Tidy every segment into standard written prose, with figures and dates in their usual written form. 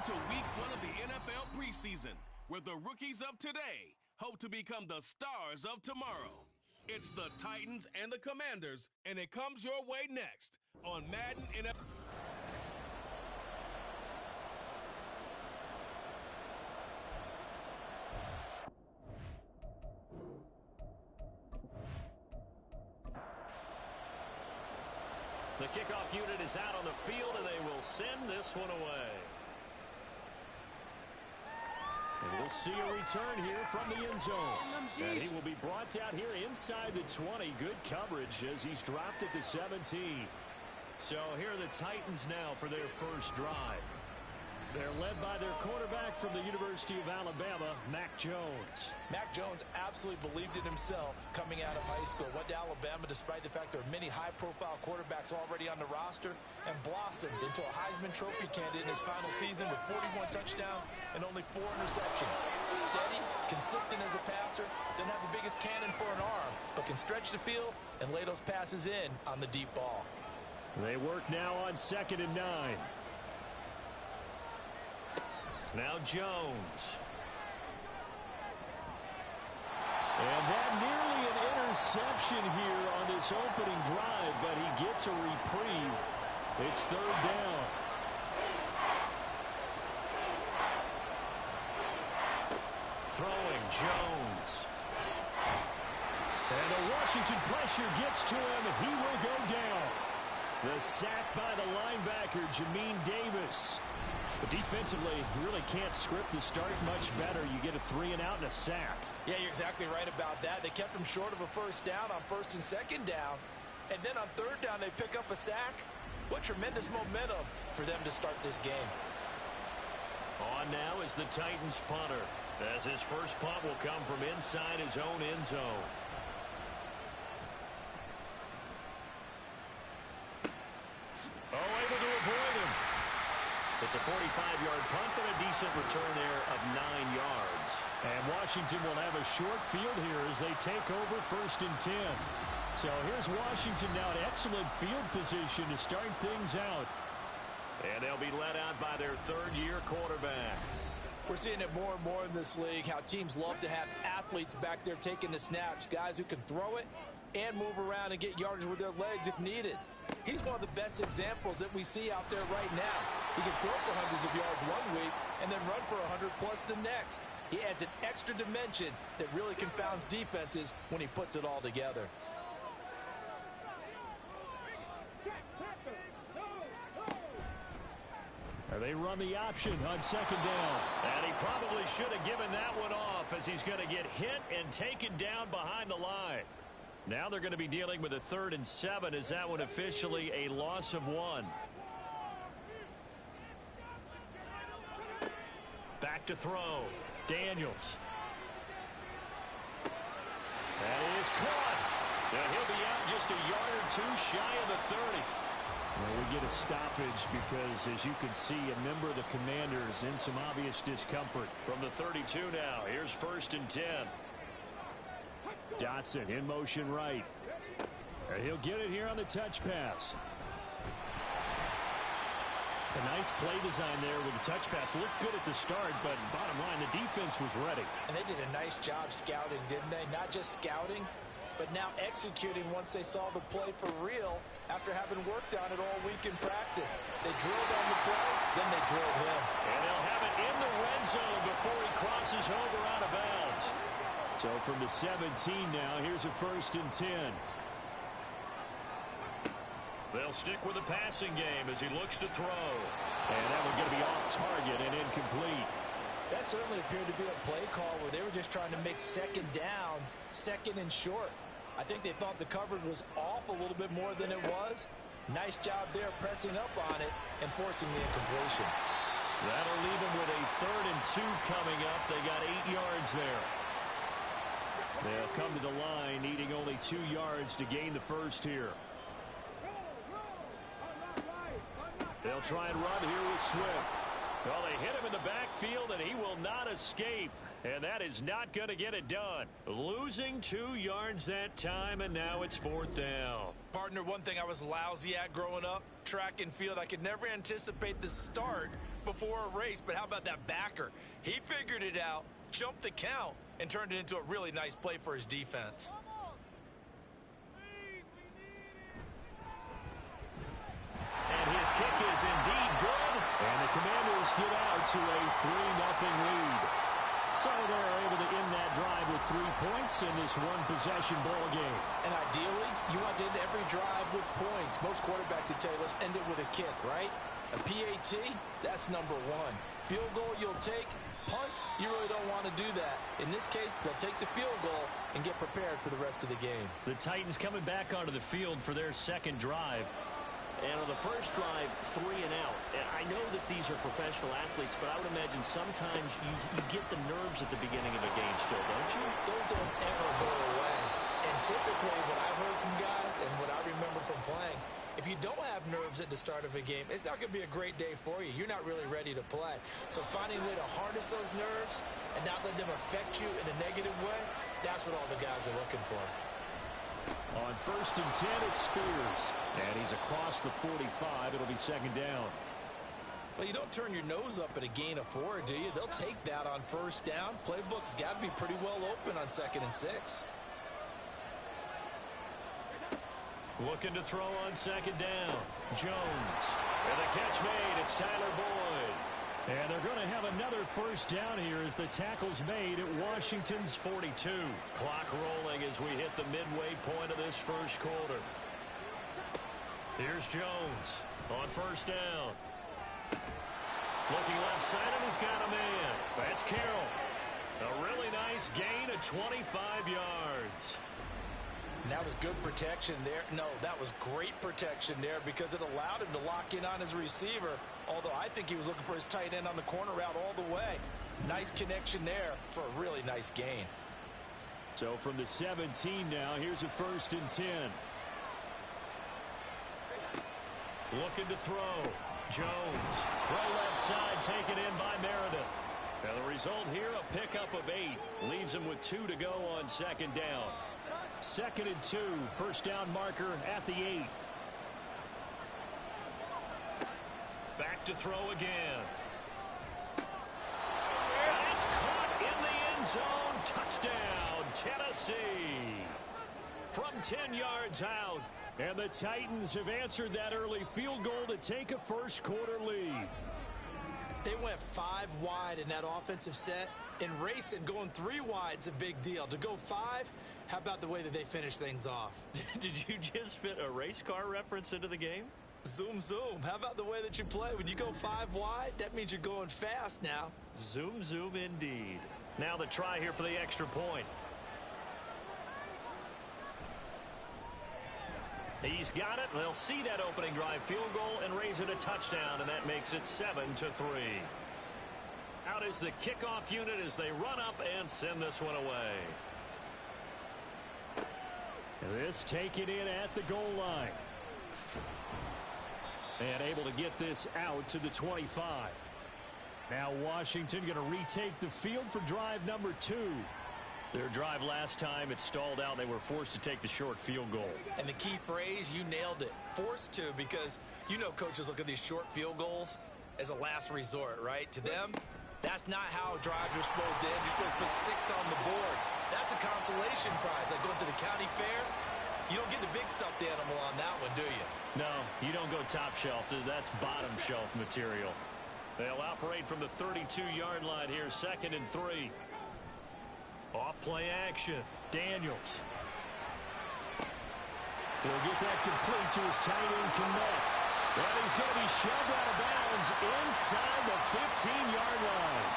Welcome to week 1 of the NFL preseason, where the rookies of today hope to become the stars of tomorrow. It's the Titans and the Commanders, and it comes your way next on Madden NFL. The kickoff unit is out on the field, and they will send this one away. And we'll see a return here from the end zone. And he will be brought out here inside the 20. Good coverage as he's dropped at the 17. So here are the Titans now for their first drive. They're led by their quarterback from the University of Alabama, Mac Jones. Mac Jones absolutely believed in himself coming out of high school. Went to Alabama despite the fact there are many high-profile quarterbacks already on the roster, and blossomed into a Heisman Trophy candidate in his final season with 41 touchdowns and only 4 interceptions. Steady, consistent as a passer, doesn't have the biggest cannon for an arm, but can stretch the field and lay those passes in on the deep ball. They work now on 2nd and 9. Now Jones. And that nearly an interception here on this opening drive, but he gets a reprieve. It's 3rd down. Throwing Jones. And the Washington pressure gets to him, and he will go down. The sack by the linebacker, Jamin Davis. But defensively, you really can't script the start much better. You get a 3-and-out and a sack. Yeah, you're exactly right about that. They kept him short of a first down on 1st and 2nd down. And then on 3rd down, they pick up a sack. What tremendous momentum for them to start this game. On now is the Titans punter, as his first punt will come from inside his own end zone. Able to avoid him. It's a 45-yard punt, but a decent return there of 9 yards. And Washington will have a short field here as they take over 1st and 10. So here's Washington now in excellent field position to start things out. And they'll be led out by their 3rd-year quarterback. We're seeing it more and more in this league, how teams love to have athletes back there taking the snaps, guys who can throw it and move around and get yardage with their legs if needed. He's one of the best examples that we see out there right now. He can throw for hundreds of yards one week and then run for 100+ the next. He adds an extra dimension that really confounds defenses when he puts it all together. They run the option on 2nd down. And he probably should have given that one off, as he's going to get hit and taken down behind the line. Now they're going to be dealing with a 3rd and 7. Is that one officially a loss of 1? Back to throw. Daniels. That is caught. And he'll be out just a yard or 2 shy of the 30. Well, we get a stoppage because, as you can see, a member of the Commanders in some obvious discomfort. From the 32 now, here's 1st and 10. Dotson in motion right. And he'll get it here on the touch pass. A nice play design there with the touch pass. Looked good at the start, but bottom line, the defense was ready. And they did a nice job scouting, didn't they? Not just scouting, but now executing once they saw the play for real after having worked on it all week in practice. They drilled on the play, then they drilled him. And they'll have it in the red zone before he crosses over out of bounds. So from the 17 now, here's a 1st and 10. They'll stick with the passing game as he looks to throw. And that one going to be off target and incomplete. That certainly appeared to be a play call where they were just trying to make 2nd down, 2nd and short. I think they thought the coverage was off a little bit more than it was. Nice job there pressing up on it and forcing the incompletion. That'll leave them with a 3rd and 2 coming up. They got 8 yards there. They'll come to the line, needing only 2 yards to gain the first here. They'll try and run here with Swift. Well, they hit him in the backfield, and he will not escape. And that is not going to get it done. Losing 2 yards that time, and now it's 4th down. Partner, one thing I was lousy at growing up, track and field. I could never anticipate the start before a race, but how about that backer? He figured it out, jumped the count, and turned it into a really nice play for his defense. And his kick is indeed good. And the Commanders get out to a 3-0 lead. So they're able to end that drive with 3 points in this one-possession ball game. And ideally, you want to end every drive with points. Most quarterbacks would tell you, let's end it with a kick, right? A PAT, that's number one. Field goal you'll take. Punts, you really don't want to do that. In this case, they'll take the field goal and get prepared for the rest of the game. The Titans coming back onto the field for their second drive. And on the first drive, 3 and out. And I know that these are professional athletes, but I would imagine sometimes you get the nerves at the beginning of a game still, don't you? Those don't ever go away. And typically, what I've heard from guys and what I remember from playing, if you don't have nerves at the start of a game, it's not going to be a great day for you. You're not really ready to play. So finding a way to harness those nerves and not let them affect you in a negative way, that's what all the guys are looking for. On 1st and 10, it's Spears. And he's across the 45. It'll be second down. Well, you don't turn your nose up at a gain of 4, do you? They'll take that on first down. Playbook's got to be pretty well open on 2nd and 6. Looking to throw on second down. Jones. And the catch made. It's Tyler Boyd. And they're going to have another first down here as the tackle's made at Washington's 42. Clock rolling as we hit the midway point of this first quarter. Here's Jones on first down. Looking left side, and he's got a man. That's Carroll. A really nice gain of 25 yards. And that was good protection there. No, that was great protection there because it allowed him to lock in on his receiver, although I think he was looking for his tight end on the corner route all the way. Nice connection there for a really nice gain. So from the 17 now, here's a 1st and 10. Looking to throw. Jones. Throw left side, taken in by Meredith. And the result here, a pickup of 8. Leaves him with 2 to go on second down. 2nd and 2. First down marker at the 8. Back to throw again. And it's caught in the end zone. Touchdown, Tennessee. From 10 yards out. And the Titans have answered that early field goal to take a first quarter lead. They went 5 wide in that offensive set. In racing, going 3 wide is a big deal. To go 5, how about the way that they finish things off? Did you just fit a race car reference into the game? Zoom, zoom. How about the way that you play? When you go 5 wide, that means you're going fast now. Zoom, zoom indeed. Now the try here for the extra point. He's got it. They'll see that opening drive field goal and raise it a touchdown, and that makes it 7-3. Out is the kickoff unit as they run up and send this one away. This taken in at the goal line. And able to get this out to the 25. Now Washington going to retake the field for drive number 2. Their drive last time, it stalled out. They were forced to take the short field goal. And the key phrase, you nailed it. Forced to, because you know coaches look at these short field goals as a last resort, right? To them, that's not how drives are supposed to end. You're supposed to put 6 on the board. That's a consolation prize. Like going to the county fair, you don't get the big stuffed animal on that one, do you? No, you don't go top shelf. That's bottom shelf material. They'll operate from the 32-yard line here, 2nd and 3. Off play action. Daniels. He'll get that complete to his tight end, Connect. And he's going to be shoved out of bounds inside the 15-yard line.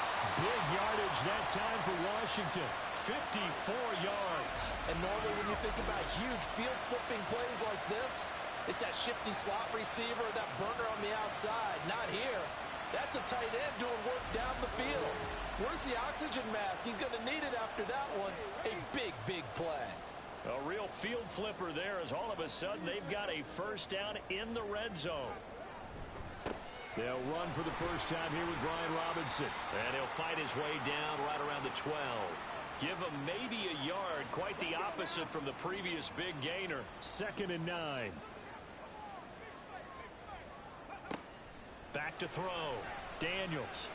Big yardage that time for Washington. 54 yards. And normally when you think about huge field flipping plays like this, it's that shifty slot receiver, that burner on the outside. Not here. That's a tight end doing work down the field. Where's the oxygen mask? He's going to need it after that one. A big, big play. A real field flipper there as all of a sudden they've got a first down in the red zone. They'll run for the first time here with Brian Robinson. And he'll fight his way down right around the 12. Give him maybe a yard. Quite the opposite from the previous big gainer. 2nd and 9. Back to throw. Daniels.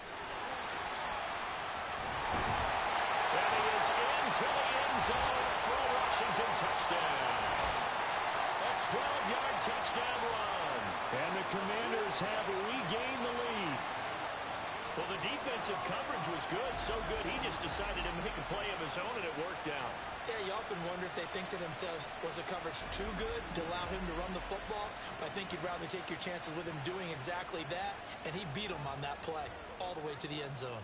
And he is into the end zone for a Washington touchdown. A 12-yard touchdown run. And the Commanders have regained the lead. Well, the defensive coverage was good, so good he just decided to make a play of his own, and it worked out. Yeah, you often wonder if they think to themselves, was the coverage too good to allow him to run the football? I think you'd rather take your chances with him doing exactly that, and he beat him on that play all the way to the end zone.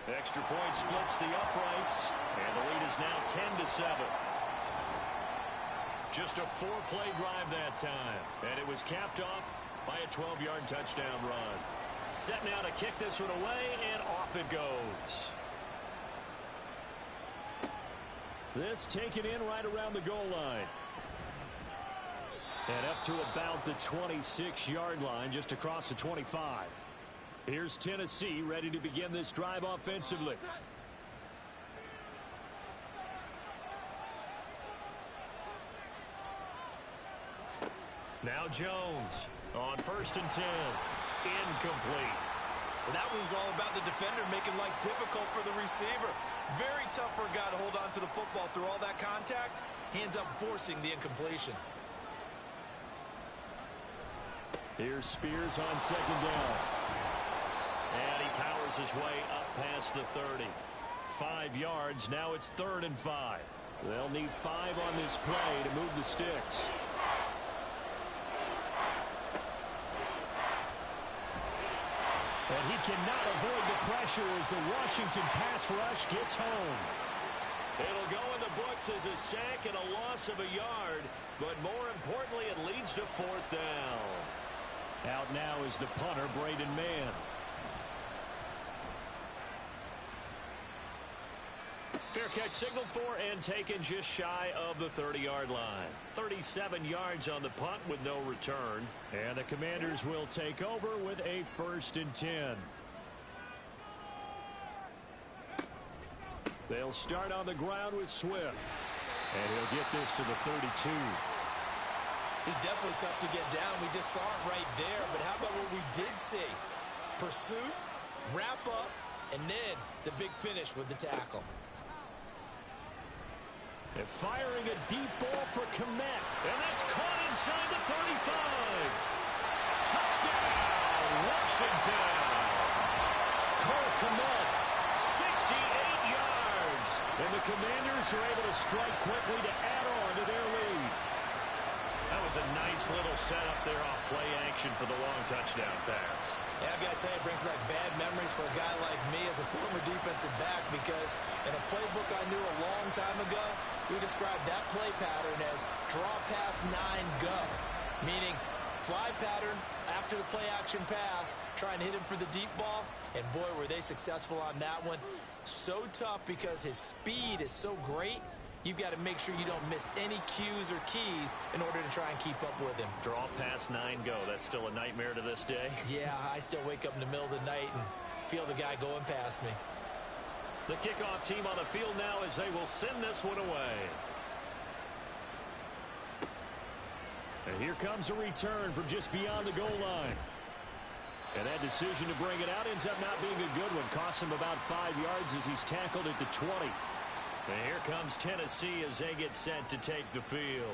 Extra point splits the uprights, and the lead is now 10-7. Just a 4-play drive that time, and it was capped off by a 12-yard touchdown run. Set now to kick this one away, and off it goes. This taken in right around the goal line. And up to about the 26-yard line, just across the 25. Here's Tennessee ready to begin this drive offensively. Now Jones on 1st and 10. Incomplete. Well, that was all about the defender making life difficult for the receiver. Very tough for a guy to hold on to the football through all that contact. He ends up forcing the incompletion. Here's Spears on 2nd down. And he powers his way up past the 30. 5 yards. Now it's 3rd and 5. They'll need 5 on this play to move the sticks. And he cannot avoid the pressure as the Washington pass rush gets home. It'll go in the books as a sack and a loss of a yard, but more importantly, it leads to 4th down. Out now is the punter, Braden Mann. Fair catch signaled for and taken just shy of the 30-yard line. 37 yards on the punt with no return. And the Commanders will take over with a 1st and 10. They'll start on the ground with Swift. And he'll get this to the 32. He's definitely tough to get down. We just saw it right there. But how about what we did see? Pursuit, wrap up, and then the big finish with the tackle. And firing a deep ball for Kmet. And that's caught inside the 35. Touchdown, Washington. Cole Kmet. 68 yards. And the Commanders are able to strike quickly to add on to their lead. That was a nice little setup there off play action for the long touchdown pass. Yeah, I've got to tell you, it brings back bad memories for a guy like me as a former defensive back, because in a playbook I knew a long time ago, we described that play pattern as draw pass 9 go, meaning fly pattern after the play action pass, try and hit him for the deep ball, and boy, were they successful on that one. So tough because his speed is so great. You've got to make sure you don't miss any cues or keys in order to try and keep up with him. Draw past 9 go. That's still a nightmare to this day. Yeah, I still wake up in the middle of the night and feel the guy going past me. The kickoff team on the field now as they will send this one away. And here comes a return from just beyond the goal line. And that decision to bring it out ends up not being a good one. Costs him about 5 yards as he's tackled at the 20. And here comes Tennessee as they get set to take the field.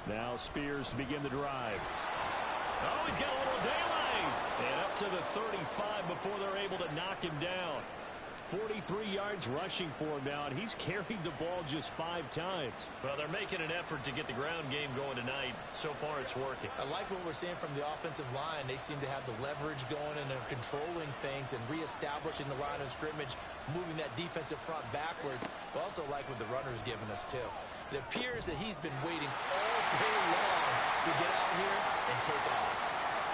Now Spears to begin the drive. Oh, he's got a little daylight. And up to the 35 before they're able to knock him down. 43 yards rushing for him now, and he's carried the ball just 5 times. Well, they're making an effort to get the ground game going tonight. So far, it's working. I like what we're seeing from the offensive line. They seem to have the leverage going, and they're controlling things and reestablishing the line of scrimmage, moving that defensive front backwards. But also like what the runner's giving us, too. It appears that he's been waiting all day long to get out here and take off.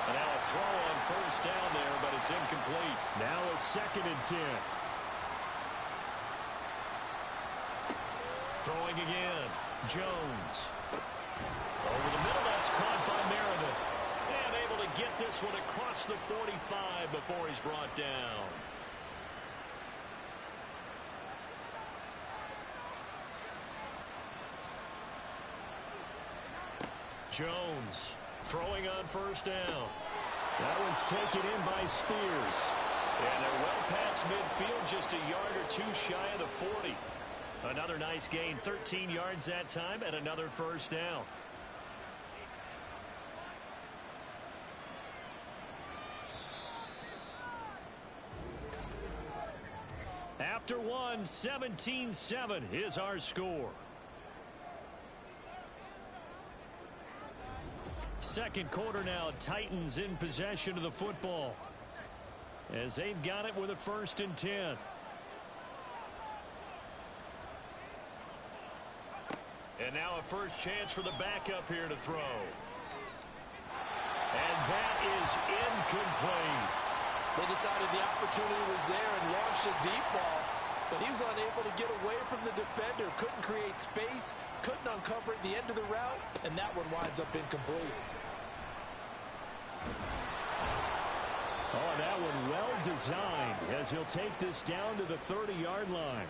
And now a throw on 1st down there, but it's incomplete. Now a 2nd and 10. Throwing again. Jones. Over the middle, that's caught by Meredith. And able to get this one across the 45 before he's brought down. Jones throwing on first down. That one's taken in by Spears. And they're well past midfield, just a yard or two shy of the 40. Another nice gain, 13 yards that time, and another first down. After one, 17-7 is our score. Second quarter now, Titans in possession of the football, as they've got it with a 1st and 10. And now a first chance for the backup here to throw. And that is incomplete. They decided the opportunity was there and launched a deep ball, but he was unable to get away from the defender. Couldn't create space, couldn't uncover at the end of the route, and that one winds up incomplete. Oh, that one well designed, as he'll take this down to the 30-yard line.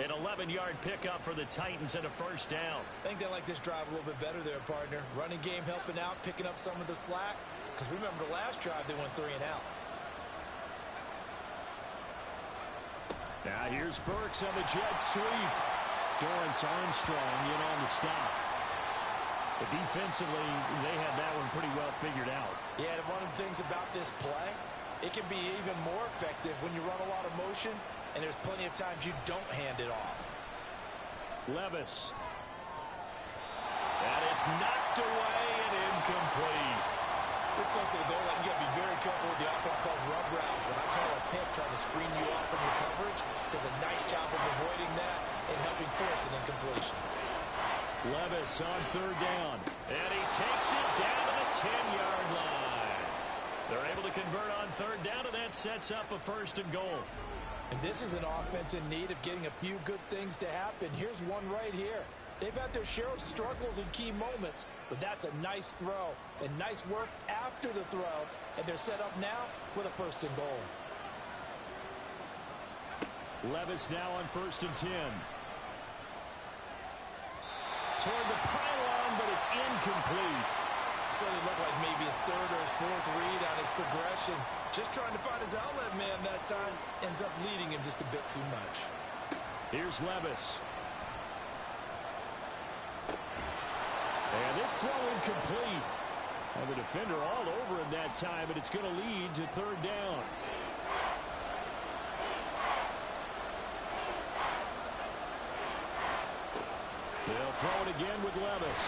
An 11-yard pickup for the Titans and a first down. I think they like this drive a little bit better there, partner. Running game helping out, picking up some of the slack. Because remember, the last drive, they went 3 and out. Now here's Burks on the jet sweep. Dorrance Armstrong in on the stop. But defensively, they had that one pretty well figured out. Yeah, and one of the things about this play, it can be even more effective when you run a lot of motion, and there's plenty of times you don't hand it off. Levis. And it's knocked away and incomplete. This goes to the goal line. You got to be very careful with the offense calls rub routes. When I call a pick trying to screen you off from your coverage, does a nice job of avoiding that and helping force an incompletion. Levis on 3rd down. And he takes it down to the 10-yard line. They're able to convert on 3rd down, and that sets up a 1st and goal. And this is an offense in need of getting a few good things to happen. Here's one right here. They've had their share of struggles in key moments, but that's a nice throw and nice work after the throw, and they're set up now with a 1st and goal. Levis now on 1st and 10. Toward the pylon, but it's incomplete. So it looked like maybe his 3rd or his 4th read on his progression. Just trying to find his outlet man that time. Ends up leading him just a bit too much. Here's Levis. And this throw incomplete. And the defender all over him that time, but it's going to lead to 3rd down. They'll throw it again with Levis.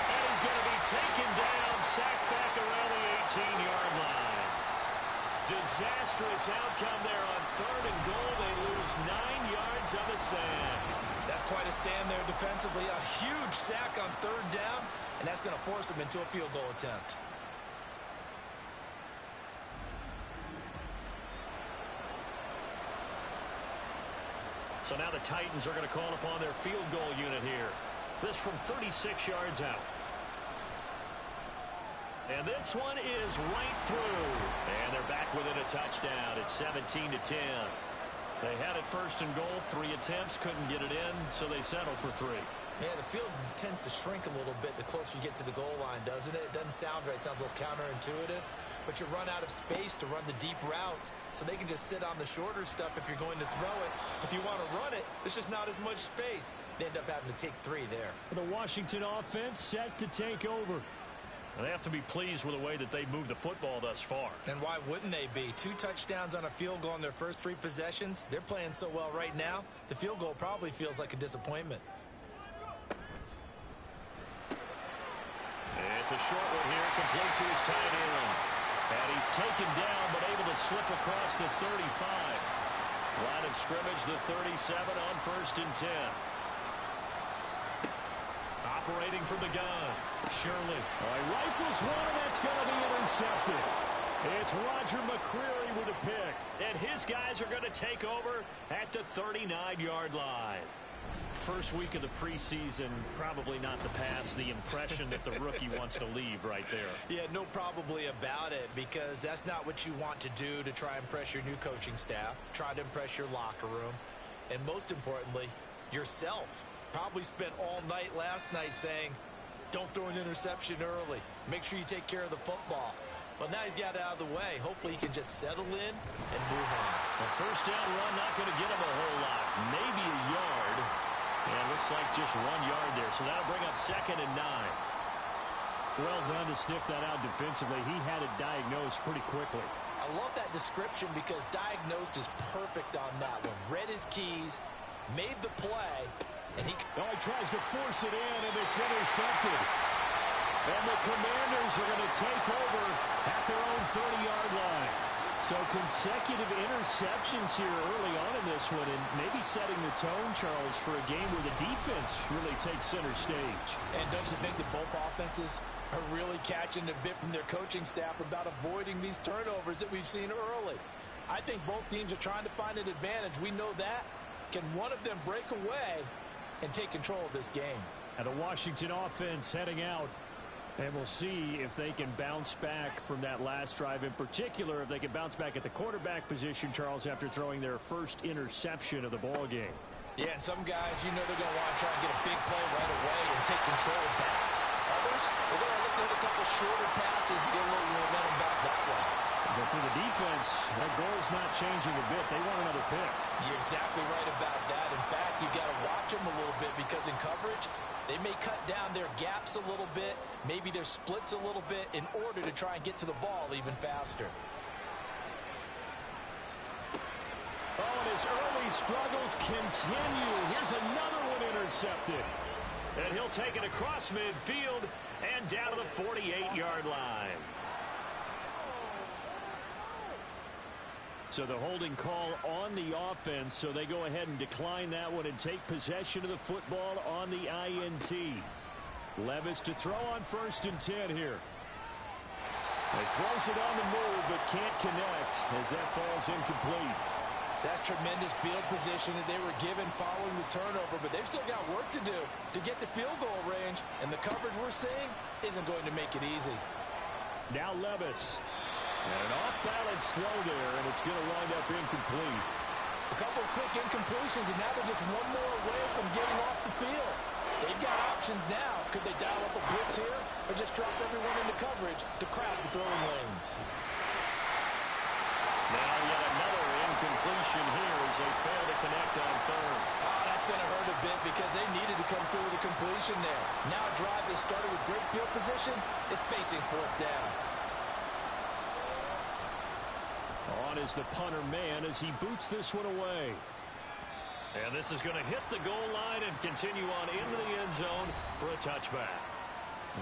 And he's going to be taken down, sacked back around the 18-yard line. Disastrous outcome there on 3rd and goal. They lose 9 yards of a sack. That's quite a stand there defensively. A huge sack on 3rd down, and that's going to force him into a field goal attempt. So now the Titans are going to call upon their field goal unit here. This from 36 yards out. And this one is right through. And they're back within a touchdown. It's 17-10. They had it 1st and goal. 3 attempts, couldn't get it in, so they settle for 3. Yeah, the field tends to shrink a little bit the closer you get to the goal line, doesn't it? It doesn't sound right. It sounds a little counterintuitive. But you run out of space to run the deep routes, so they can just sit on the shorter stuff if you're going to throw it. If you want to run it, there's just not as much space. They end up having to take 3 there. The Washington offense set to take over. And they have to be pleased with the way that they've moved the football thus far. And why wouldn't they be? 2 touchdowns on a field goal in their first 3 possessions. They're playing so well right now, the field goal probably feels like a disappointment. It's a short one here, complete to his tight end. And he's taken down, but able to slip across the 35. Line of scrimmage, the 37 on 1st and 10. Operating from the gun, Shirley. Rifles one, that's going to be intercepted. It's Roger McCreary with a pick. And his guys are going to take over at the 39-yard line. First week of the preseason, probably not to pass the impression that the rookie wants to leave right there. Yeah, no probably about it, because that's not what you want to do to try and impress your new coaching staff, try to impress your locker room, and most importantly, yourself. Probably spent all night last night saying, don't throw an interception early. Make sure you take care of the football. But now he's got it out of the way. Hopefully he can just settle in and move on. A first down run, not going to get him a whole lot. Maybe a yard. And looks like just 1 yard there. So that'll bring up 2nd and 9. Well done to sniff that out defensively. He had it diagnosed pretty quickly. I love that description because diagnosed is perfect on that one. Read his keys, made the play, and he tries to force it in, and it's intercepted. And the Commanders are going to take over at their own 30-yard line. So consecutive interceptions here early on in this one, and maybe setting the tone, Charles, for a game where the defense really takes center stage. And don't you think that both offenses are really catching a bit from their coaching staff about avoiding these turnovers that we've seen early? I think both teams are trying to find an advantage. We know that. Can one of them break away and take control of this game? And a Washington offense heading out. And we'll see if they can bounce back from that last drive, in particular, if they can bounce back at the quarterback position, Charles, after throwing their first interception of the ball game. Yeah, and some guys, you know they're going to want to try and get a big play right away and take control back. Others, they're going to look at a couple shorter passes and get a little momentum back that way. But for the defense, that goal's not changing a bit. They want another pick. You're exactly right about that. In fact, you got to watch them a little bit because in coverage, they may cut down their gaps a little bit, maybe their splits a little bit in order to try and get to the ball even faster. Oh, and his early struggles continue. Here's another one intercepted. And he'll take it across midfield and down to the 48-yard line. So the holding call on the offense, so they go ahead and decline that one and take possession of the football on the INT. Levis to throw on 1st and 10 here. He throws it on the move but can't connect as that falls incomplete. That's tremendous field position that they were given following the turnover, but they've still got work to do to get to field goal range, and the coverage we're seeing isn't going to make it easy. Now Levis. And an off-balance throw there, and it's going to wind up incomplete. A couple of quick incompletions, and now they're just one more away from getting off the field. They've got options now. Could they dial up a blitz here or just drop everyone into coverage to crowd the throwing lanes? Now yet another incompletion here as they fail to connect on 3rd. Oh, that's going to hurt a bit because they needed to come through with a completion there. Now a drive that started with great field position is facing 4th down. On is the punter man as he boots this one away. And this is going to hit the goal line and continue on into the end zone for a touchback.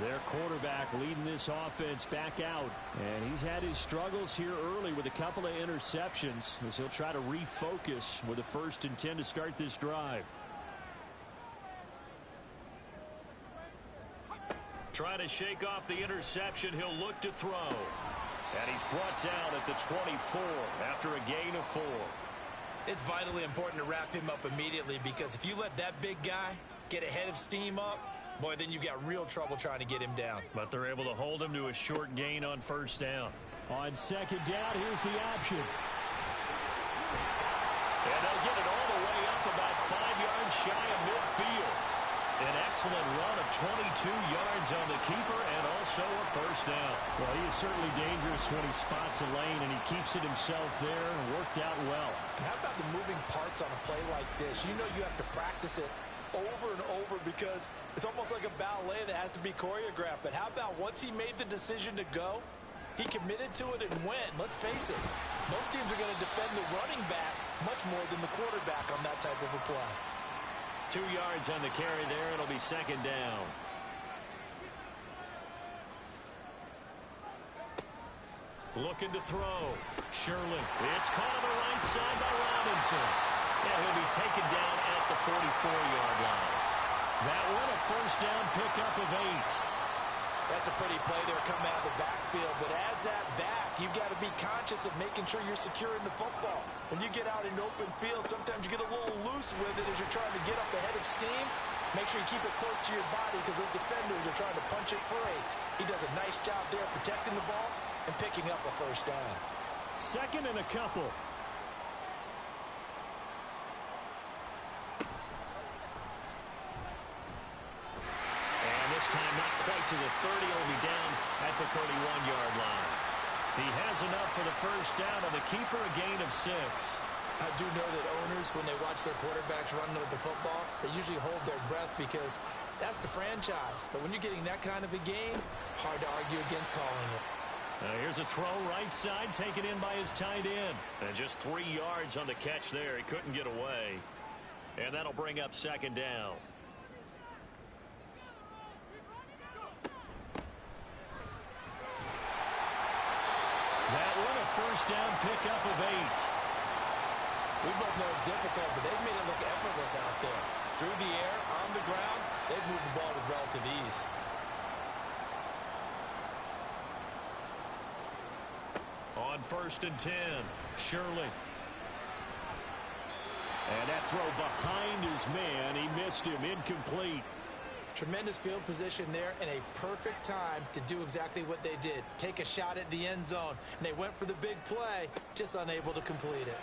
Their quarterback leading this offense back out. And he's had his struggles here early with a couple of interceptions as he'll try to refocus with a 1st and 10 to start this drive. Trying to shake off the interception. He'll look to throw. And he's brought down at the 24 after a gain of 4. It's vitally important to wrap him up immediately because if you let that big guy get a head of steam up, boy, then you've got real trouble trying to get him down. But they're able to hold him to a short gain on 1st down. On 2nd down, here's the option. And they'll get it all the way up about 5 yards shy of midfield. An excellent run of 22 yards on the keeper and also a 1st down. Well, he is certainly dangerous when he spots a lane, and he keeps it himself there and worked out well. And how about the moving parts on a play like this? You know you have to practice it over and over because it's almost like a ballet that has to be choreographed. But how about once he made the decision to go, he committed to it and went. Let's face it, most teams are going to defend the running back much more than the quarterback on that type of a play. 2 yards on the carry there. It'll be 2nd down. Looking to throw. Sherman. It's caught on the right side by Robinson. And he'll be taken down at the 44-yard line. That one a 1st down pickup of 8. That's a pretty play there coming out of the backfield. But as that back, you've got to be conscious of making sure you're securing the football. When you get out in open field, sometimes you get a little loose with it as you're trying to get up ahead of steam. Make sure you keep it close to your body because those defenders are trying to punch it free. He does a nice job there protecting the ball and picking up a first down. Second and a couple. And this time not quite to the 30. He'll be down at the 31-yard line. He has enough for the first down, and the keeper a gain of 6. I do know that owners, when they watch their quarterbacks running with the football, they usually hold their breath because that's the franchise. But when you're getting that kind of a game, hard to argue against calling it. Here's a throw right side, taken in by his tight end. And just 3 yards on the catch there. He couldn't get away. And that'll bring up second down. That one a first down pickup of 8. We both know it's difficult, but they've made it look effortless out there. Through the air, on the ground, they've moved the ball with relative ease. On first and 10, Shirley. And that throw behind his man. He missed him, incomplete. Tremendous field position there and a perfect time to do exactly what they did. Take a shot at the end zone. And they went for the big play, just unable to complete it.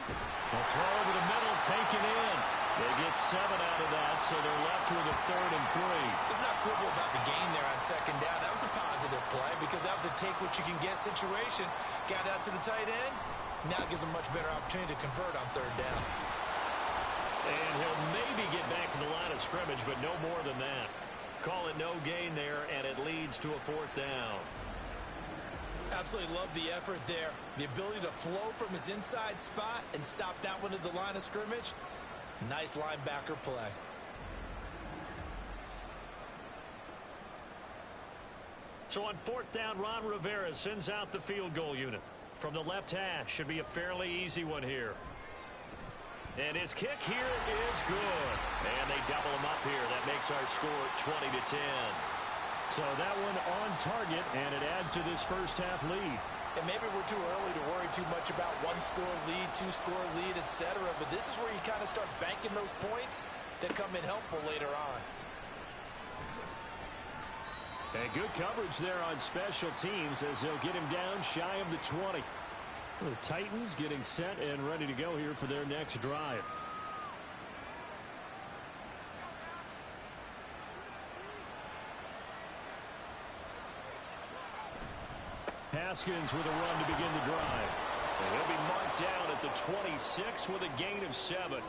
A throw over the middle, taken in. They get 7 out of that, so they're left with a 3rd and 3. Let's not quibble about the gain there on second down. That was a positive play because that was a take-what-you-can-get situation. Got out to the tight end. Now it gives them much better opportunity to convert on 3rd down. And he'll maybe get back to the line of scrimmage, but no more than that. Call it no gain there, and it leads to a 4th down. Absolutely love the effort there. The ability to flow from his inside spot and stop that one at the line of scrimmage. Nice linebacker play. So on 4th down, Ron Rivera sends out the field goal unit. From the left hash, should be a fairly easy one here. And his kick here is good. And they double him up here. That makes our score 20-10. So that one on target, and it adds to this first half lead. And maybe we're too early to worry too much about 1-score lead, 2-score lead, etc. But this is where you kind of start banking those points that come in helpful later on. And good coverage there on special teams as they'll get him down shy of the 20. The Titans getting set and ready to go here for their next drive. Haskins with a run to begin the drive. And he'll be marked down at the 26 with a gain of 7.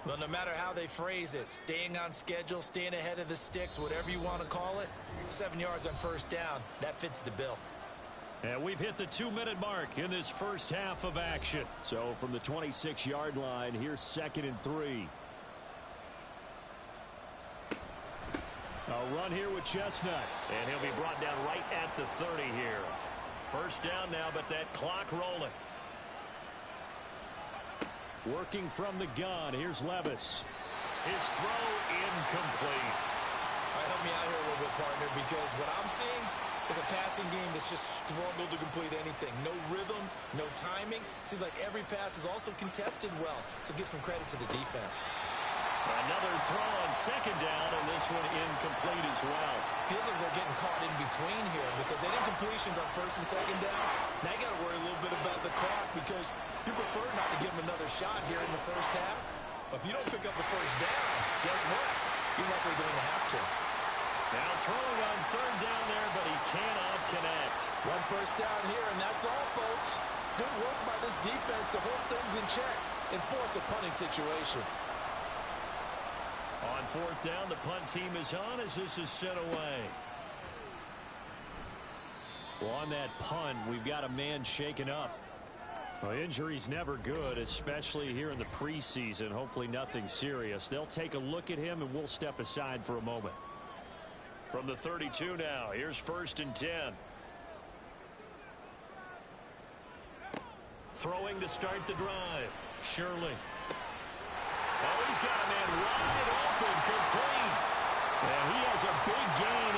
Well, no matter how they phrase it, staying on schedule, staying ahead of the sticks, whatever you want to call it, 7 yards on first down, that fits the bill. And we've hit the 2-minute mark in this first half of action. So from the 26-yard line, here's 2nd and 3. A run here with Chestnut. And he'll be brought down right at the 30 here. First down now, but that clock rolling. Working from the gun, here's Levis. His throw incomplete. All right, help me out here a little bit, partner, because what I'm seeing is a passing game that's just struggled to complete anything. No rhythm, no timing. Seems like every pass is also contested well, so give some credit to the defense. Another throw on second down, and this one incomplete as well. Feels like they're getting caught in between here because they did incompletions on first and second down. Now you got to worry a little bit about the clock because you prefer not to give them another shot here in the first half. But if you don't pick up the first down, guess what? You're likely going to have to. Now throwing on third down there, but he cannot connect. One first down here, and that's all, folks. Good work by this defense to hold things in check and force a punting situation. On fourth down, the punt team is on as this is sent away. Well, on that punt, we've got a man shaken up. Well, injury's never good, especially here in the preseason. Hopefully nothing serious. They'll take a look at him, and we'll step aside for a moment. From the 32 now, here's 1st and 10. Throwing to start the drive. Shirley. Oh, he's got a man wide open, complete. And he has a big gain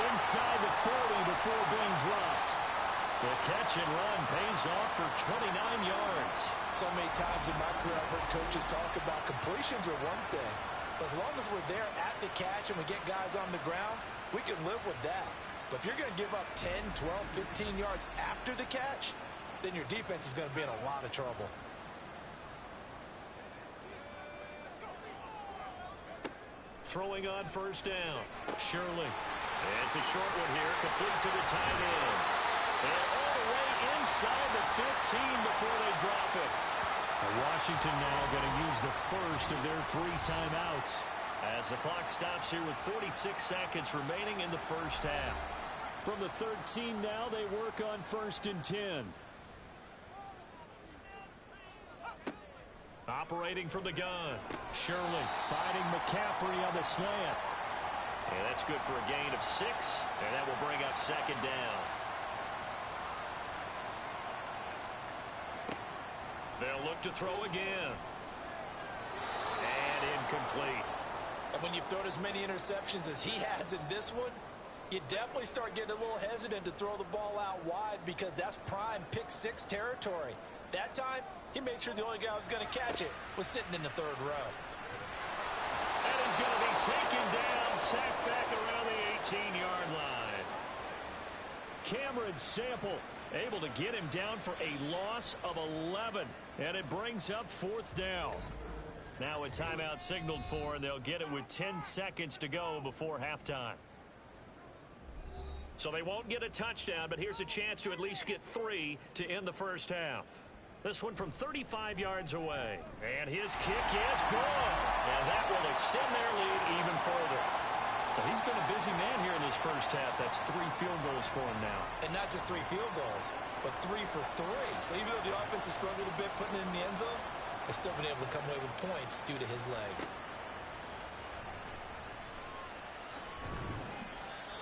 The catch and run pays off for 29 yards. So many times in my career I've heard coaches talk about completions are one thing. But as long as we're there at the catch and we get guys on the ground, we can live with that. But if you're going to give up 10, 12, 15 yards after the catch, then your defense is going to be in a lot of trouble. Throwing on first down. Shirley. It's a short one here, complete to the tight end. And all the way inside the 15 before they drop it. Washington now going to use the first of their 3 timeouts. As the clock stops here with 46 seconds remaining in the first half. From the 13 now, they work on 1st and 10. Operating from the gun. Shirley finding McCaffrey on the slant. And that's good for a gain of 6, and that will bring up 2nd down. They'll look to throw again. And incomplete. And when you've thrown as many interceptions as he has in this one, you definitely start getting a little hesitant to throw the ball out wide because that's prime pick-6 territory. That time, he made sure the only guy who was going to catch it was sitting in the 3rd row. And he's going to be taken down, sacked back around the 18-yard line. Cameron Sample able to get him down for a loss of 11. And it brings up 4th down. Now a timeout signaled for, and they'll get it with 10 seconds to go before halftime. So they won't get a touchdown, but here's a chance to at least get 3 to end the first half. This one from 35 yards away. And his kick is good. And that will extend their lead even further. So he's been a busy man here in this first half. That's 3 field goals for him now. And not just 3 field goals, but 3 for 3. So even though the offense has struggled a bit putting it in the end zone, they've still been able to come away with points due to his leg.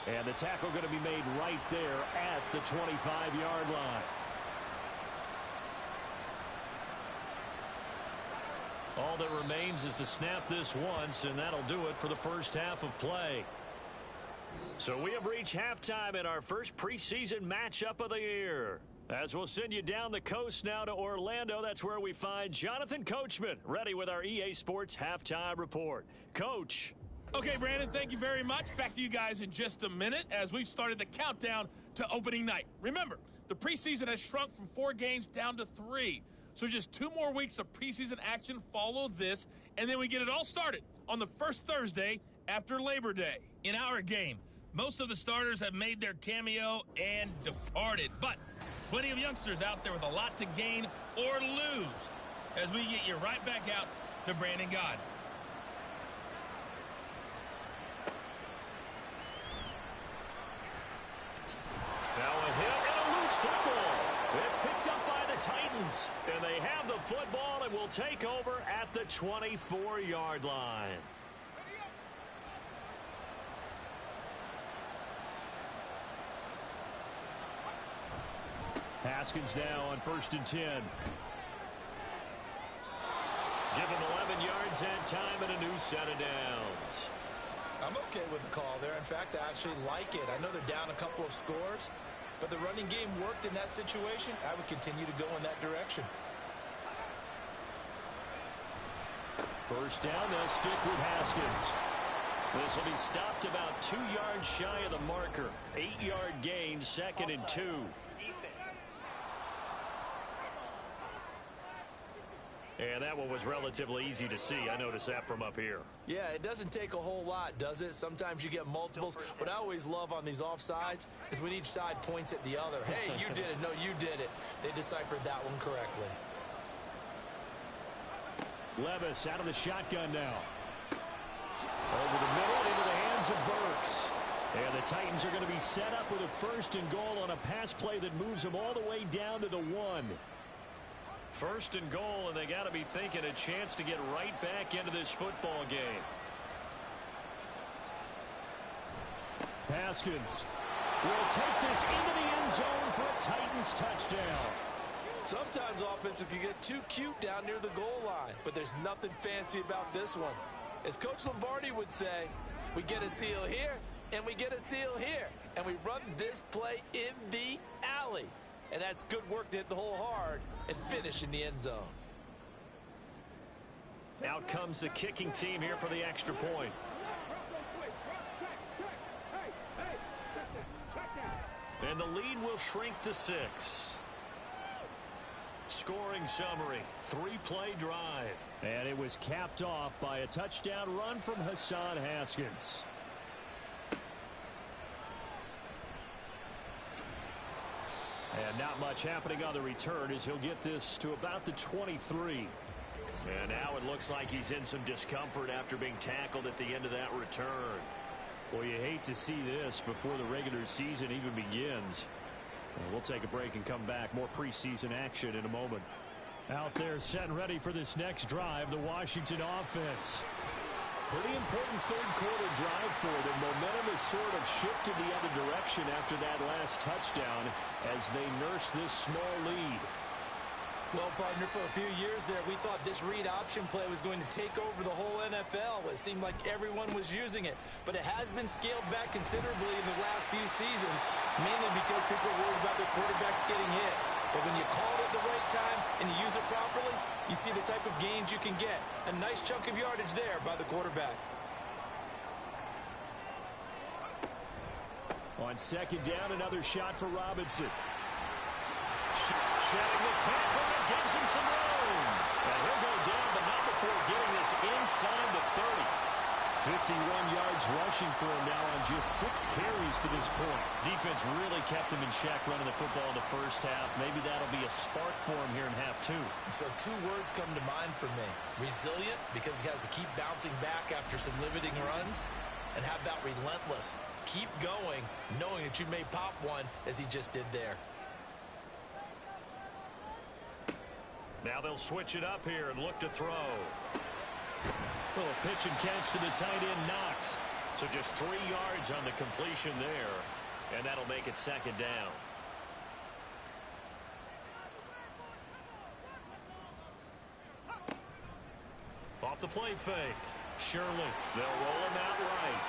And the tackle going to be made right there at the 25-yard line. All that remains is to snap this once, and that'll do it for the first half of play. So we have reached halftime in our first preseason matchup of the year. As we'll send you down the coast now to Orlando, that's where we find Jonathan Coachman, ready with our EA Sports Halftime Report. Coach. Okay, Brandon, thank you very much. Back to you guys in just a minute as we've started the countdown to opening night. Remember, the preseason has shrunk from 4 games down to 3. So just 2 more weeks of preseason action follow this, and then we get it all started on the first Thursday after Labor Day. In our game, most of the starters have made their cameo and departed, but plenty of youngsters out there with a lot to gain or lose as we get you right back out to Brandon God. Now a hit and a loose football. It's picked up by the Titans, and they have the football and will take over at the 24-yard line. Haskins now on 1st and 10. Give him 11 yards that time and a new set of downs. I'm okay with the call there. In fact, I actually like it. I know they're down a couple of scores, but the running game worked in that situation. I would continue to go in that direction. First down, they'll stick with Haskins. This will be stopped about 2 yards shy of the marker. 8-yard gain, 2nd and 2. And that one was relatively easy to see. I noticed that from up here. Yeah, it doesn't take a whole lot, does it? Sometimes you get multiples. What I always love on these offsides is when each side points at the other. Hey, you did it. No, you did it. They deciphered that one correctly. Levis out of the shotgun now. Over the middle into the hands of Burks. And the Titans are going to be set up with a 1st and goal on a pass play that moves them all the way down to the 1. 1st and goal, and they got to be thinking a chance to get right back into this football game. Haskins will take this into the end zone for a Titans touchdown. Sometimes offenses can get too cute down near the goal line, but there's nothing fancy about this one. As Coach Lombardi would say, we get a seal here, and we get a seal here, and we run this play in the alley. and that's good work to hit the hole hard and finish in the end zone. Out comes the kicking team here for the extra point. And the lead will shrink to 6. Scoring summary, 3-play drive. And it was capped off by a touchdown run from Hassan Haskins. And not much happening on the return as he'll get this to about the 23. And now it looks like he's in some discomfort after being tackled at the end of that return. Well, you hate to see this before the regular season even begins. We'll take a break and come back. More preseason action in a moment. Out there set and ready for this next drive, the Washington offense. Pretty important third quarter drive for them. Momentum has sort of shifted the other direction after that last touchdown as they nurse this small lead. Well, partner, for a few years there, we thought this read option play was going to take over the whole NFL. It seemed like everyone was using it. But it has been scaled back considerably in the last few seasons, mainly because people are worried about their quarterbacks getting hit. But when you call it at the right time and you use it properly, you see the type of gains you can get. A nice chunk of yardage there by the quarterback. On second down, another shot for Robinson. Shedding the tackle and gives him some room. And he'll go down, but not before getting this inside the 30. 51 yards rushing for him now on just 6 carries to this point. Defense really kept him in check running the football in the first half. Maybe that'll be a spark for him here in half 2. So 2 words come to mind for me. Resilient, because he has to keep bouncing back after some limiting runs. And how about relentless? Keep going, knowing that you may pop one as he just did there. Now they'll switch it up here and look to throw. Little pitch and catch to the tight end, Knox. So just 3 yards on the completion there, and that'll make it second down. Off the play fake. Shirley, they'll roll him out right.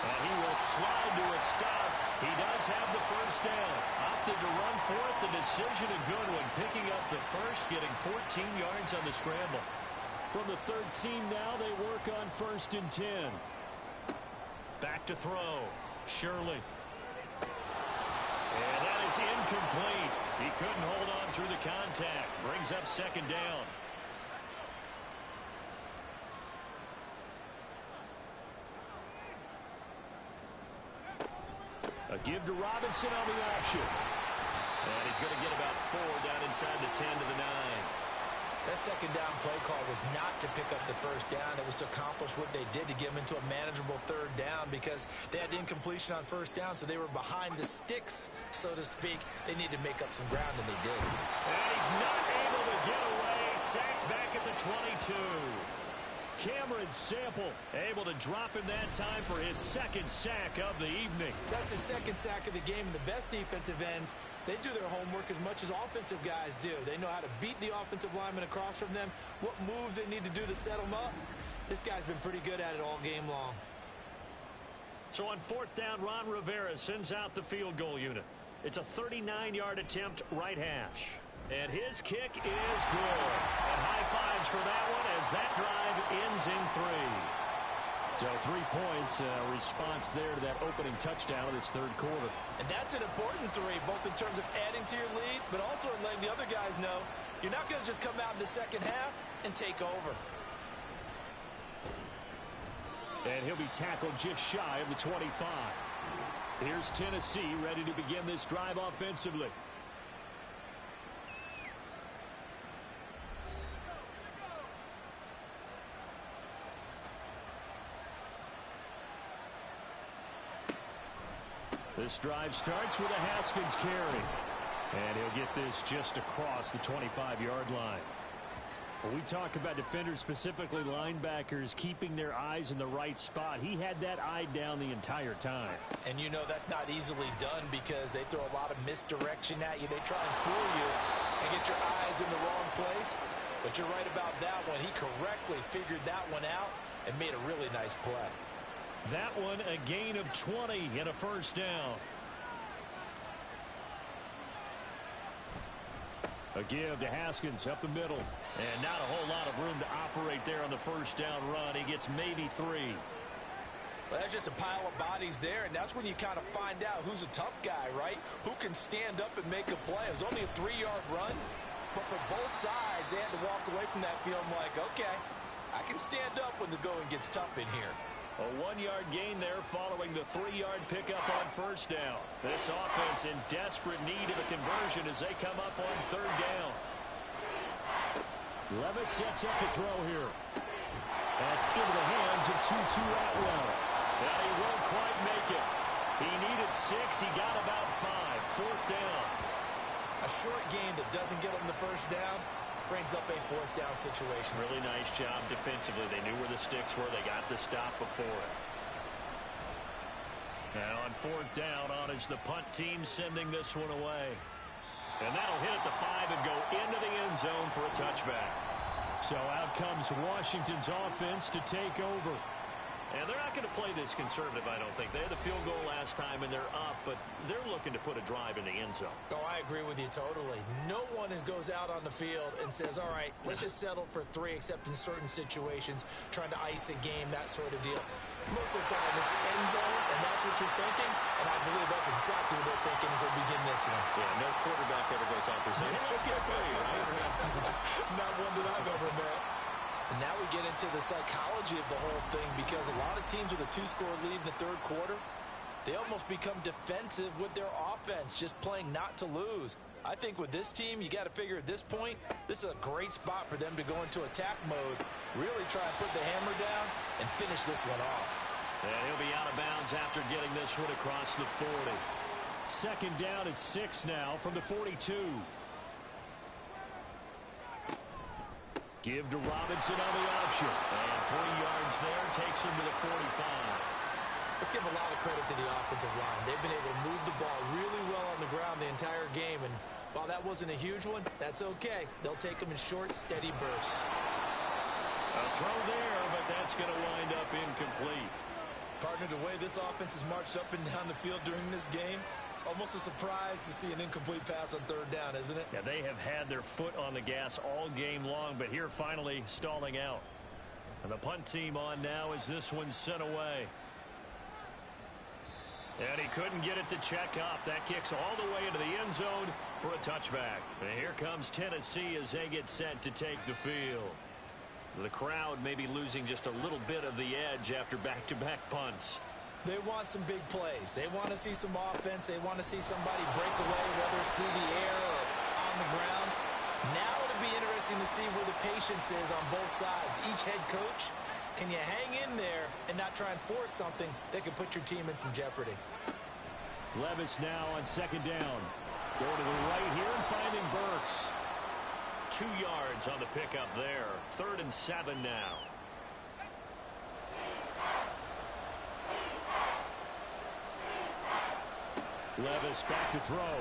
And he will slide to a stop. He does have the first down. Opted to run for it. The decision a good one. Picking up the first, getting 14 yards on the scramble. From the 13 now, they work on 1st and 10. Back to throw. Shirley. And that is incomplete. He couldn't hold on through the contact. Brings up second down. A give to Robinson on the option. And he's going to get about 4 down inside the 10 to the 9. That second down play call was not to pick up the first down. It was to accomplish what they did to get them into a manageable 3rd down because they had incompletion on 1st down, so they were behind the sticks, so to speak. They needed to make up some ground, and they did. And he's not able to get away. Sacked back at the 22. Cameron Sample able to drop him that time for his 2nd sack of the evening. That's his 2nd sack of the game, and the best defensive ends, they do their homework as much as offensive guys do. They know how to beat the offensive lineman across from them, what moves they need to do to set them up. This guy's been pretty good at it all game long. So on 4th down, Ron Rivera sends out the field goal unit. It's a 39-yard attempt right hash. And his kick is good. And high fives for that one as that drive ends in 3. So 3 points, response there to that opening touchdown of this 3rd quarter. And that's an important 3, both in terms of adding to your lead, but also in letting the other guys know you're not going to just come out in the second half and take over. And he'll be tackled just shy of the 25. Here's Tennessee ready to begin this drive offensively. This drive starts with a Haskins carry. And he'll get this just across the 25-yard line. When we talk about defenders, specifically linebackers, keeping their eyes in the right spot, he had that eye down the entire time. And you know that's not easily done because they throw a lot of misdirection at you. They try and fool you and get your eyes in the wrong place. But you're right about that one. He correctly figured that one out and made a really nice play. That one a gain of 20 and a 1st down. A give to Haskins up the middle. And not a whole lot of room to operate there on the first down run. He gets maybe 3. Well, that's just a pile of bodies there, and that's when you kind of find out who's a tough guy, right? Who can stand up and make a play. It was only a 3-yard run, but for both sides, they had to walk away from that field like, okay, I can stand up when the going gets tough in here. A 1-yard gain there following the 3-yard pickup on first down. This offense in desperate need of a conversion as they come up on third down. Levis sets up to throw here. That's into the hands of Tutu Atwell. And he won't quite make it. He needed 6. He got about 5. Fourth down. A short gain that doesn't get him the first down brings up a fourth down situation. Really nice job defensively. They knew where the sticks were. They got the stop before it. Now on fourth down, on is the punt team sending this one away. And that'll hit at the 5 and go into the end zone for a touchback. So out comes Washington's offense to take over. And they're not going to play this conservative, I don't think. They had the field goal last time, and they're up, but they're looking to put a drive in the end zone. Oh, I agree with you totally. No one goes out on the field and says, all right, let's just settle for 3, except in certain situations, trying to ice a game, that sort of deal. Most of the time, it's end zone, and that's what you're thinking, and I believe that's exactly what they're thinking as they begin this one. Yeah, no quarterback ever goes out there saying, hey, let's get 3, right? Not one that I've ever met. And now we get into the psychology of the whole thing, because a lot of teams with a 2-score lead in the third quarter, they almost become defensive with their offense, just playing not to lose. I think with this team, you got to figure at this point, this is a great spot for them to go into attack mode, really try and put the hammer down and finish this one off. And he'll be out of bounds after getting this one across the 40. Second down at 6 now from the 42. Give to Robinson on the option. And 3 yards there takes him to the 45. Let's give a lot of credit to the offensive line. They've been able to move the ball really well on the ground the entire game. And while that wasn't a huge one, that's okay. They'll take them in short, steady bursts. A throw there, but that's going to wind up incomplete. Partner, the way this offense has marched up and down the field during this game, it's almost a surprise to see an incomplete pass on third down, isn't it? Yeah, they have had their foot on the gas all game long, but here finally stalling out. And the punt team on now as this one's sent away. And he couldn't get it to check up. That kicks all the way into the end zone for a touchback. And here comes Tennessee as they get set to take the field. The crowd may be losing just a little bit of the edge after back-to-back punts. They want some big plays. They want to see some offense. They want to see somebody break away, whether it's through the air or on the ground. Now it'll be interesting to see where the patience is on both sides. Each head coach, can you hang in there and not try and force something that could put your team in some jeopardy? Levis now on second down. Go to the right here and finding Burks. 2 yards on the pickup there. 3rd and 7 now. Levis back to throw.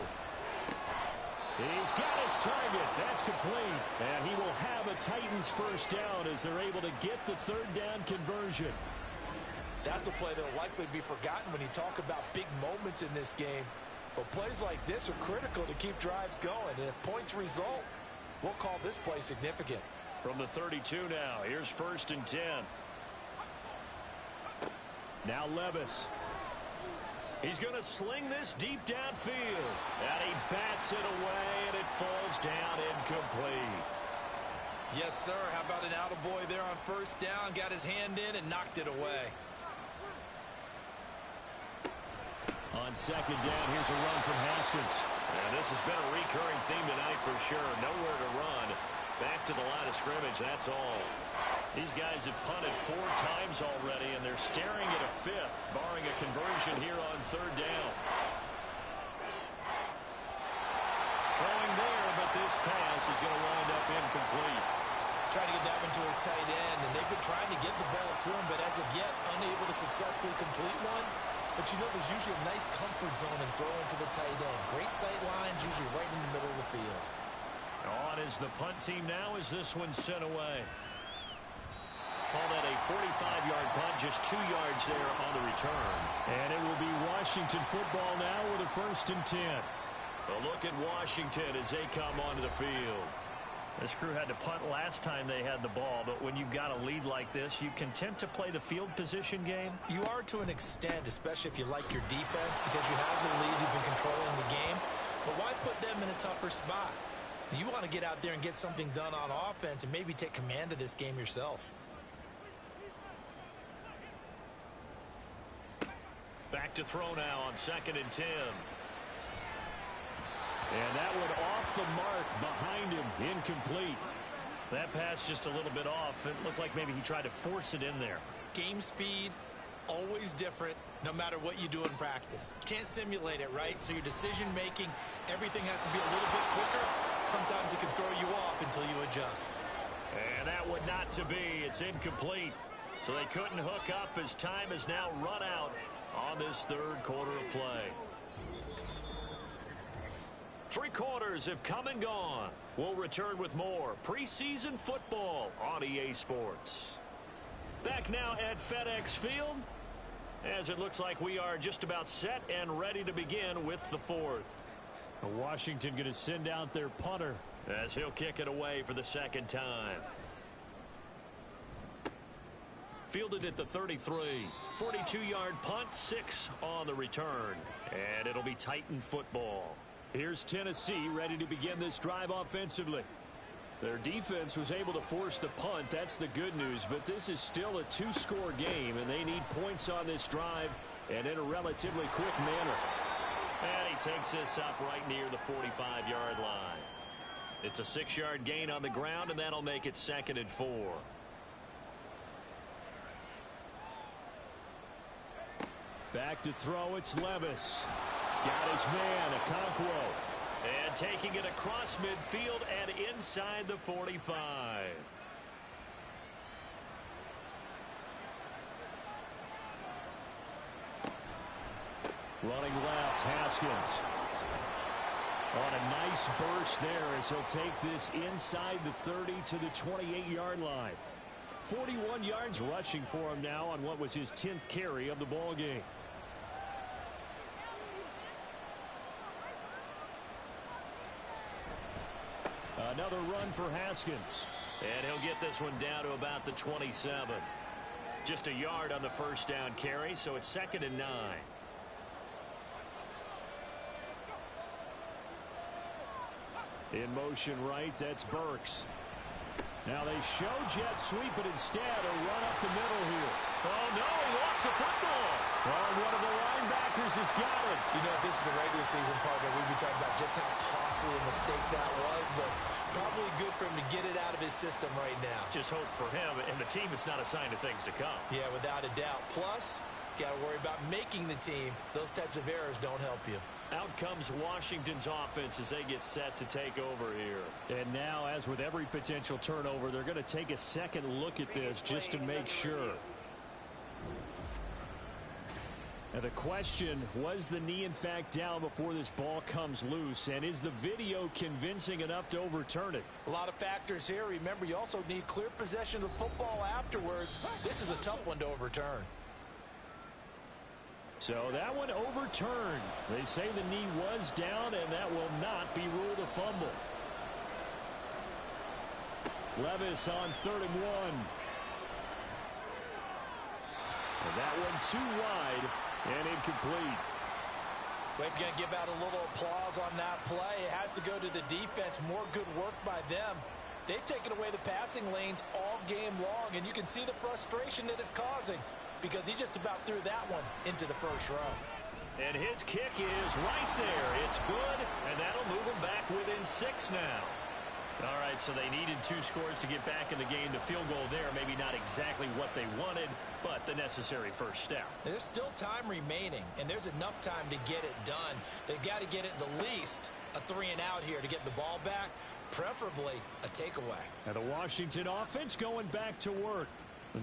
He's got his target. That's complete. And he will have a Titans first down as they're able to get the third down conversion. That's a play that will likely be forgotten when you talk about big moments in this game. But plays like this are critical to keep drives going. And if points result, we'll call this play significant. From the 32 now, here's 1st and 10. Now Levis. He's going to sling this deep downfield. And he bats it away, and it falls down incomplete. Yes, sir. How about an attaboy there on first down? Got his hand in and knocked it away. On second down, here's a run from Haskins. And this has been a recurring theme tonight for sure. Nowhere to run. Back to the line of scrimmage, that's all. These guys have punted 4 times already, and they're staring at a 5th, barring a conversion here on third down. Throwing there, but this pass is going to wind up incomplete. Trying to get that one to his tight end, and they've been trying to get the ball to him, but as of yet, unable to successfully complete one. But you know there's usually a nice comfort zone in throwing to the tight end. Great sight lines, usually right in the middle of the field. On is the punt team now as this one's sent away. Call that a 45-yard punt, just 2 yards there on the return. And it will be Washington football now with a 1st and 10. A look at Washington as they come onto the field. This crew had to punt last time they had the ball, but when you've got a lead like this, you content to play the field position game? You are to an extent, especially if you like your defense, because you have the lead, you've been controlling the game. But why put them in a tougher spot? You want to get out there and get something done on offense and maybe take command of this game yourself. Back to throw now on 2nd and 10. And that one off the mark behind him, incomplete. That pass just a little bit off. It looked like maybe he tried to force it in there. Game speed, always different, no matter what you do in practice. Can't simulate it, right? So your decision making, everything has to be a little bit quicker. Sometimes it can throw you off until you adjust. And that would not to be. It's incomplete. So they couldn't hook up as time has now run out on this 3rd quarter of play. 3 quarters have come and gone. We'll return with more preseason football on EA Sports. Back now at FedEx Field, as it looks like we are just about set and ready to begin with the 4th. Washington going to send out their punter as he'll kick it away for the 2nd time. Fielded at the 33. 42-yard punt, 6 on the return. And it'll be Titan football. Here's Tennessee ready to begin this drive offensively. Their defense was able to force the punt. That's the good news. But this is still a 2-score game, and they need points on this drive and in a relatively quick manner. And he takes this up right near the 45-yard line. It's a 6-yard gain on the ground, and that'll make it 2nd and 4. Back to throw, it's Levis. Got his man, Okonkwo. And taking it across midfield and inside the 45. Running left, Haskins. On a nice burst there as he'll take this inside the 30 to the 28-yard line. 41 yards rushing for him now on what was his 10th carry of the ball game. Another run for Haskins. And he'll get this one down to about the 27. Just a yard on the 1st down carry, so it's 2nd and 9. In motion right, that's Burks. Now they show jet sweep, but instead a run up the middle here. Oh, no, he lost the football. Well, one of the linebackers has got it. You know, if this is the regular season partner, we'd be talking about just how costly a mistake that was, but probably good for him to get it out of his system right now. Just hope for him and the team it's not a sign of things to come. Yeah, without a doubt. Plus, got to worry about making the team. Those types of errors don't help you. Out comes Washington's offense as they get set to take over here. And now, as with every potential turnover, they're going to take a second look at this just to make sure. Now the question, was the knee in fact down before this ball comes loose? And is the video convincing enough to overturn it? A lot of factors here. Remember, you also need clear possession of football afterwards. This is a tough one to overturn. So that one overturned. They say the knee was down, and that will not be ruled a fumble. Levis on 3rd and 1. And that one too wide and incomplete. We're going to give out a little applause on that play. It has to go to the defense. More good work by them. They've taken away the passing lanes all game long, and you can see the frustration that it's causing, because he just about threw that one into the 1st row. And his kick is right there. It's good, and that'll move him back within 6 now. All right, so they needed 2 scores to get back in the game. The field goal there, maybe not exactly what they wanted, but the necessary first step. There's still time remaining, and there's enough time to get it done. They've got to get it the least a 3 and out here to get the ball back, preferably a takeaway. And the Washington offense going back to work.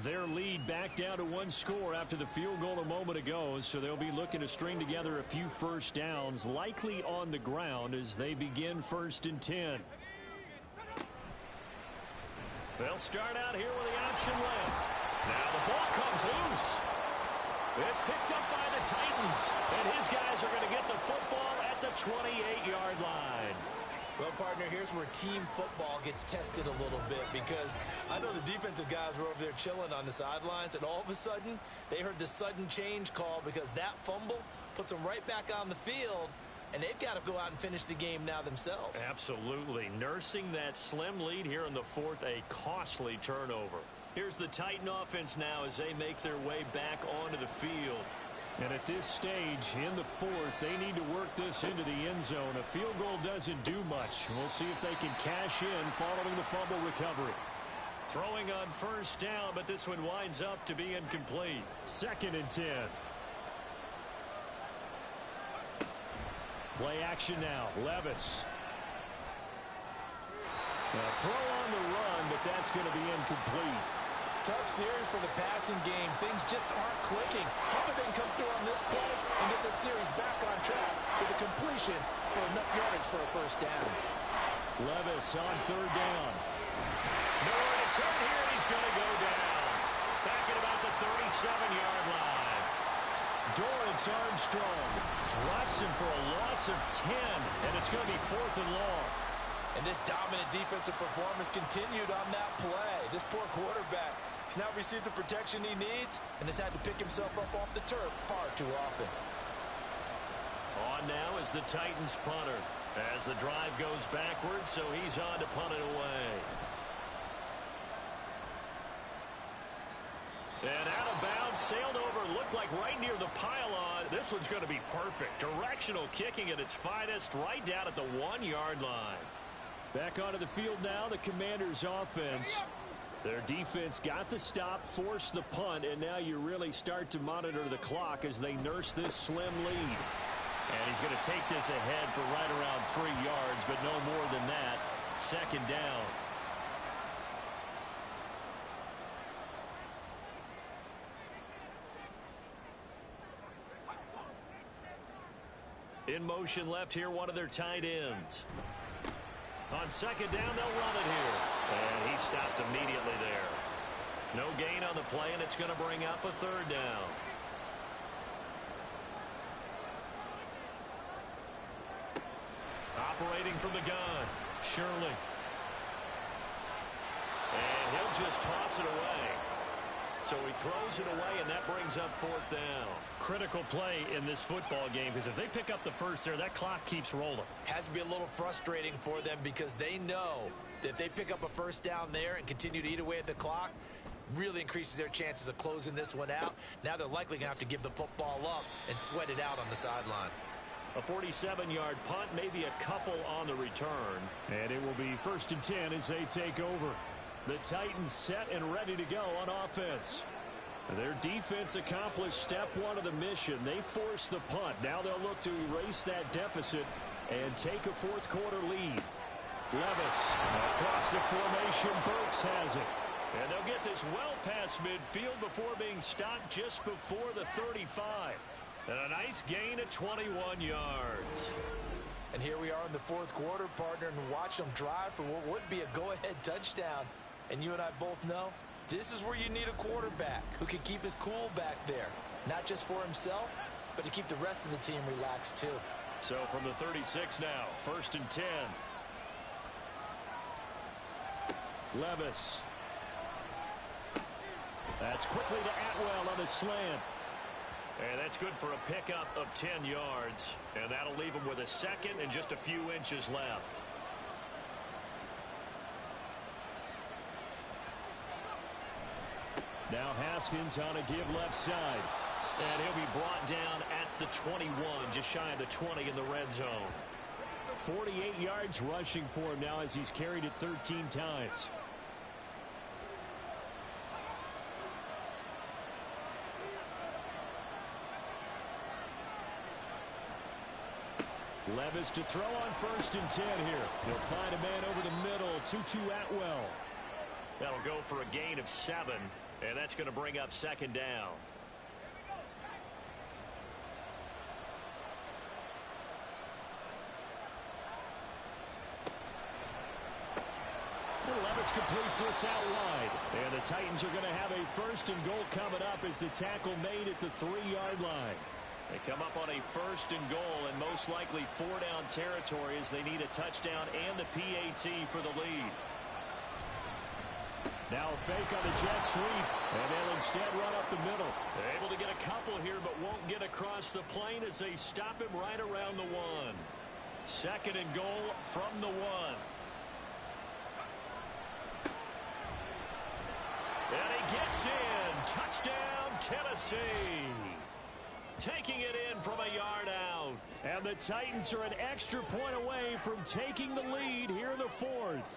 Their lead back down to 1 score after the field goal a moment ago, so they'll be looking to string together a few first downs, likely on the ground as they begin 1st and 10. They'll start out here with the option left. Now the ball comes loose. It's picked up by the Titans, and his guys are going to get the football at the 28-yard line. Well, partner, here's where team football gets tested a little bit, because I know the defensive guys were over there chilling on the sidelines, and all of a sudden, they heard the sudden change call because that fumble puts them right back on the field, and they've got to go out and finish the game now themselves. Absolutely. Nursing that slim lead here in the fourth, a costly turnover. Here's the Titan offense now as they make their way back onto the field. And at this stage, in the fourth, they need to work this into the end zone. A field goal doesn't do much. We'll see if they can cash in following the fumble recovery. Throwing on first down, but this one winds up to be incomplete. 2nd and 10. Play action now. Levis. A throw on the run, but that's going to be incomplete. Tough series for the passing game. Things just aren't clicking. Hoping they can come through on this play and get the series back on track with a completion for enough yardage for a first down. Levis on 3rd down. Nowhere to turn here. He's going to go down. Back at about the 37-yard line. Dorrance Armstrong drops him for a loss of 10, and it's going to be 4th and long. And this dominant defensive performance continued on that play. This poor quarterback has now received the protection he needs and has had to pick himself up off the turf far too often. On now is the Titans punter as the drive goes backwards, so he's on to punt it away. And out of bounds, sailed over, looked like right near the pylon. This one's going to be perfect. Directional kicking at its finest, right down at the 1-yard line. Back onto the field now, the Commanders' offense. Their defense got the stop, forced the punt, and now you really start to monitor the clock as they nurse this slim lead. And he's going to take this ahead for right around 3 yards, but no more than that. 2nd down. In motion left here, one of their tight ends. On 2nd down, they'll run it here. And he stopped immediately there. No gain on the play, and it's going to bring up a 3rd down. Operating from the gun, Shirley. And he'll just toss it away. So he throws it away, and that brings up 4th down. Critical play in this football game, because if they pick up the first there, that clock keeps rolling. Has to be a little frustrating for them because they know that if they pick up a first down there and continue to eat away at the clock, really increases their chances of closing this one out. Now they're likely going to have to give the football up and sweat it out on the sideline. A 47-yard punt, maybe a couple on the return. And it will be 1st and 10 as they take over. The Titans set and ready to go on offense. Their defense accomplished step 1 of the mission. They forced the punt. Now they'll look to erase that deficit and take a 4th quarter lead. Levis across the formation. Burks has it. And they'll get this well past midfield before being stopped just before the 35. And a nice gain of 21 yards. And here we are in the 4th quarter, partner, and watch them drive for what would be a go-ahead touchdown. And you and I both know this is where you need a quarterback who can keep his cool back there. Not just for himself, but to keep the rest of the team relaxed too. So from the 36 now, 1st and 10. Levis. That's quickly to Atwell on a slant. And that's good for a pickup of 10 yards. And that'll leave him with a 2nd and just a few inches left. Now Haskins on a give left side. And he'll be brought down at the 21, just shy of the 20 in the red zone. 48 yards rushing for him now as he's carried it 13 times. Levis to throw on 1st and 10 here. He'll find a man over the middle. 2-2 Atwell. That'll go for a gain of 7, and that's going to bring up 2nd down. Levis completes this out wide. And the Titans are going to have a 1st and goal coming up as the tackle made at the 3-yard line. They come up on a 1st and goal, and most likely 4-down territory as they need a touchdown and the PAT for the lead. Now a fake on the jet sweep, and they'll instead run up the middle. They're able to get a couple here, but won't get across the plane as they stop him right around the 1. 2nd and goal from the 1. And he gets in. Touchdown, Tennessee. Taking it in from a yard out. And the Titans are an extra point away from taking the lead here in the 4th.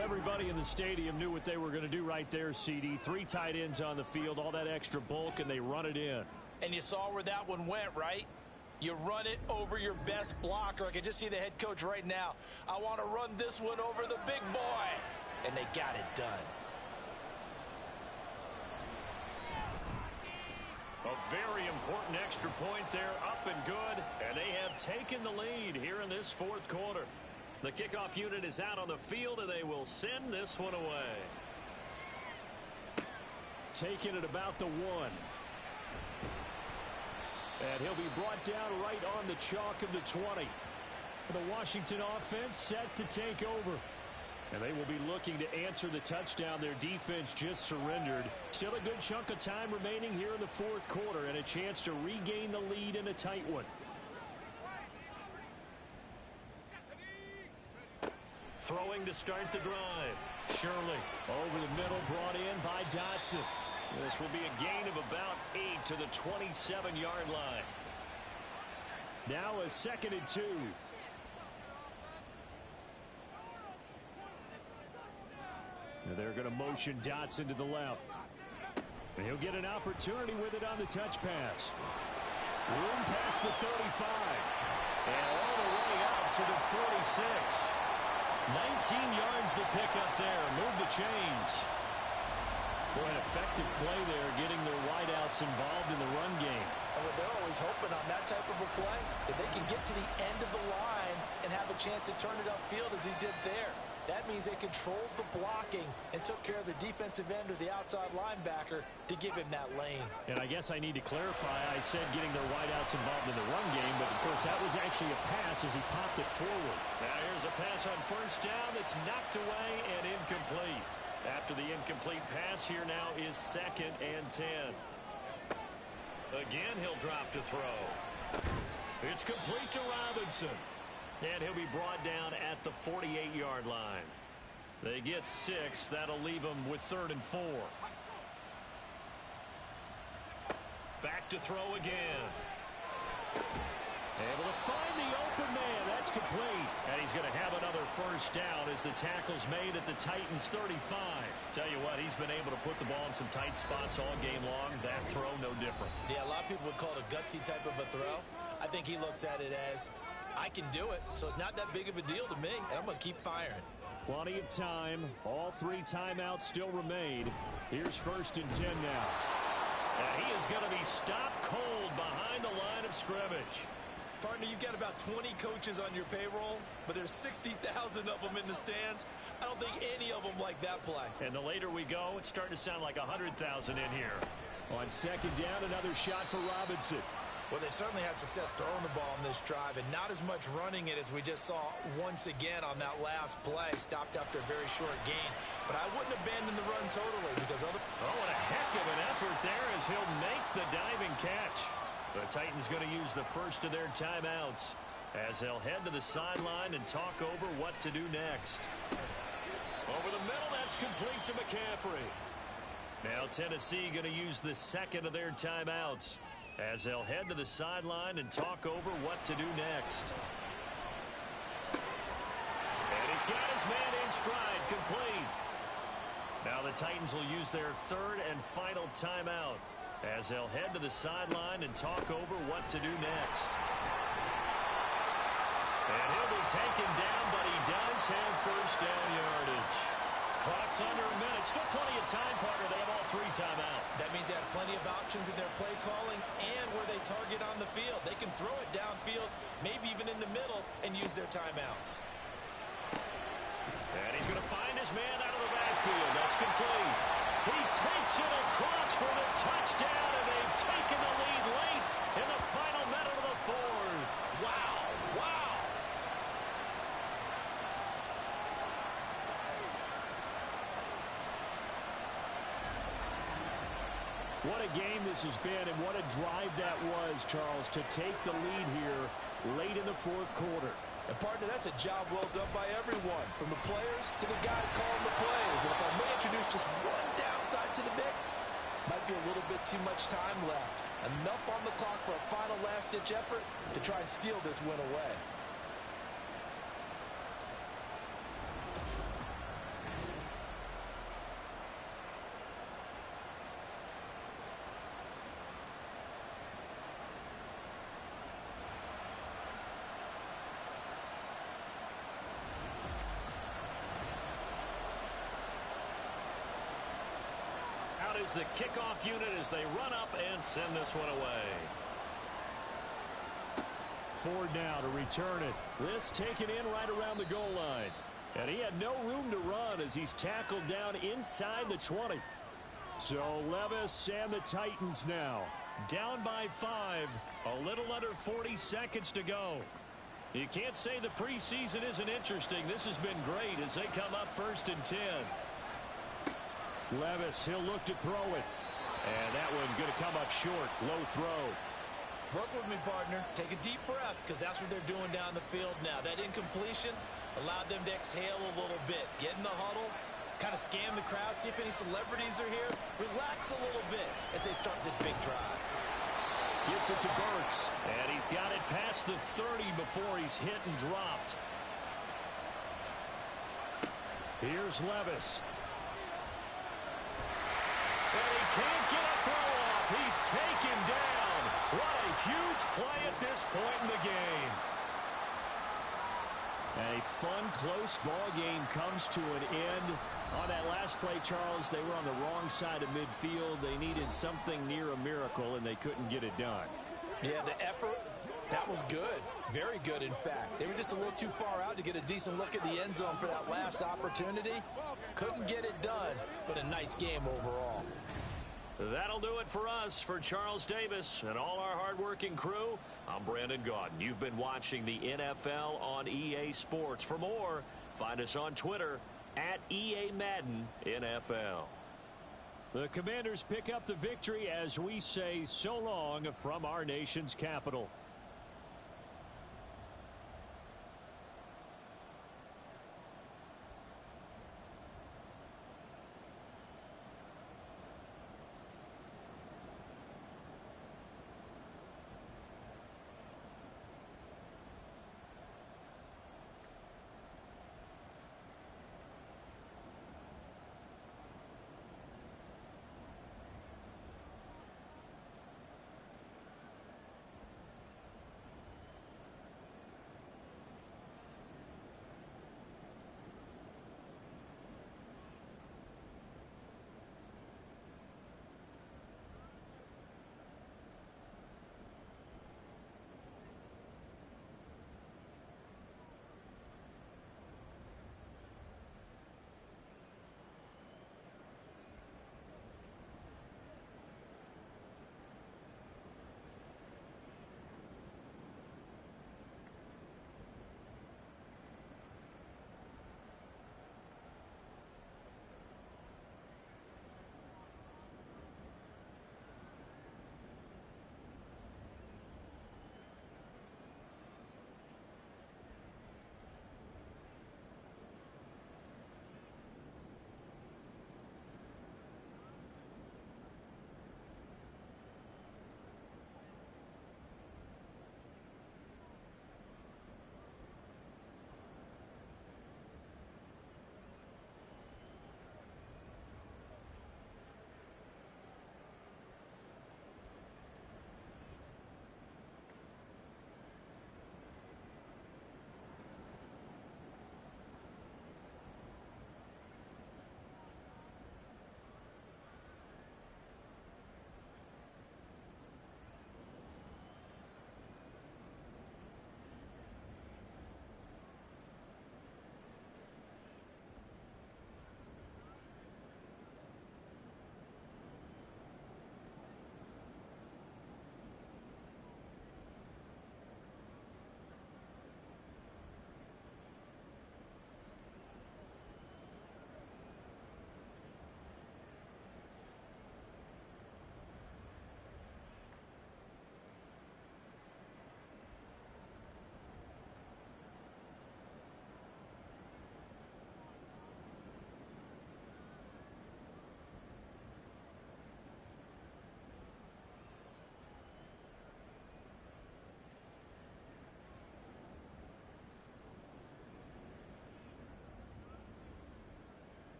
Everybody in the stadium knew what they were going to do right there, CD. 3 tight ends on the field, all that extra bulk, and they run it in. And you saw where that one went, right? You run it over your best blocker. I can just see the head coach right now. I want to run this one over the big boy. And they got it done. A very important extra point there, up and good. And they have taken the lead here in this 4th quarter. The kickoff unit is out on the field, and they will send this one away. Taking it about the 1. And he'll be brought down right on the chalk of the 20. The Washington offense set to take over. And they will be looking to answer the touchdown their defense just surrendered. Still a good chunk of time remaining here in the 4th quarter, and a chance to regain the lead in a tight one. Throwing to start the drive. Shirley over the middle, brought in by Dotson. This will be a gain of about 8 to the 27-yard line. Now a 2nd and 2. And they're going to motion Dotson to the left. And he'll get an opportunity with it on the touch pass. Room past the 35. And all the way out to the 46. 19 yards to pick up there. Move the chains. Boy, an effective play there, getting their wideouts involved in the run game. And they're always hoping on that type of a play, if they can get to the end of the line and have a chance to turn it upfield as he did there. That means they controlled the blocking and took care of the defensive end or the outside linebacker to give him that lane. And I guess I need to clarify, I said getting their wideouts involved in the run game, but of course that was actually a pass as he popped it forward. Now here's a pass on 1st down that's knocked away and incomplete. After the incomplete pass, here now is 2nd and 10. Again, he'll drop to throw. It's complete to Robinson. And he'll be brought down at the 48-yard line. They get 6. That'll leave them with 3rd and 4. Back to throw again. Able to find the open man. That's complete. And he's going to have another 1st down as the tackle's made at the Titans' 35. Tell you what, he's been able to put the ball in some tight spots all game long. That throw, no different. Yeah, a lot of people would call it a gutsy type of a throw. I think he looks at it as, I can do it, so it's not that big of a deal to me, and I'm going to keep firing. Plenty of time. All 3 timeouts still remain. Here's 1st and 10 now. And he is going to be stopped cold behind the line of scrimmage. Partner, you've got about 20 coaches on your payroll, but there's 60,000 of them in the stands. I don't think any of them like that play. And the later we go, it's starting to sound like 100,000 in here. On 2nd down, another shot for Robinson. Well, they certainly had success throwing the ball in this drive, and not as much running it as we just saw once again on that last play. Stopped after a very short gain. But I wouldn't abandon the run totally because other... Oh, what a heck of an effort there as he'll make the diving catch. The Titans going to use the first of their timeouts as they'll head to the sideline and talk over what to do next. Over the middle, that's complete to McCaffrey. Now Tennessee going to use the 2nd of their timeouts as they'll head to the sideline and talk over what to do next. And he's got his man in stride, complete. Now the Titans will use their 3rd and final timeout as they'll head to the sideline and talk over what to do next. And he'll be taken down, but he does have 1st down yardage. Clock's under a minute. Still plenty of time, partner. They have all 3 timeouts. That means they have plenty of options in their play calling and where they target on the field. They can throw it downfield, maybe even in the middle, and use their timeouts. And he's going to find his man out of the backfield. That's complete. He takes it across for the touchdown, and they've taken the lead late in the final minute of the fourth. Wow. Wow. What a game this has been, and what a drive that was, Charles, to take the lead here late in the fourth quarter. And partner, that's a job well done by everyone, from the players to the guys calling the plays. And if I may introduce just one downside to the mix, might be a little bit too much time left. Enough on the clock for a final last-ditch effort to try and steal this win away. Is the kickoff unit as they run up and send this one away. Ford now to return it. This taken in right around the goal line. And he had no room to run as he's tackled down inside the 20. So Levis and the Titans now Down by 5. A little under 40 seconds to go. You can't say the preseason isn't interesting. This has been great as they come up 1st and 10. Levis, he'll look to throw it. And that one going to come up short. Low throw. Work with me, partner. Take a deep breath, because that's what they're doing down the field now. That incompletion allowed them to exhale a little bit. Get in the huddle, kind of scan the crowd, see if any celebrities are here. Relax a little bit as they start this big drive. Gets it to Burks. And he's got it past the 30 before he's hit and dropped. Here's Levis. And he can't get a throw off. He's taken down. What a huge play at this point in the game. A fun, close ball game comes to an end. On that last play, Charles, they were on the wrong side of midfield. They needed something near a miracle, and they couldn't get it done. Yeah, the effort, that was good. Very good, in fact. They were just a little too far out to get a decent look at the end zone for that last opportunity. Couldn't get it done, but a nice game overall. That'll do it for us. For Charles Davis and all our hardworking crew, I'm Brandon Gaudin. You've been watching the NFL on EA Sports. For more, find us on Twitter at EA Madden NFL. The Commanders pick up the victory as we say so long from our nation's capital.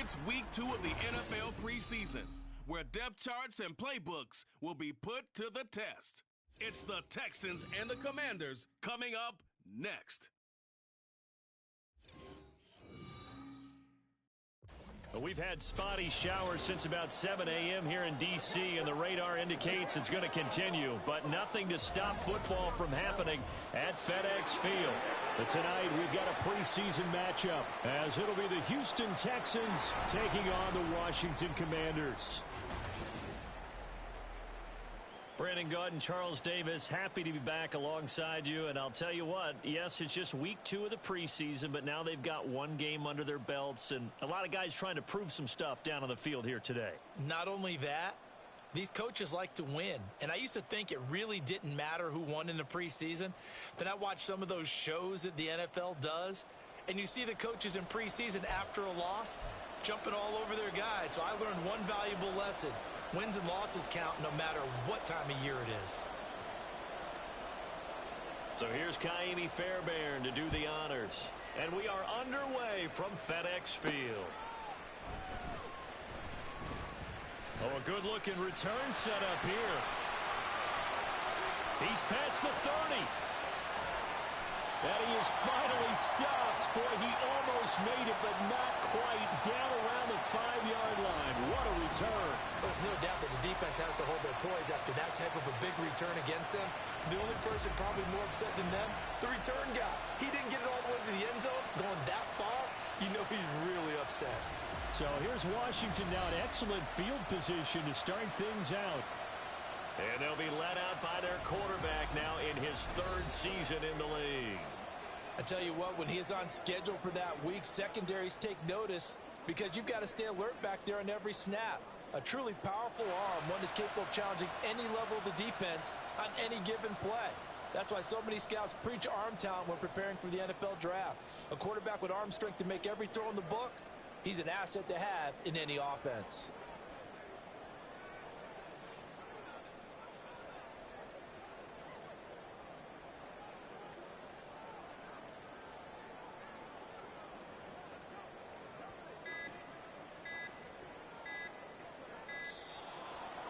It's week 2 of the NFL preseason, where depth charts and playbooks will be put to the test. It's the Texans and the Commanders coming up next. Well, we've had spotty showers since about 7 a.m. here in D.C., and the radar indicates it's going to continue, but nothing to stop football from happening at FedEx Field. But tonight, we've got a preseason matchup, as it'll be the Houston Texans taking on the Washington Commanders. Brandon Gaud and Charles Davis, happy to be back alongside you. And I'll tell you what, yes, it's just week 2 of the preseason, but now they've got one game under their belts, and a lot of guys trying to prove some stuff down on the field here today. Not only that, these coaches like to win. And I used to think it really didn't matter who won in the preseason. Then I watched some of those shows that the NFL does, and you see the coaches in preseason after a loss jumping all over their guys. So I learned one valuable lesson. Wins and losses count no matter what time of year it is. So here's Kaimi Fairbairn to do the honors. And we are underway from FedEx Field. Oh, a good-looking return set up here. He's past the 30. And he is finally stopped. Boy, he almost made it, but not quite. Down around the 5-yard line. What a return. There's no doubt that the defense has to hold their poise after that type of a big return against them. The only person probably more upset than them, the return guy. He didn't get it all the way to the end zone. Going that far, you know he's really upset. So here's Washington now in excellent field position to start things out. And they'll be led out by their quarterback now in his 3rd season in the league. I tell you what, when he is on schedule for that week, secondaries take notice because you've got to stay alert back there on every snap. A truly powerful arm, one is capable of challenging any level of the defense on any given play. That's why so many scouts preach arm talent when preparing for the NFL draft. A quarterback with arm strength to make every throw in the book, he's an asset to have in any offense.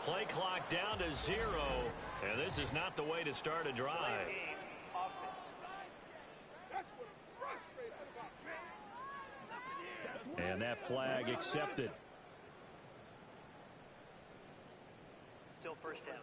Play clock down to 0, and this is not the way to start a drive. And that flag accepted. Still first down.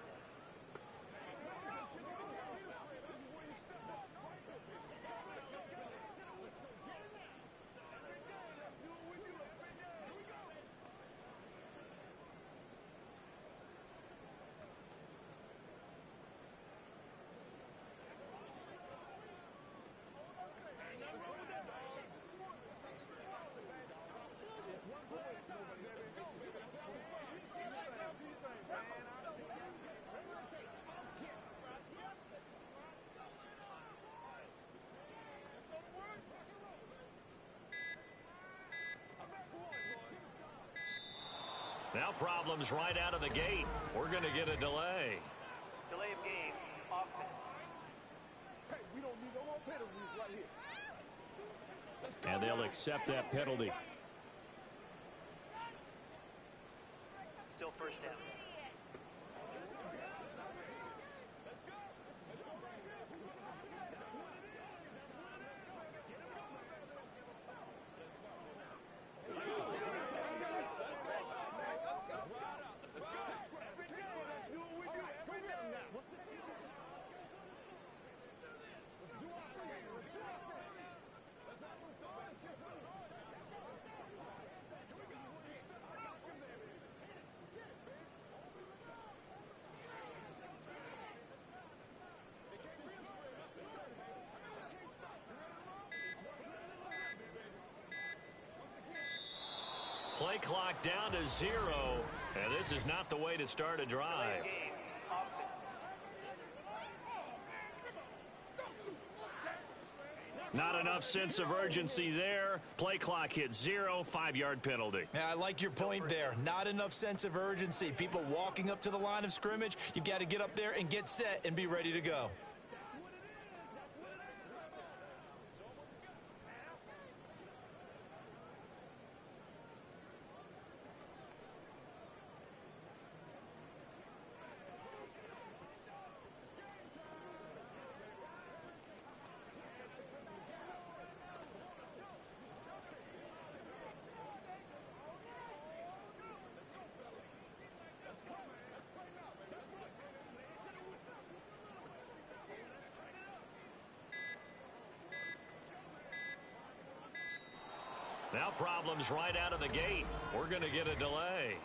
Now problems right out of the gate. We're going to get a delay. Delay of game. Offense. Hey, we don't need no more penalties right here. And they'll accept that penalty. Still first down. Play clock down to 0, and this is not the way to start a drive. Not enough sense of urgency there. Play clock hits 0, 5-yard penalty. Yeah, I like your point there. Not enough sense of urgency. People walking up to the line of scrimmage, you've got to get up there and get set and be ready to go. Now problems right out of the gate. We're going to get a delay.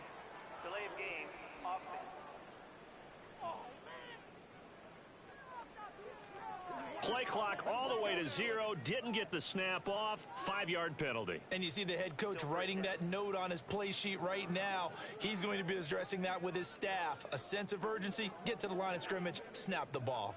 Delay of game, offense. Play clock all the way to 0. Didn't get the snap off. 5-yard penalty. And you see the head coach writing that note on his play sheet right now. He's going to be addressing that with his staff. A sense of urgency, get to the line of scrimmage, snap the ball.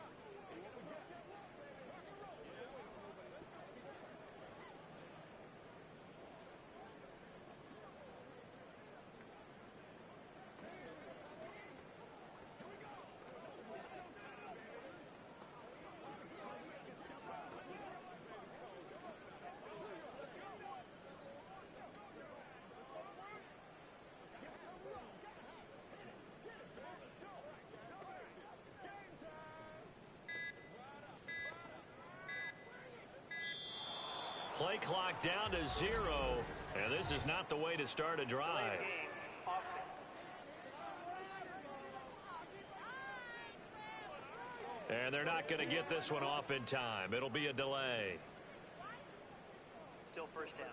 Play clock down to 0. And this is not the way to start a drive. And they're not going to get this one off in time. It'll be a delay. Still first down.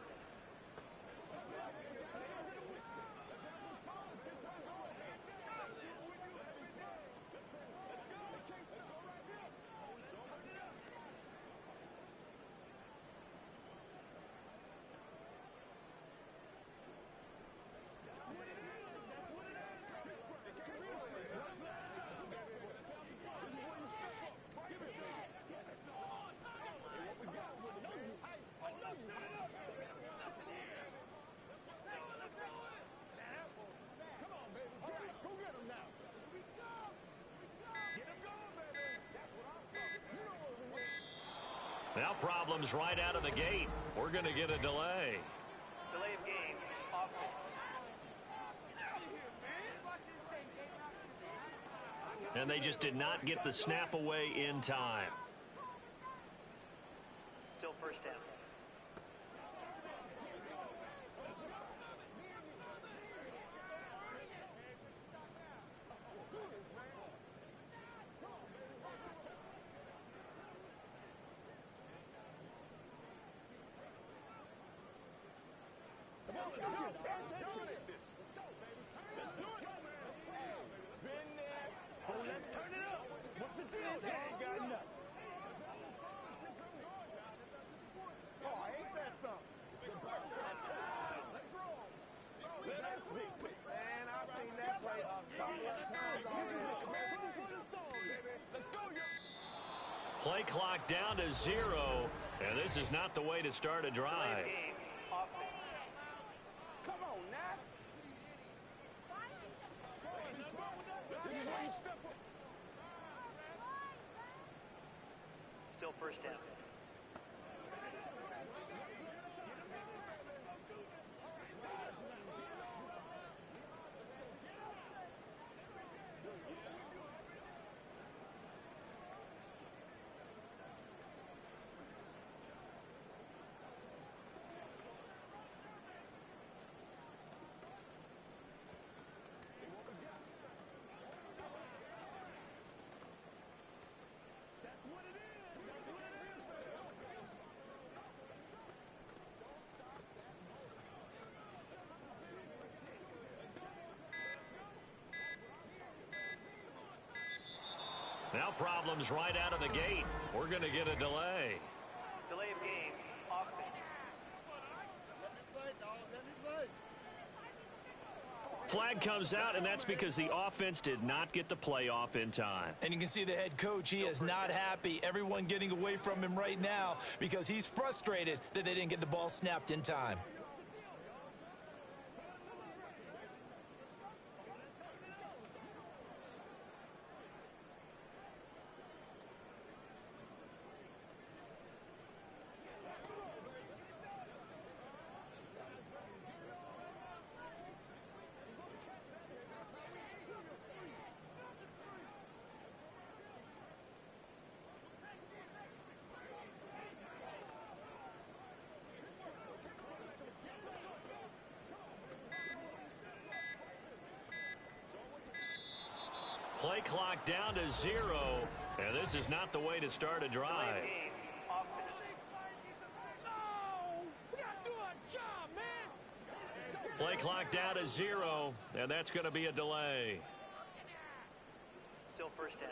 Now problems right out of the gate. We're going to get a delay. Delay of game, offense. And they just did not get the snap away in time. Still first down. Play clock down to 0. And this is not the way to start a drive. Come on, now. Still first down. Now problems right out of the gate. We're going to get a delay. Delay of game, offense. Flag comes out, and that's because the offense did not get the play off in time. And you can see the head coach, he is not happy. Everyone getting away from him right now because he's frustrated that they didn't get the ball snapped in time. Play clock down to 0. And this is not the way to start a drive. Delay of game, offense. No! We gotta do our job, clock down to 0, and that's going to be a delay. Still first down.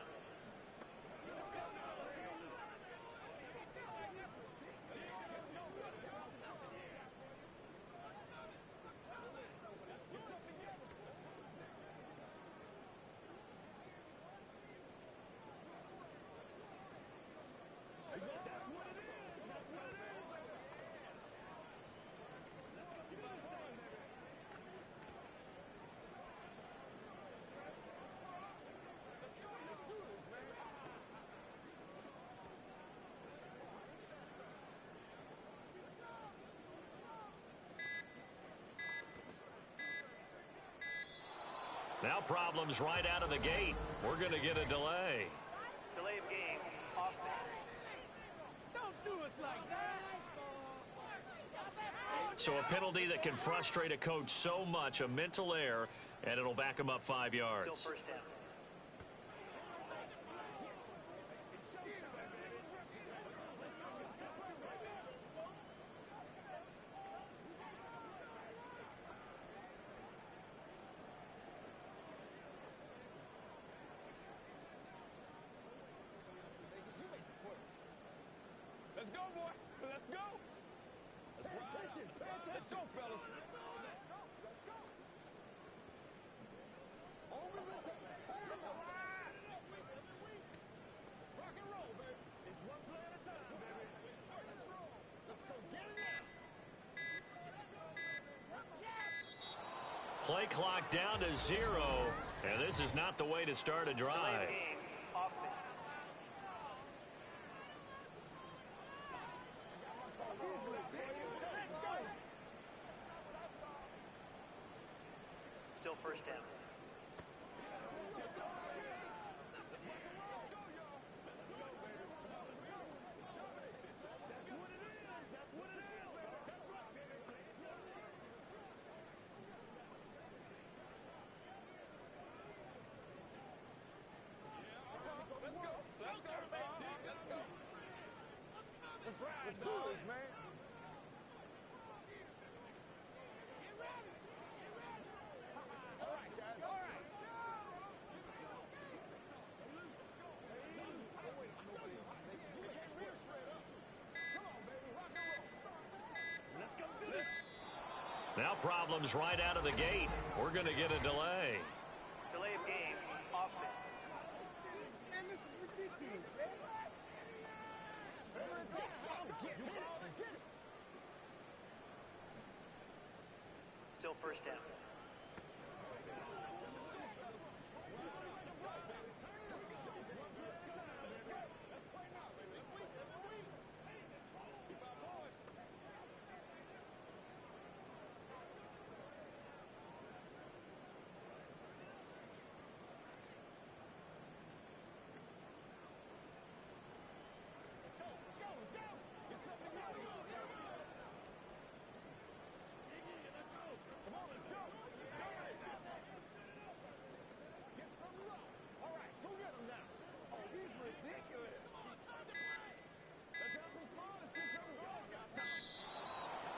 Now problems right out of the gate. We're going to get a delay. Delay of game, offense. Don't do us like that. So a penalty that can frustrate a coach so much, a mental error, and it'll back him up 5 yards. Still first down. Let's go, boy. Let's go. Let's ride. Let's go, fellas. Over the top. Let's rock and roll, baby. It's one play at a time, baby. Let's roll. Let's go get it now. Play clock down to 0, and this is not the way to start a Delay drive. of game, offense. Still first down. Let's ride. Let's do this, man. All right, guys. All right. Come on, baby. Rock and roll. Let's go do this. Now problems right out of the gate. We're going to get a delay. Delay of game, offense. Man, this is ridiculous, man. Whatever it takes, get it. Still first down.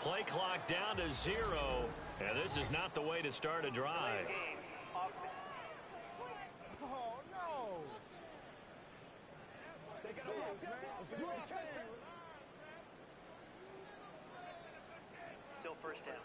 Play clock down to 0, and this is not the way to start a drive. Game, offense. Oh, no. They got to man. Let's do it, Still first down.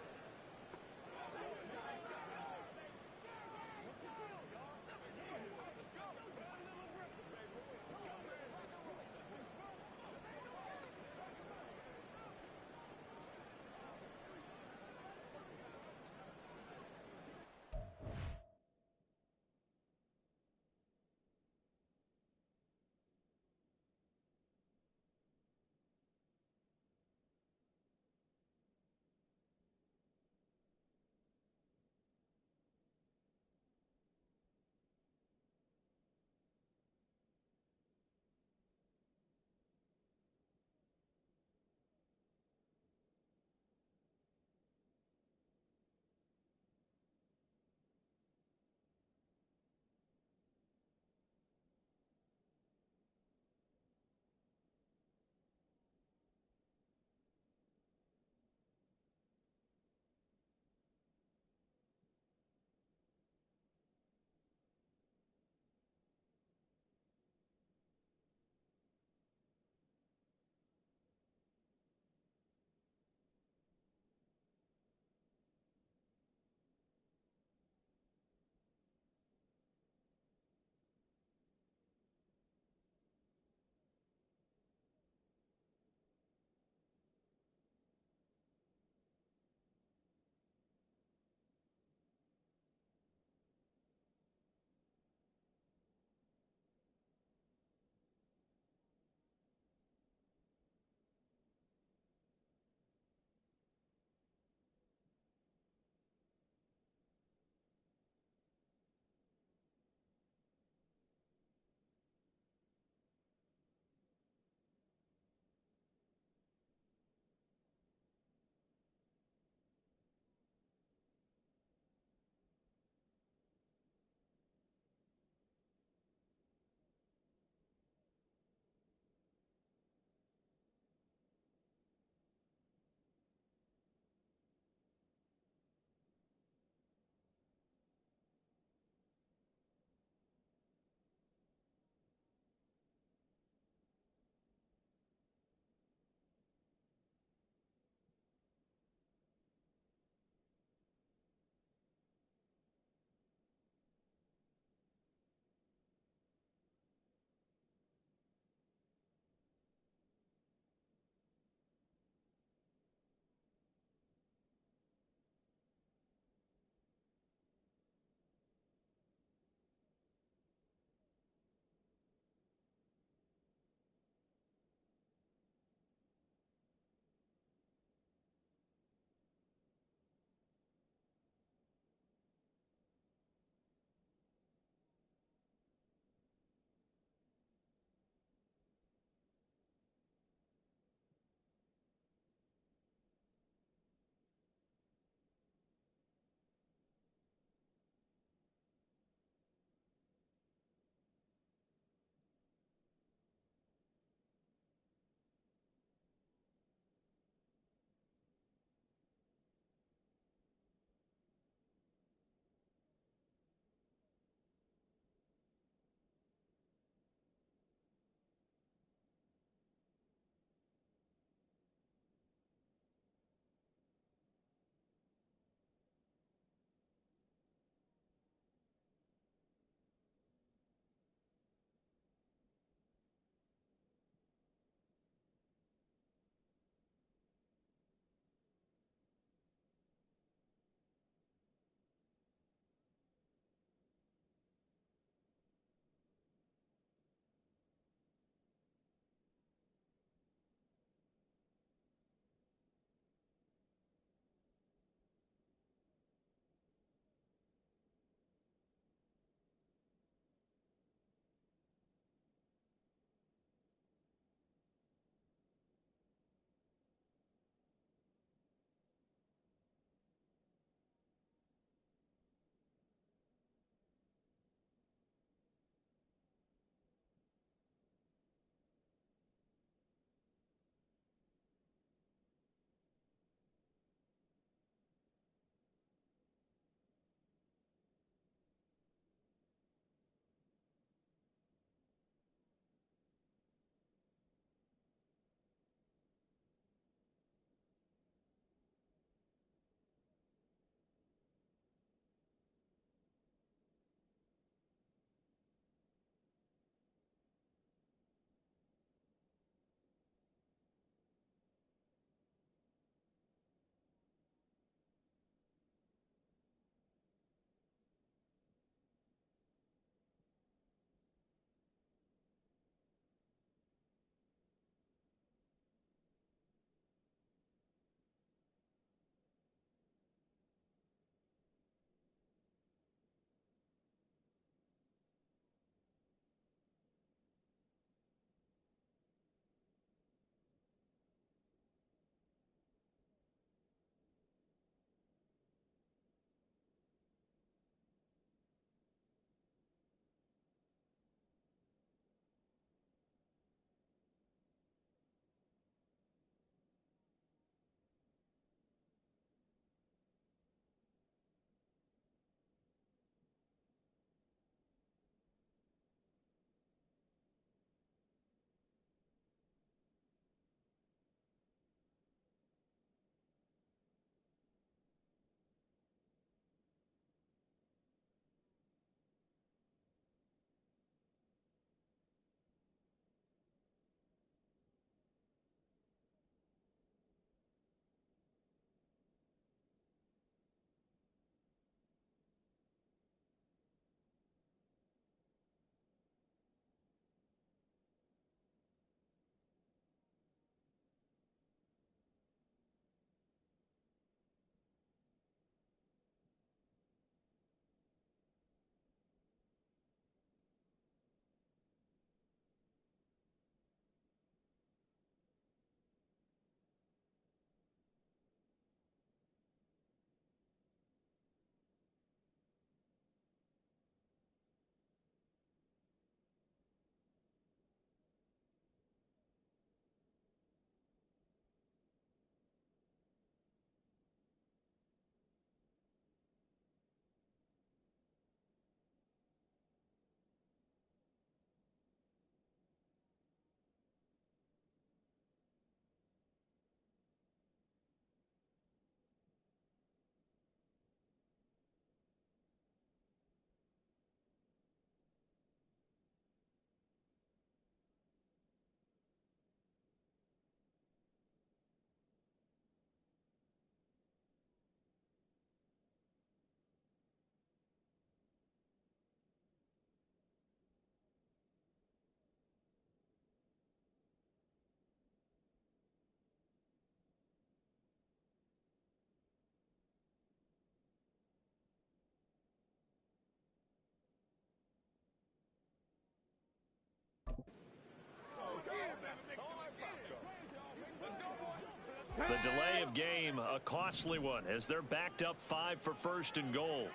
The delay of game, a costly one, as they're backed up 5 for first and goal.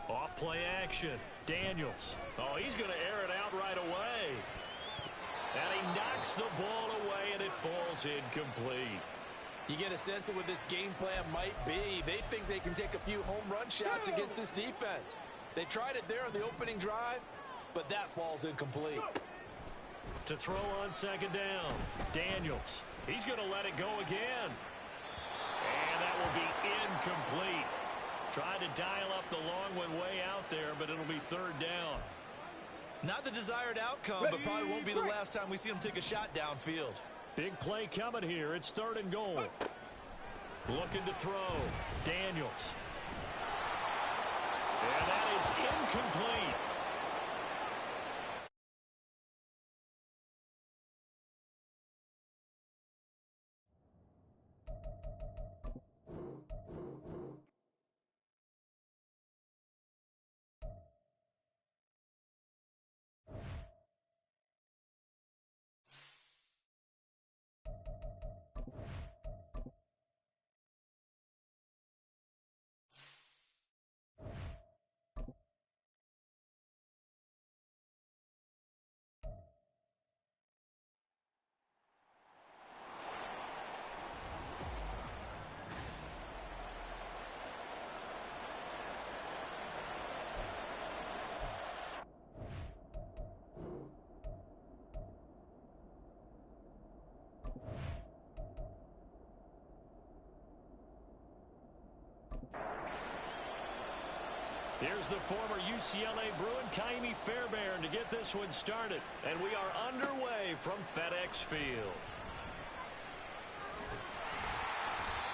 Off play action. Daniels. Oh, he's going to air it out right away. And he knocks the ball away, and it falls incomplete. You get a sense of what this game plan might be. They think they can take a few home run shots against this defense. They tried it there on the opening drive, but that falls incomplete. To throw on second down, Daniels. He's going to let it go again. And that will be incomplete. Tried to dial up the long one way out there, but it'll be third down. Not the desired outcome, but probably won't be the last time we see him take a shot downfield. Big play coming here. It's third and goal. Looking to throw. Daniels. And that is incomplete. Here's the former UCLA Bruin, Kaimi Fairbairn, to get this one started. And we are underway from FedEx Field.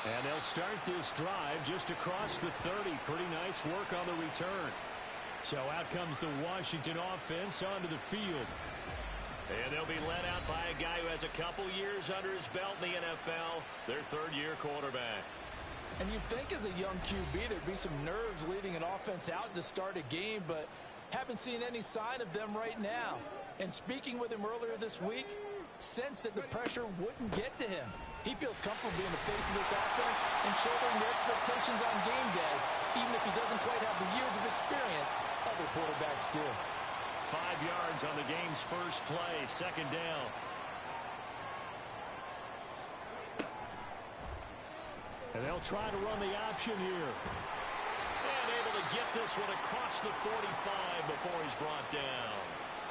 And they'll start this drive just across the 30. Pretty nice work on the return. So out comes the Washington offense onto the field. And they'll be led out by a guy who has a couple years under his belt in the NFL, their third-year quarterback. And you'd think as a young QB there'd be some nerves leading an offense out to start a game, but haven't seen any sign of them right now. And speaking with him earlier this week, sensed that the pressure wouldn't get to him. He feels comfortable being the face of this offense and shouldering the expectations on game day, even if he doesn't quite have the years of experience other quarterbacks do. 5 yards on the game's first play, second down. And they'll try to run the option here. And able to get this one across the 45 before he's brought down.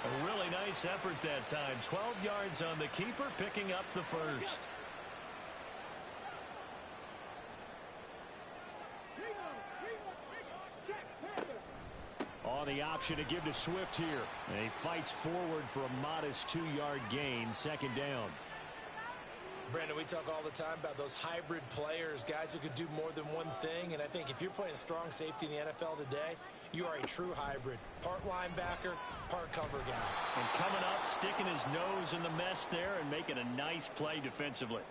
A really nice effort that time. 12 yards on the keeper, picking up the first. On the option to give to Swift here. And he fights forward for a modest 2-yard gain, second down. Brandon, we talk all the time about those hybrid players, guys who could do more than one thing. And I think if you're playing strong safety in the NFL today, you are a true hybrid. Part linebacker, part cover guy. And coming up, sticking his nose in the mess there and making a nice play defensively.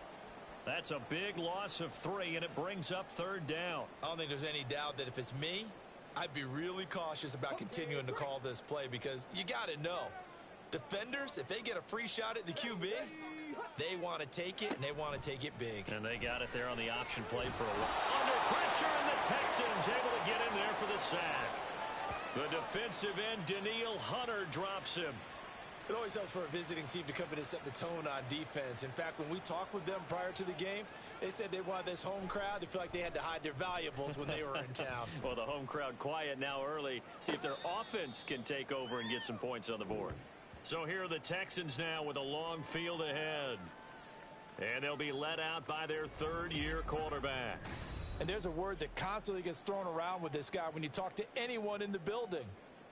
That's a big loss of 3, and it brings up third down. I don't think there's any doubt that if it's me, I'd be really cautious about continuing to call this play because you got to know, defenders, if they get a free shot at the QB, they want to take it, and they want to take it big. And they got it there on the option play for a while. Under pressure, and the Texans able to get in there for the sack. The defensive end, Danielle Hunter, drops him. It always helps for a visiting team to come in and set the tone on defense. In fact, when we talked with them prior to the game, they said they wanted this home crowd to feel like they had to hide their valuables when they were in town. Well, the home crowd quiet now early. See if their offense can take over and get some points on the board. So here are the Texans now with a long field ahead. And they'll be led out by their third-year quarterback. And there's a word that constantly gets thrown around with this guy when you talk to anyone in the building.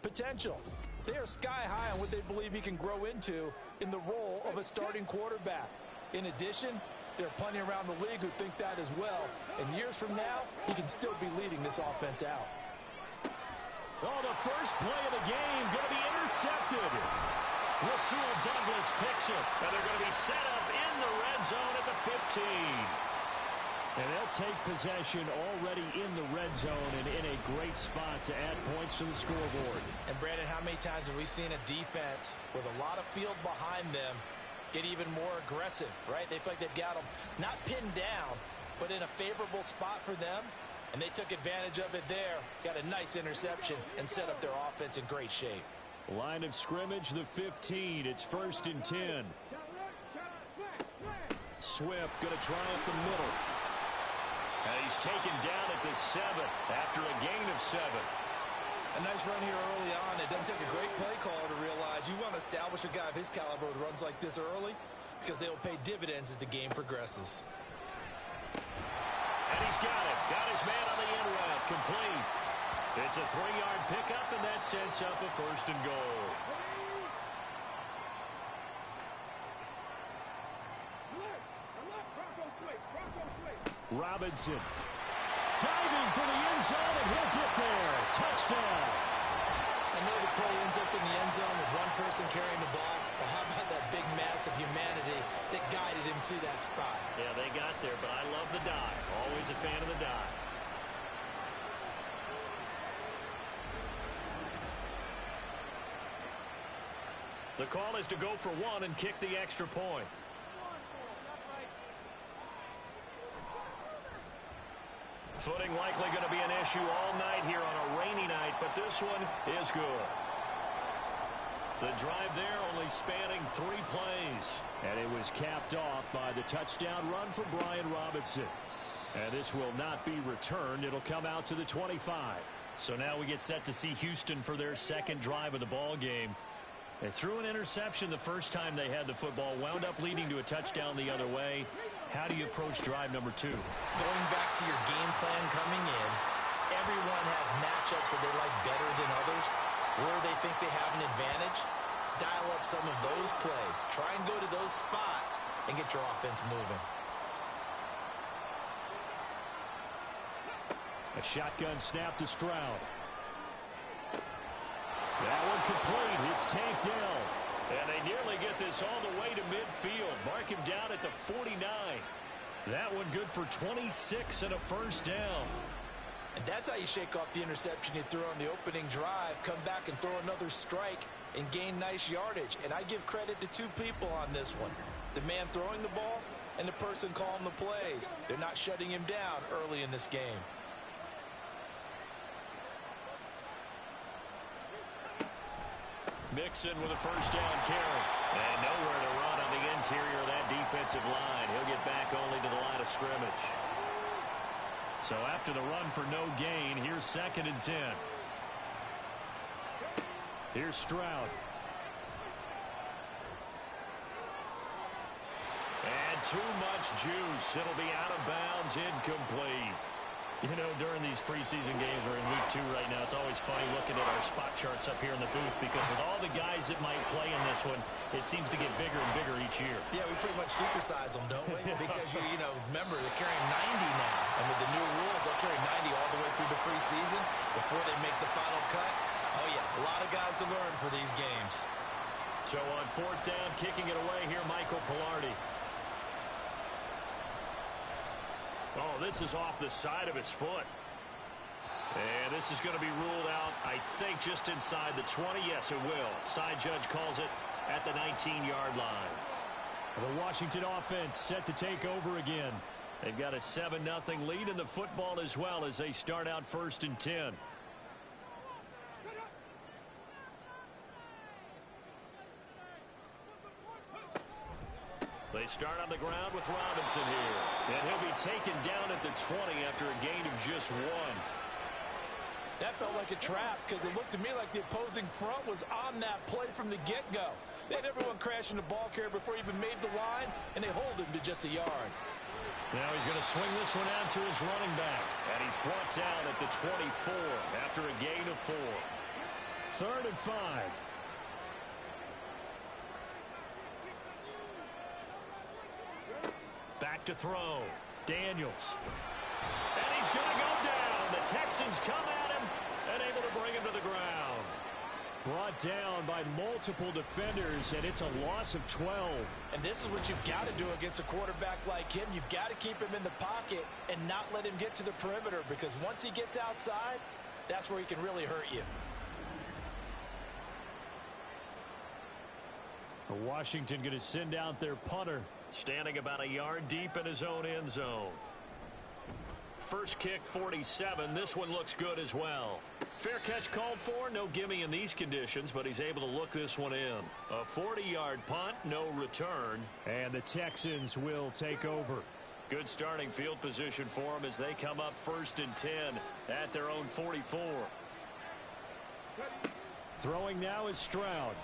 Potential. They are sky high on what they believe he can grow into in the role of a starting quarterback. In addition, there are plenty around the league who think that as well. And years from now, he can still be leading this offense out. Oh, the first play of the game going to be intercepted. Rasul Douglas picks it. And they're going to be set up in the red zone at the 15. And they'll take possession already in the red zone and in a great spot to add points to the scoreboard. And, Brandon, how many times have we seen a defense with a lot of field behind them get even more aggressive, right? They feel like they've got them not pinned down, but in a favorable spot for them, and they took advantage of it there. Got a nice interception and set up their offense in great shape. Line of scrimmage, the 15. It's 1st and 10. Swift going to try up the middle. And he's taken down at the 7 after a gain of 7. A nice run here early on. It doesn't take a great play caller to realize you want to establish a guy of his caliber who runs like this early because they'll pay dividends as the game progresses. And he's got it. Got his man on the in route. Complete. It's a 3-yard pickup, and that sets up a 1st and goal. Robinson diving for the end zone, and he'll get there. Touchdown. I know the play ends up in the end zone with one person carrying the ball, but how about that big mass of humanity that guided him to that spot? Yeah, they got there, but I love the dive. Always a fan of the dive. The call is to go for 1 and kick the extra point. Footing likely going to be an issue all night here on a rainy night, but this one is good. The drive there only spanning 3 plays. And it was capped off by the touchdown run for Brian Robinson. And this will not be returned. It'll come out to the 25. So now we get set to see Houston for their 2nd drive of the ball game. They threw an interception the first time they had the football, wound up leading to a touchdown the other way. How do you approach drive number 2? Going back to your game plan coming in, everyone has matchups that they like better than others. Where they think they have an advantage, dial up some of those plays. Try and go to those spots and get your offense moving. A shotgun snap to Stroud. That one complete. It's tanked down. And they nearly get this all the way to midfield. Mark him down at the 49. That one good for 26 and a 1st down. And that's how you shake off the interception you threw on the opening drive, come back and throw another strike and gain nice yardage. And I give credit to 2 people on this one. The man throwing the ball and the person calling the plays. They're not shutting him down early in this game. Mixon with a 1st down carry. And nowhere to run on the interior of that defensive line. He'll get back only to the line of scrimmage. So after the run for no gain, here's 2nd and 10. Here's Stroud. And too much juice. It'll be out of bounds, incomplete. You know, during these preseason games, we're in week 2 right now. It's always funny looking at our spot charts up here in the booth because with all the guys that might play in this one, it seems to get bigger and bigger each year. Yeah, we pretty much supersize them, don't we? Because, you know, remember, they're carrying 90 now. And with the new rules, they'll carry 90 all the way through the preseason before they make the final cut. Oh, yeah, a lot of guys to learn for these games. So on 4th down, kicking it away here, Michael Pilardi. Oh, this is off the side of his foot. And this is going to be ruled out, I think, just inside the 20. Yes, it will. Side judge calls it at the 19-yard line. The Washington offense set to take over again. They've got a 7-0 lead in the football as well as they start out 1st and 10. They start on the ground with Robinson here. And he'll be taken down at the 20 after a gain of just 1. That felt like a trap because it looked to me like the opposing front was on that play from the get-go. They had everyone crashing the ball carrier before he even made the line, and they hold him to just a yard. Now he's going to swing this one out to his running back. And he's brought down at the 24 after a gain of 4. 3rd and 5. Back to throw. Daniels. And he's going to go down. The Texans come at him and able to bring him to the ground. Brought down by multiple defenders, and it's a loss of 12. And this is what you've got to do against a quarterback like him. You've got to keep him in the pocket and not let him get to the perimeter because once he gets outside, that's where he can really hurt you. Washington going to send out their punter. Standing about a yard deep in his own end zone. First kick, 47. This one looks good as well. Fair catch called for. No gimme in these conditions, but he's able to look this one in. A 40-yard punt, no return. And the Texans will take over. Good starting field position for them as they come up 1st and 10 at their own 44. Throwing now is Stroud.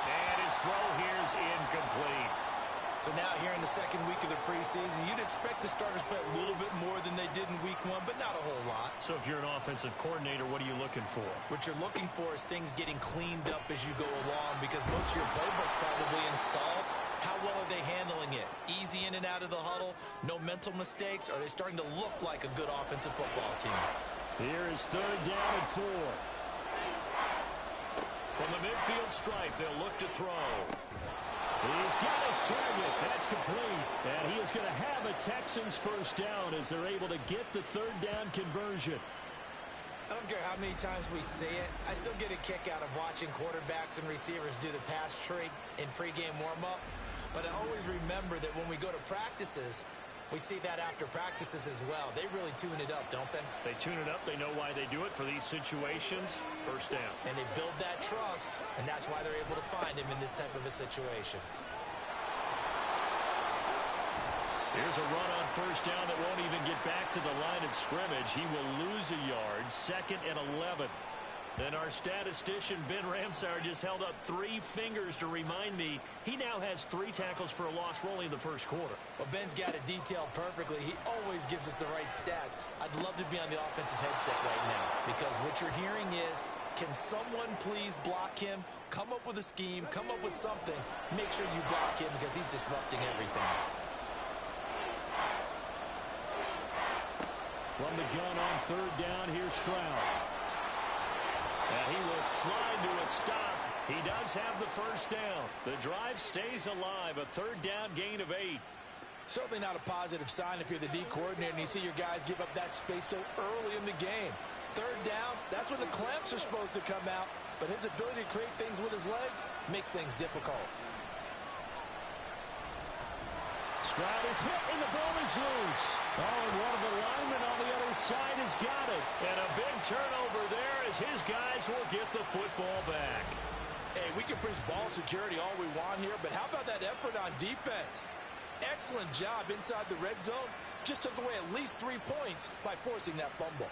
And his throw here is incomplete. So now here in the second week of the preseason, you'd expect the starters to play a little bit more than they did in week 1, but not a whole lot. So if you're an offensive coordinator, what are you looking for? What you're looking for is things getting cleaned up as you go along because most of your playbook's probably installed. How well are they handling it? Easy in and out of the huddle? No mental mistakes? Are they starting to look like a good offensive football team? Here is 3rd down and 4. From the midfield stripe, they'll look to throw. He's got his target. That's complete. And he is going to have a Texans first down as they're able to get the 3rd down conversion. I don't care how many times we see it. I still get a kick out of watching quarterbacks and receivers do the pass tree in pregame warm-up. But I always remember that when we go to practices, we see that after practices as well. They really tune it up, don't they? They tune it up. They know why they do it for these situations. First down. And they build that trust, and that's why they're able to find him in this type of a situation. Here's a run on first down that won't even get back to the line of scrimmage. He will lose a yard. 2nd and 11. Then our statistician, Ben Ramsar, just held up 3 fingers to remind me he now has 3 tackles for a loss rolling in the first quarter. Well, Ben's got it detailed perfectly. He always gives us the right stats. I'd love to be on the offense's headset right now because what you're hearing is, can someone please block him? Come up with a scheme. Come up with something. Make sure you block him because he's disrupting everything. From the gun on 3rd down, here's Stroud. And he will slide to a stop. He does have the first down. The drive stays alive. A 3rd down gain of 8. Certainly not a positive sign if you're the D coordinator and you see your guys give up that space so early in the game. 3rd down, that's when the clamps are supposed to come out. But his ability to create things with his legs makes things difficult. Stroud is hit and the ball is loose. Oh, and one of the linemen on the other side has got it. And a big turnover there as his guys will get the football back. Hey, we can preach ball security all we want here, but how about that effort on defense? Excellent job inside the red zone. Just took away at least 3 points by forcing that fumble.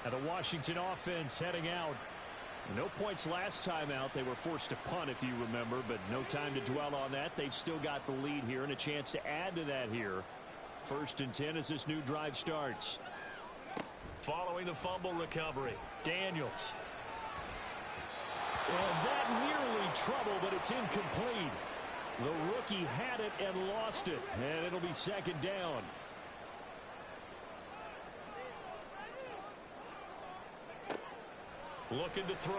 Now the Washington offense heading out. No points last time out. They were forced to punt, if you remember, but no time to dwell on that. They've still got the lead here and a chance to add to that here. 1st and 10 as this new drive starts. Following the fumble recovery, Daniels. Well, that nearly trouble, but it's incomplete. The rookie had it and lost it, and it'll be 2nd down. Looking to throw.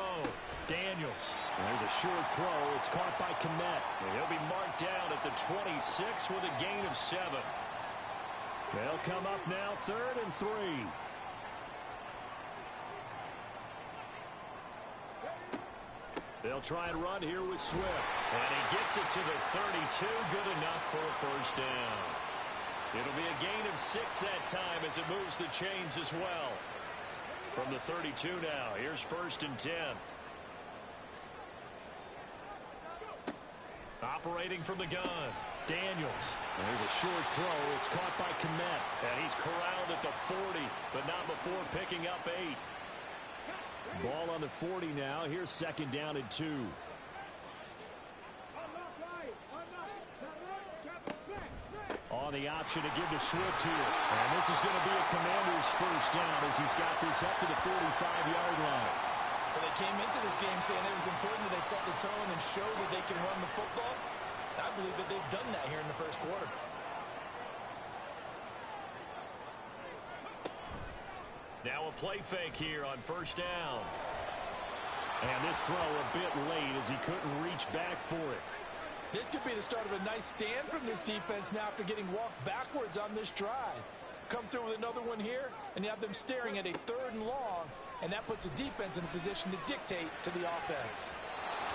Daniels. There's a short throw. It's caught by Kmet. And he'll be marked down at the 26 with a gain of 7. They'll come up now 3rd and 3. They'll try and run here with Swift. And he gets it to the 32. Good enough for a first down. It'll be a gain of 6 that time as it moves the chains as well. From the 32 now, here's 1st and 10. Operating from the gun, Daniels. There's a short throw. It's caught by Kmet. And he's corralled at the 40, but not before picking up 8. Ball on the 40 now. Here's 2nd down and 2. On the option to give to Swift here. And this is going to be a Commander's first down as he's got this up to the 45-yard line. Well, they came into this game saying it was important that they set the tone and show that they can run the football. I believe that they've done that here in the first quarter. Now a play fake here on 1st down. And this throw a bit late as he couldn't reach back for it. This could be the start of a nice stand from this defense now after getting walked backwards on this drive. Come through with another one here, and you have them staring at a 3rd and long, and that puts the defense in a position to dictate to the offense.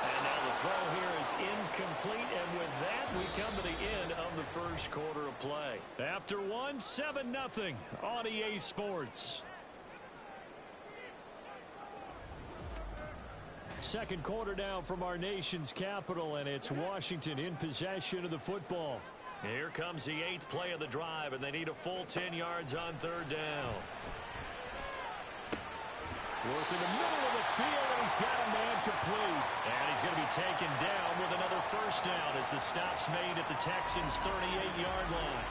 And now the throw here is incomplete, and with that, we come to the end of the first quarter of play. After one, 7-0 on EA Sports. Second quarter now from our nation's capital, and it's Washington in possession of the football. Here comes the 8th play of the drive, and they need a full 10 yards on third down. Work in the middle of the field, and he's got a man complete. And he's going to be taken down with another first down as the stop's made at the Texans' 38-yard line.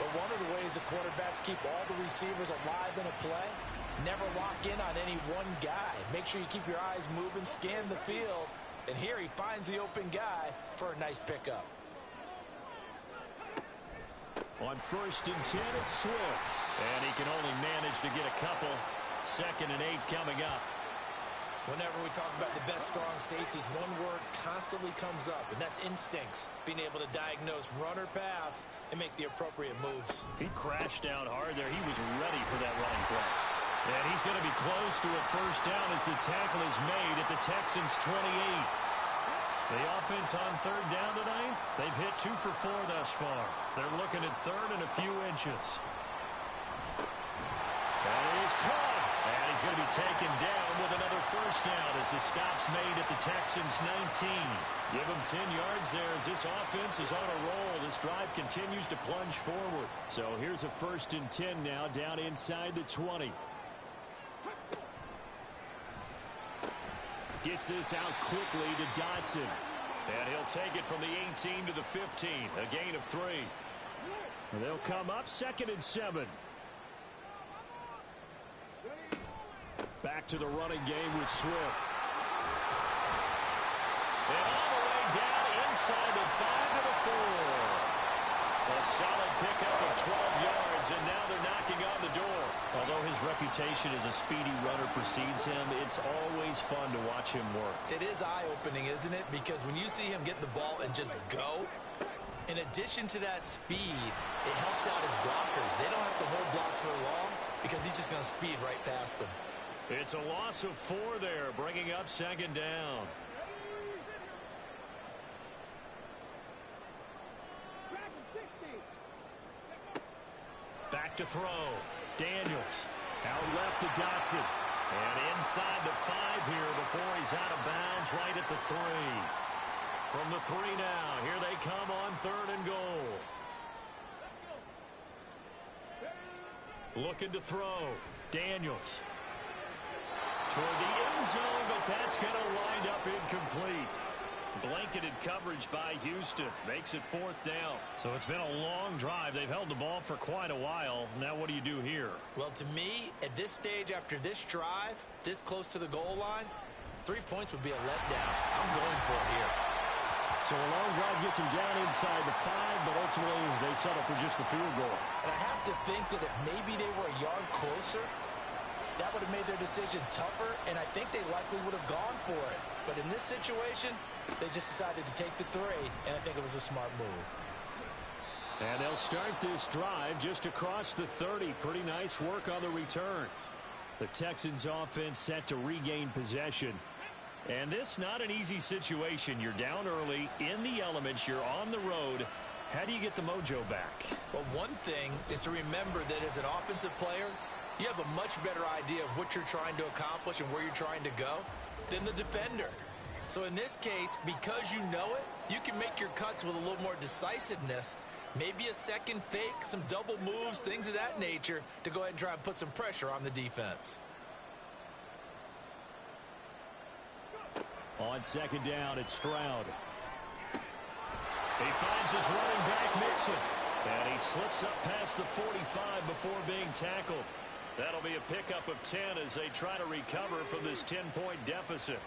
But one of the ways the quarterbacks keep all the receivers alive in a play, never lock in on any one guy. Make sure you keep your eyes moving, scan the field. And here he finds the open guy for a nice pickup. On 1st and 10, it's Swift. And he can only manage to get a couple. 2nd and 8 coming up. Whenever we talk about the best strong safeties, one word constantly comes up, and that's instincts. Being able to diagnose run or pass and make the appropriate moves. He crashed down hard there. He was ready for that running play. And he's going to be close to a first down as the tackle is made at the Texans' 28. The offense on third down tonight, they've hit 2 for 4 thus far. They're looking at third and a few inches. That is caught. And he's going to be taken down with another first down as the stop's made at the Texans' 19. Give him 10 yards there as this offense is on a roll. This drive continues to plunge forward. So here's a 1st and 10 now down inside the 20. Gets this out quickly to Dotson. And he'll take it from the 18 to the 15. A gain of 3. And they'll come up 2nd and 7. Back to the running game with Swift. And all the way down inside the 5 to the 4. A solid pickup of 12 yards, and now they're knocking on the door. Although his reputation as a speedy runner precedes him, it's always fun to watch him work. It is eye-opening, isn't it? Because when you see him get the ball and just go, in addition to that speed, it helps out his blockers. They don't have to hold blocks for long because he's just going to speed right past them. It's a loss of 4 there, bringing up 2nd down. Back to throw. Daniels. Out left to Dotson. And inside the 5 here before he's out of bounds right at the 3. From the 3 now, here they come on 3rd and goal. Looking to throw. Daniels. Toward the end zone, but that's going to wind up incomplete. Blanketed coverage by Houston. Makes it 4th down. So it's been a long drive. They've held the ball for quite a while. Now what do you do here? Well, to me, at this stage after this drive, this close to the goal line, 3 points would be a letdown. I'm going for it here. So a long drive gets them down inside the 5, but ultimately they settle for just the field goal. And I have to think that if maybe they were a yard closer, that would have made their decision tougher, and I think they likely would have gone for it. But in this situation, they just decided to take the 3, and I think it was a smart move. And they'll start this drive just across the 30. Pretty nice work on the return. The Texans offense set to regain possession. And this not an easy situation. You're down early, in the elements, you're on the road. How do you get the mojo back? Well, one thing is to remember that as an offensive player, you have a much better idea of what you're trying to accomplish and where you're trying to go than the defender. So in this case, because you know it, you can make your cuts with a little more decisiveness, maybe a second fake, some double moves, things of that nature, to go ahead and try and put some pressure on the defense. On 2nd down, it's Stroud. He finds his running back, Mixon. And he slips up past the 45 before being tackled. That'll be a pickup of 10 as they try to recover from this 10-point deficit.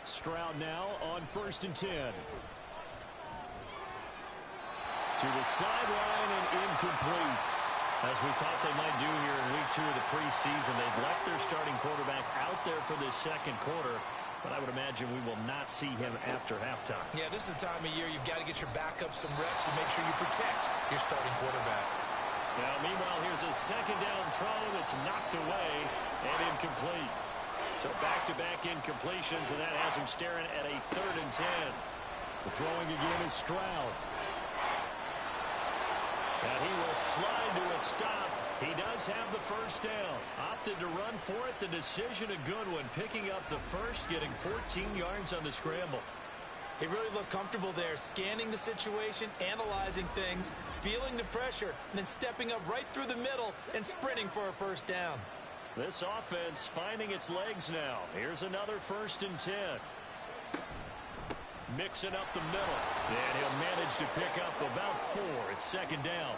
Stroud now on 1st and 10. To the sideline and incomplete. As we thought they might do here in week 2 of the preseason, they've left their starting quarterback out there for this 2nd quarter. But I would imagine we will not see him after halftime. Yeah, this is the time of year you've got to get your backup some reps and make sure you protect your starting quarterback. Now, meanwhile, here's a second down throw that's knocked away and incomplete. So back-to-back incompletions, and that has him staring at a 3rd and 10. The throwing again is Stroud. And he will slide to a stop. He does have the first down. Opted to run for it. The decision a good one. Picking up the first, getting 14 yards on the scramble. He really looked comfortable there, scanning the situation, analyzing things, feeling the pressure, and then stepping up right through the middle and sprinting for a first down. This offense finding its legs now. Here's another 1st and 10. Mixing up the middle. And he'll manage to pick up about 4. It's 2nd down.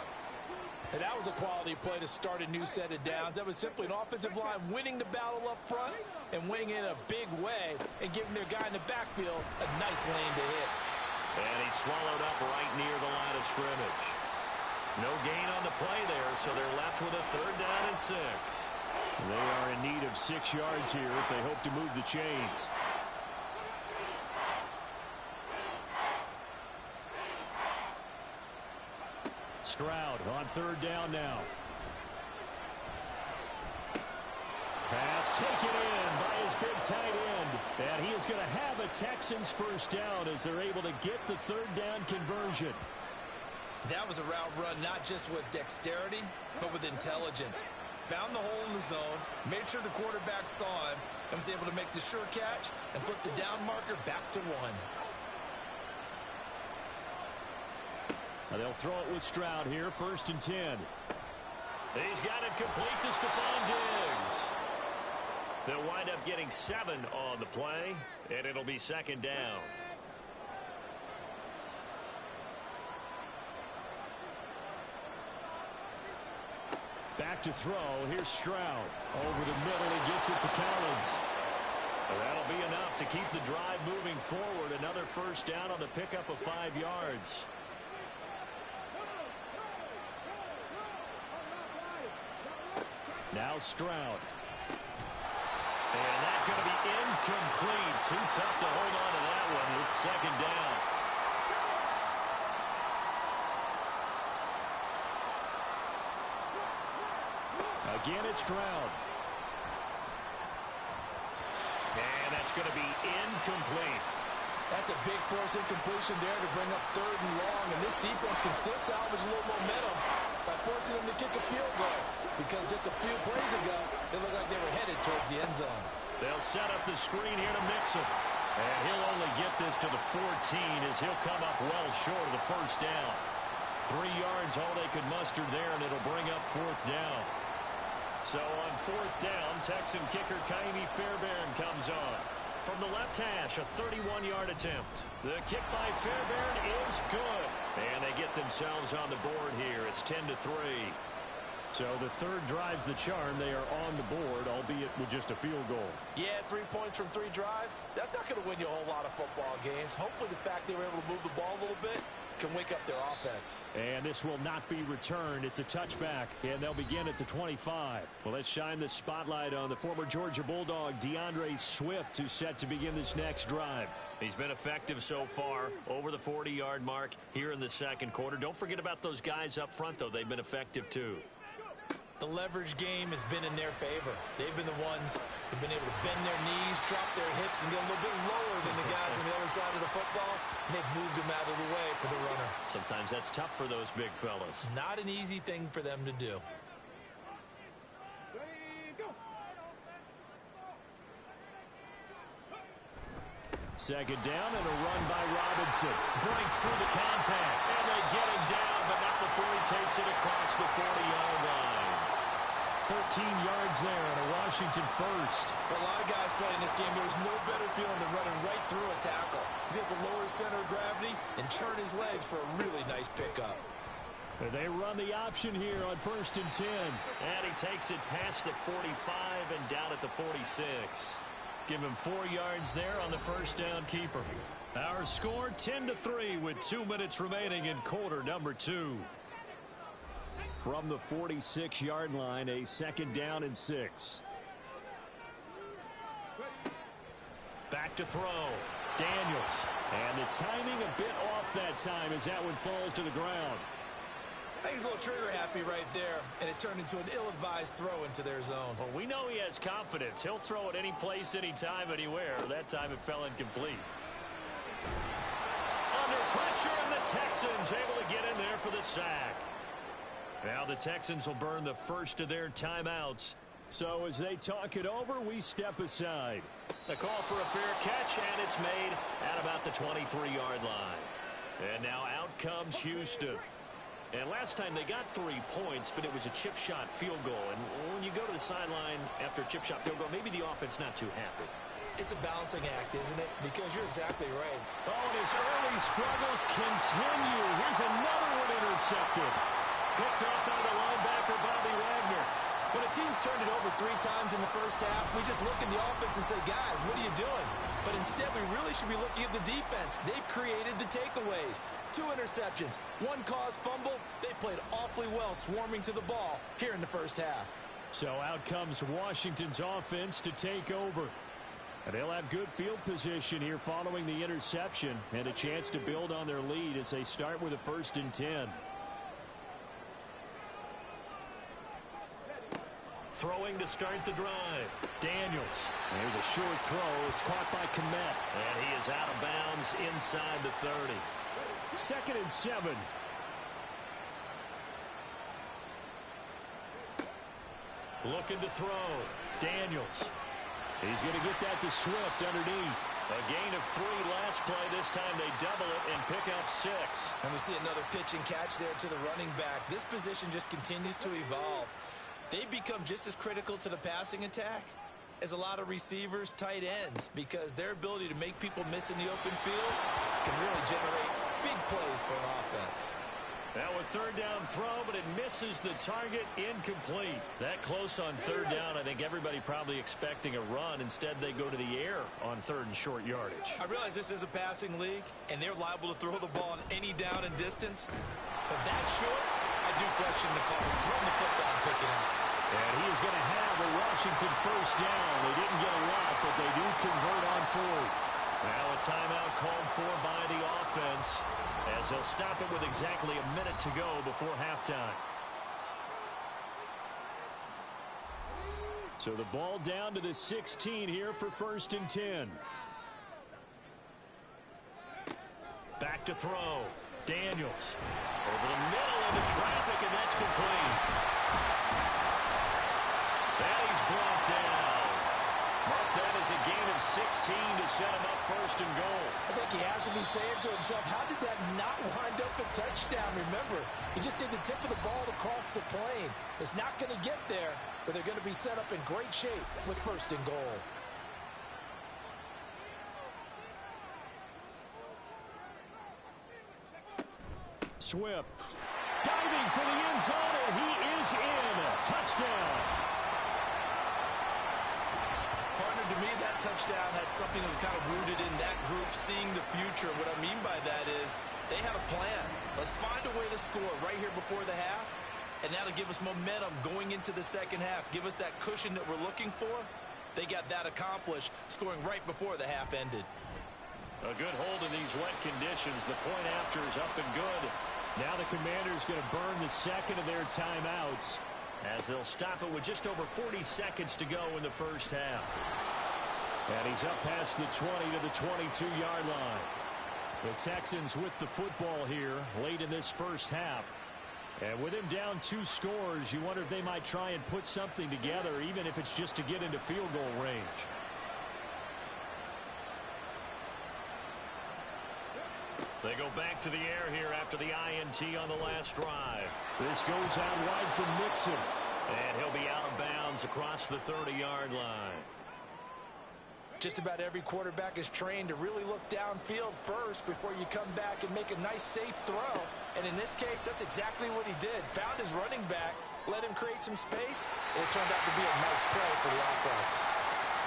And that was a quality play to start a new set of downs. That was simply an offensive line winning the battle up front and winning in a big way and giving their guy in the backfield a nice lane to hit. And he swallowed up right near the line of scrimmage. No gain on the play there, so they're left with a 3rd down and 6. They are in need of 6 yards here if they hope to move the chains. Stroud on 3rd down now. Pass taken in by his big tight end. And he is going to have a Texans first down as they're able to get the 3rd down conversion. That was a route run not just with dexterity, but with intelligence. Found the hole in the zone, made sure the quarterback saw him, and was able to make the sure catch and flip the down marker back to 1. Now they'll throw it with Stroud here, 1st and 10. He's got it complete to Stephon Diggs. They'll wind up getting 7 on the play, and it'll be 2nd down. Back to throw. Here's Stroud. Over the middle, he gets it to Collins. That'll be enough to keep the drive moving forward. Another first down on the pickup of 5 yards. Now Stroud. And that's going to be incomplete. Too tough to hold on to that one. It's 2nd down. Again, it's Stroud. And that's going to be incomplete. That's a big force incompletion there to bring up 3rd and long, and this defense can still salvage a little momentum by forcing them to kick a field goal, because just a few plays ago, they looked like they were headed towards the end zone. They'll set up the screen here to mix him. And he'll only get this to the 14 as he'll come up well short of the first down. 3 yards, all they could muster there, and it'll bring up 4th down. So on 4th down, Texan kicker Kaimi Fairbairn comes on. From the left hash, a 31-yard attempt. The kick by Fairbairn is good. And they get themselves on the board here. It's 10-3. So the 3rd drives the charm. They are on the board, albeit with just a field goal. Yeah, 3 points from 3 drives. That's not going to win you a whole lot of football games. Hopefully the fact they were able to move the ball a little bit can wake up their offense. And this will not be returned. It's a touchback, and they'll begin at the 25. Well, let's shine the spotlight on the former Georgia Bulldog, DeAndre Swift, who's set to begin this next drive. He's been effective so far, over the 40-yard mark here in the 2nd quarter. Don't forget about those guys up front, though. They've been effective, too. The leverage game has been in their favor. They've been the ones who've been able to bend their knees, drop their hips, and get a little bit lower than the guys on the other side of the football, and they've moved them out of the way for the runner. Sometimes that's tough for those big fellas. Not an easy thing for them to do. Second down and a run by Robinson. Breaks through the contact, and they get him down, but not before he takes it across the 40-yard line. 13 yards there and a Washington first. For a lot of guys playing this game, there's no better feeling than running right through a tackle. He's able to lower his center of gravity and churn his legs for a really nice pickup. They run the option here on 1st and 10. And he takes it past the 45 and down at the 46. Give him 4 yards there on the first down keeper. Our score 10-3 with 2 minutes remaining in quarter number 2. From the 46-yard line, a 2nd down and 6. Back to throw. Daniels. And the timing a bit off that time as that one falls to the ground. I think He's a little trigger happy right there, and it turned into an ill-advised throw into their zone. Well, we know he has confidence. He'll throw it any place, anytime, anywhere. That time it fell incomplete. Under pressure, and the Texans able to get in there for the sack. Now the Texans will burn the first of their timeouts. So as they talk it over, we step aside. The call for a fair catch, and it's made at about the 23-yard line. And now out comes Houston. And last time they got 3 points, but it was a chip shot field goal. And when you go to the sideline after a chip shot field goal, maybe the offense not too happy. It's a balancing act, isn't it? Because you're exactly right. Oh, and his early struggles continue. Here's another one intercepted. Picked up by the linebacker, Bobby Wagner. When a team's turned it over 3 times in the first half, we just look at the offense and say, guys, what are you doing? But instead, we really should be looking at the defense. They've created the takeaways. 2 interceptions, 1 caused fumble. They played awfully well swarming to the ball here in the first half. So out comes Washington's offense to take over. And they'll have good field position here following the interception and a chance to build on their lead as they start with a 1st and 10. Throwing to start the drive. Daniels. There's a short throw. It's caught by Kmet. And he is out of bounds inside the 30. 2nd and 7. Looking to throw. Daniels. He's going to get that to Swift underneath. A gain of 3 last play. This time they double it and pick up 6. And we see another pitch and catch there to the running back. This position just continues to evolve. They've become just as critical to the passing attack as a lot of receivers, tight ends, because their ability to make people miss in the open field can really generate big plays for an offense. Now a 3rd down throw, but it misses the target, incomplete. That close on 3rd down, I think everybody probably expecting a run. Instead, they go to the air on 3rd and short yardage. I realize this is a passing league, and they're liable to throw the ball on any down and distance. But that short, I do question the call. Run the football and pick it up. And he is going to have a Washington 1st down. They didn't get a lot, but they do convert on 4th. Now a timeout called for by the offense, as they'll stop it with exactly a minute to go before halftime. So the ball down to the 16 here for 1st and 10. Back to throw. Daniels. Over the middle into traffic, and that's complete. And he's brought down. Mark that as a gain of 16 to set him up 1st and goal. I think he has to be saying to himself, how did that not wind up a touchdown? Remember, he just did the tip of the ball to cross the plane. It's not going to get there, but they're going to be set up in great shape with 1st and goal. Swift diving for the end zone, and he is in. Touchdown. Partner, to me, that touchdown had something that was kind of rooted in that group seeing the future. What I mean by that is they had a plan. Let's find a way to score right here before the half, and that'll give us momentum going into the 2nd half, give us that cushion that we're looking for. They got that accomplished, scoring right before the half ended. A good hold in these wet conditions. The point after is up and good. Now the Commanders going to burn the 2nd of their timeouts as they'll stop it with just over 40 seconds to go in the 1st half. And he's up past the 20 to the 22-yard line. The Texans with the football here late in this 1st half. And with him down 2 scores, you wonder if they might try and put something together, even if it's just to get into field goal range. They go back to the air here after the INT on the last drive. This goes out wide from Mixon. And he'll be out of bounds across the 30-yard line. Just about every quarterback is trained to really look downfield first before you come back and make a nice, safe throw. And in this case, that's exactly what he did. Found his running back, let him create some space, and it turned out to be a nice play for the offense.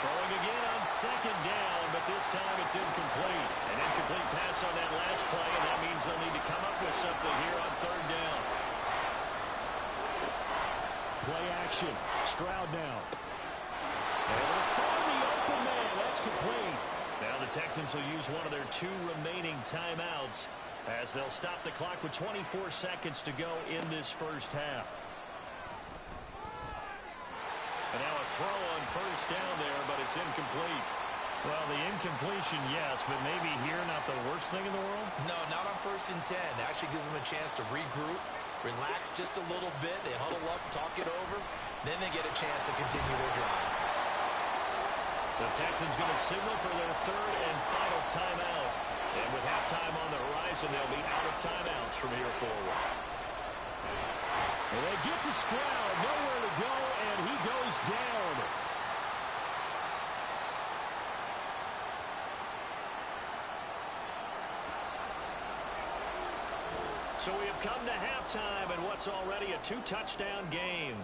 Throwing again on 2nd down, but this time it's incomplete. An incomplete pass on that last play, and that means they'll need to come up with something here on 3rd down. Play action. Stroud now. And they'll find the open man. That's complete. Now the Texans will use one of their 2 remaining timeouts as they'll stop the clock with 24 seconds to go in this first half. And now a throw on first down there, but it's incomplete. Well, the incompletion, yes, but maybe here not the worst thing in the world? No, not on 1st and 10. It actually gives them a chance to regroup, relax just a little bit. They huddle up, talk it over. Then they get a chance to continue their drive. The Texans going to signal for their third and final timeout. And with halftime on the horizon, they'll be out of timeouts from here forward. And they get to Stroud, nowhere to go, and he goes down. So we have come to halftime in what's already a 2-touchdown game.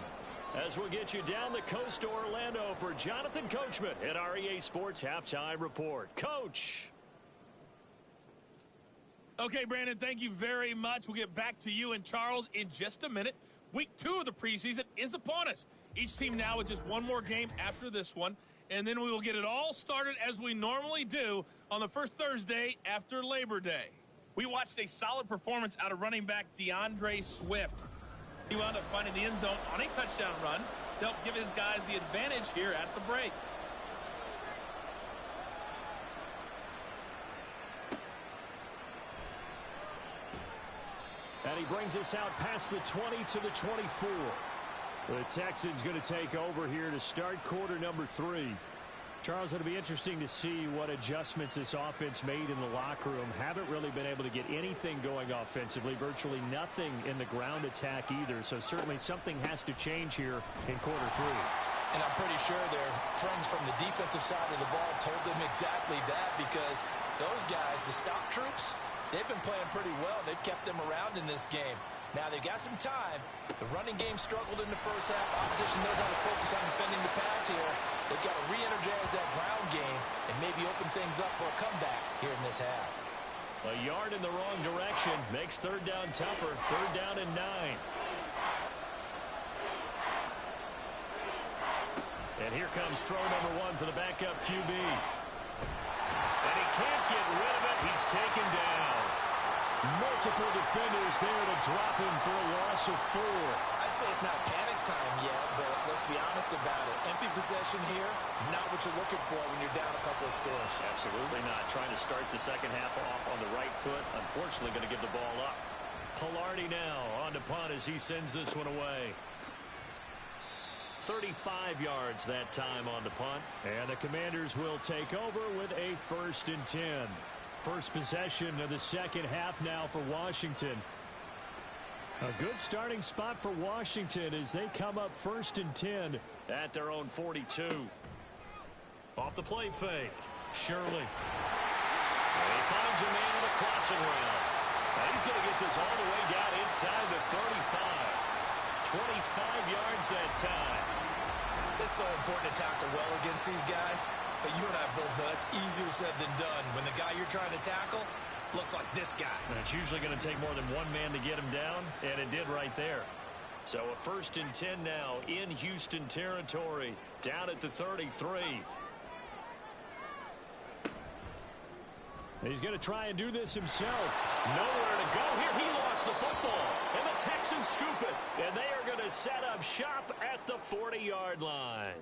As we'll get you down the coast to Orlando for Jonathan Coachman at our EA Sports Halftime Report. Coach. Okay, Brandon, thank you very much. We'll get back to you and Charles in just a minute. Week 2 of the preseason is upon us. Each team now with just one more game after this one. And then we will get it all started as we normally do on the first Thursday after Labor Day. We watched a solid performance out of running back DeAndre Swift. He wound up finding the end zone on a touchdown run to help give his guys the advantage here at the break. And he brings us out past the 20 to the 24. The Texans going to take over here to start quarter number 3. Charles, it'll be interesting to see what adjustments this offense made in the locker room. Haven't really been able to get anything going offensively, virtually nothing in the ground attack either. So certainly something has to change here in quarter 3. And I'm pretty sure their friends from the defensive side of the ball told them exactly that, because those guys, the stop troops, they've been playing pretty well. They've kept them around in this game. Now, they got some time. The running game struggled in the first half. Opposition knows how to focus on defending the pass here. They've got to re-energize that ground game and maybe open things up for a comeback here in this half. A yard in the wrong direction makes third down tougher. Third down and 9. And here comes throw number 1 for the backup QB. And he can't get rid of it. He's taken down. Multiple defenders there to drop him for a loss of 4. I'd say it's not panic time yet, but let's be honest about it. Empty possession here, not what you're looking for when you're down a couple of scores. Absolutely not. Trying to start the second half off on the right foot. Unfortunately, going to give the ball up. Pilardi now on to punt as he sends this one away. 35 yards that time on the punt. And the Commanders will take over with a 1st and 10. First possession of the second half now for Washington. A good starting spot for Washington as they come up 1st and 10 at their own 42. Off the play fake. Shirley. And he finds a man on the crossing route. And he's going to get this all the way down inside the 35. 25 yards that time. It's so important to tackle well against these guys. But you and I both know it's easier said than done when the guy you're trying to tackle looks like this guy. And it's usually going to take more than one man to get him down, and it did right there. So a 1st and 10 now in Houston territory, down at the 33. He's going to try and do this himself. Nowhere to go here. He lost the football, and the Texans scoop it. And they are going to set up shop at the 40-yard line.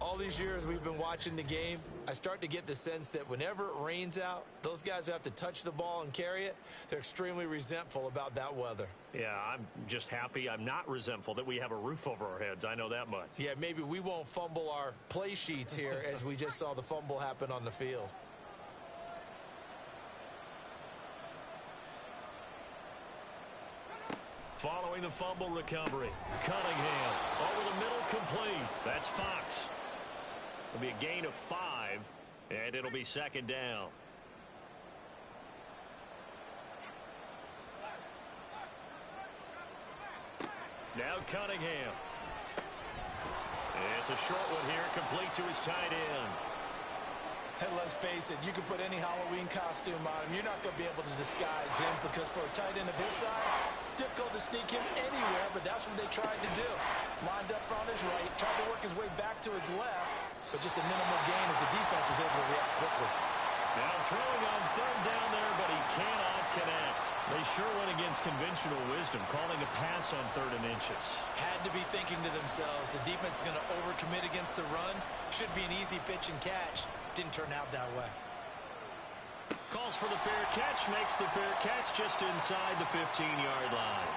All these years we've been watching the game, I start to get the sense that whenever it rains out, those guys who have to touch the ball and carry it, they're extremely resentful about that weather. Yeah, I'm just happy I'm not resentful that we have a roof over our heads. I know that much. Yeah, maybe we won't fumble our play sheets here as we just saw the fumble happen on the field. Following the fumble recovery, Cunningham over the middle, complete. That's Fox. It'll be a gain of 5, and it'll be second down. Now Cunningham. It's a short one here, complete to his tight end. And let's face it, you can put any Halloween costume on him. You're not going to be able to disguise him, because for a tight end of his size, difficult to sneak him anywhere, but that's what they tried to do. Lined up on his right, tried to work his way back to his left, but just a minimal gain as the defense was able to react quickly. Now throwing on third down there, but he cannot connect. They sure went against conventional wisdom, calling a pass on 3rd and inches. Had to be thinking to themselves, the defense is going to overcommit against the run. Should be an easy pitch and catch. Didn't turn out that way. Calls for the fair catch, makes the fair catch just inside the 15-yard line.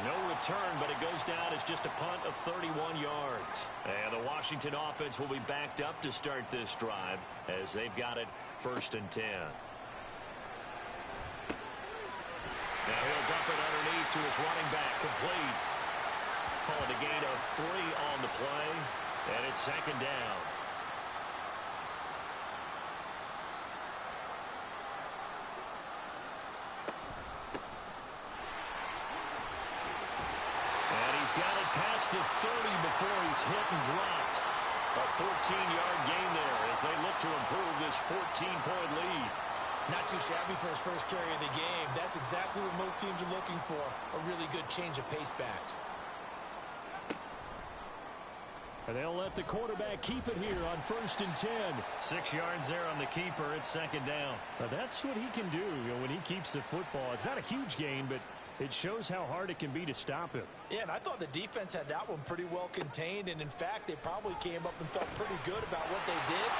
No return, but it goes down as just a punt of 31 yards. And the Washington offense will be backed up to start this drive as they've got it 1st and 10. Now he'll dump it underneath to his running back, complete. Called a gain of 3 on the play, and it's 2nd down. He's got it past the 30 before he's hit and dropped. A 14-yard gain there as they look to improve this 14-point lead. Not too shabby for his first carry of the game. That's exactly what most teams are looking for. A really good change of pace back. And they'll let the quarterback keep it here on 1st and 10. 6 yards there on the keeper. It's 2nd down. But that's what he can do, when he keeps the football. It's not a huge gain, but it shows how hard it can be to stop him. Yeah, and I thought the defense had that one pretty well contained, and in fact, they probably came up and felt pretty good about what they did.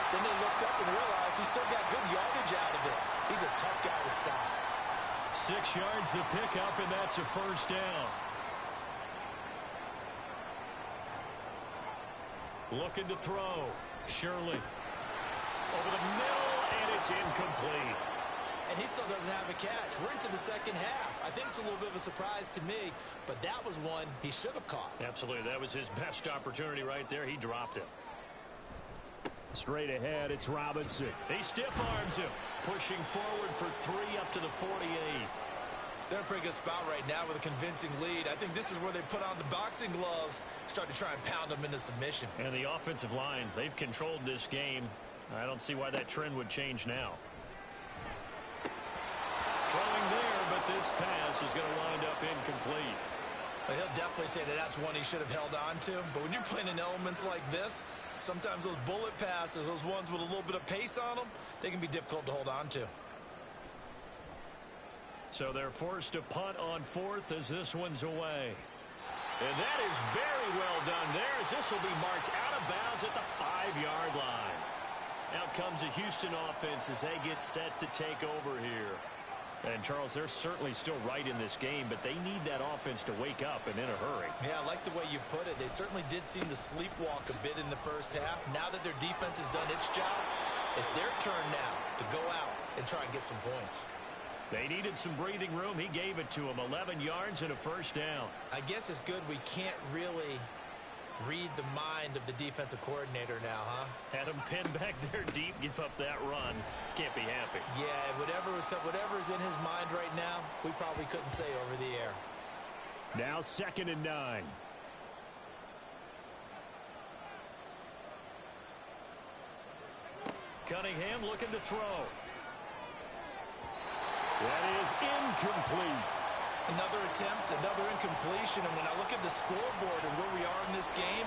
Then they looked up and realized he still got good yardage out of it. He's a tough guy to stop. 6 yards the pickup, and that's a 1st down. Looking to throw. Shirley. Over the middle, and it's incomplete. And he still doesn't have a catch. We're into the 2nd half. I think it's a little bit of a surprise to me, but that was one he should have caught. Absolutely. That was his best opportunity right there. He dropped it. Straight ahead, it's Robinson. He stiff arms him, pushing forward for 3 up to the 48. They're in a pretty good spot right now with a convincing lead. I think this is where they put on the boxing gloves, start to try and pound them into submission. And the offensive line, they've controlled this game. I don't see why that trend would change now. Throwing there, but this pass is going to wind up incomplete. Well, he'll definitely say that that's one he should have held on to. But when you're playing in elements like this, sometimes those bullet passes, those ones with a little bit of pace on them, they can be difficult to hold on to. So they're forced to punt on 4th as this one's away. And that is very well done there as this will be marked out of bounds at the 5-yard line. Out comes the Houston offense as they get set to take over here. And, Charles, they're certainly still right in this game, but they need that offense to wake up and in a hurry. Yeah, I like the way you put it. They certainly did seem to sleepwalk a bit in the first half. Now that their defense has done its job, it's their turn now to go out and try and get some points. They needed some breathing room. He gave it to them. 11 yards and a 1st down. I guess it's good we can't really read the mind of the defensive coordinator now, huh? Had him pinned back there deep, give up that run. Can't be happy. Yeah, whatever's in his mind right now, we probably couldn't say over the air. Now 2nd and 9. Cunningham looking to throw. That is incomplete. Another attempt, another incompletion, and when I look at the scoreboard and where we are in this game,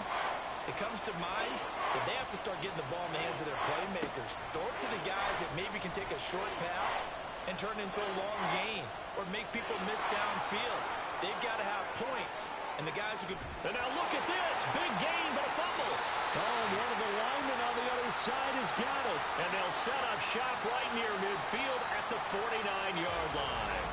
it comes to mind that they have to start getting the ball in the hands of their playmakers. Throw it to the guys that maybe can take a short pass and turn it into a long gain or make people miss downfield. They've got to have points, and the guys who can... And now look at this. Big gain, but a fumble. Oh, and one of the linemen on the other side has got it. And they'll set up shop right near midfield at the 49-yard line.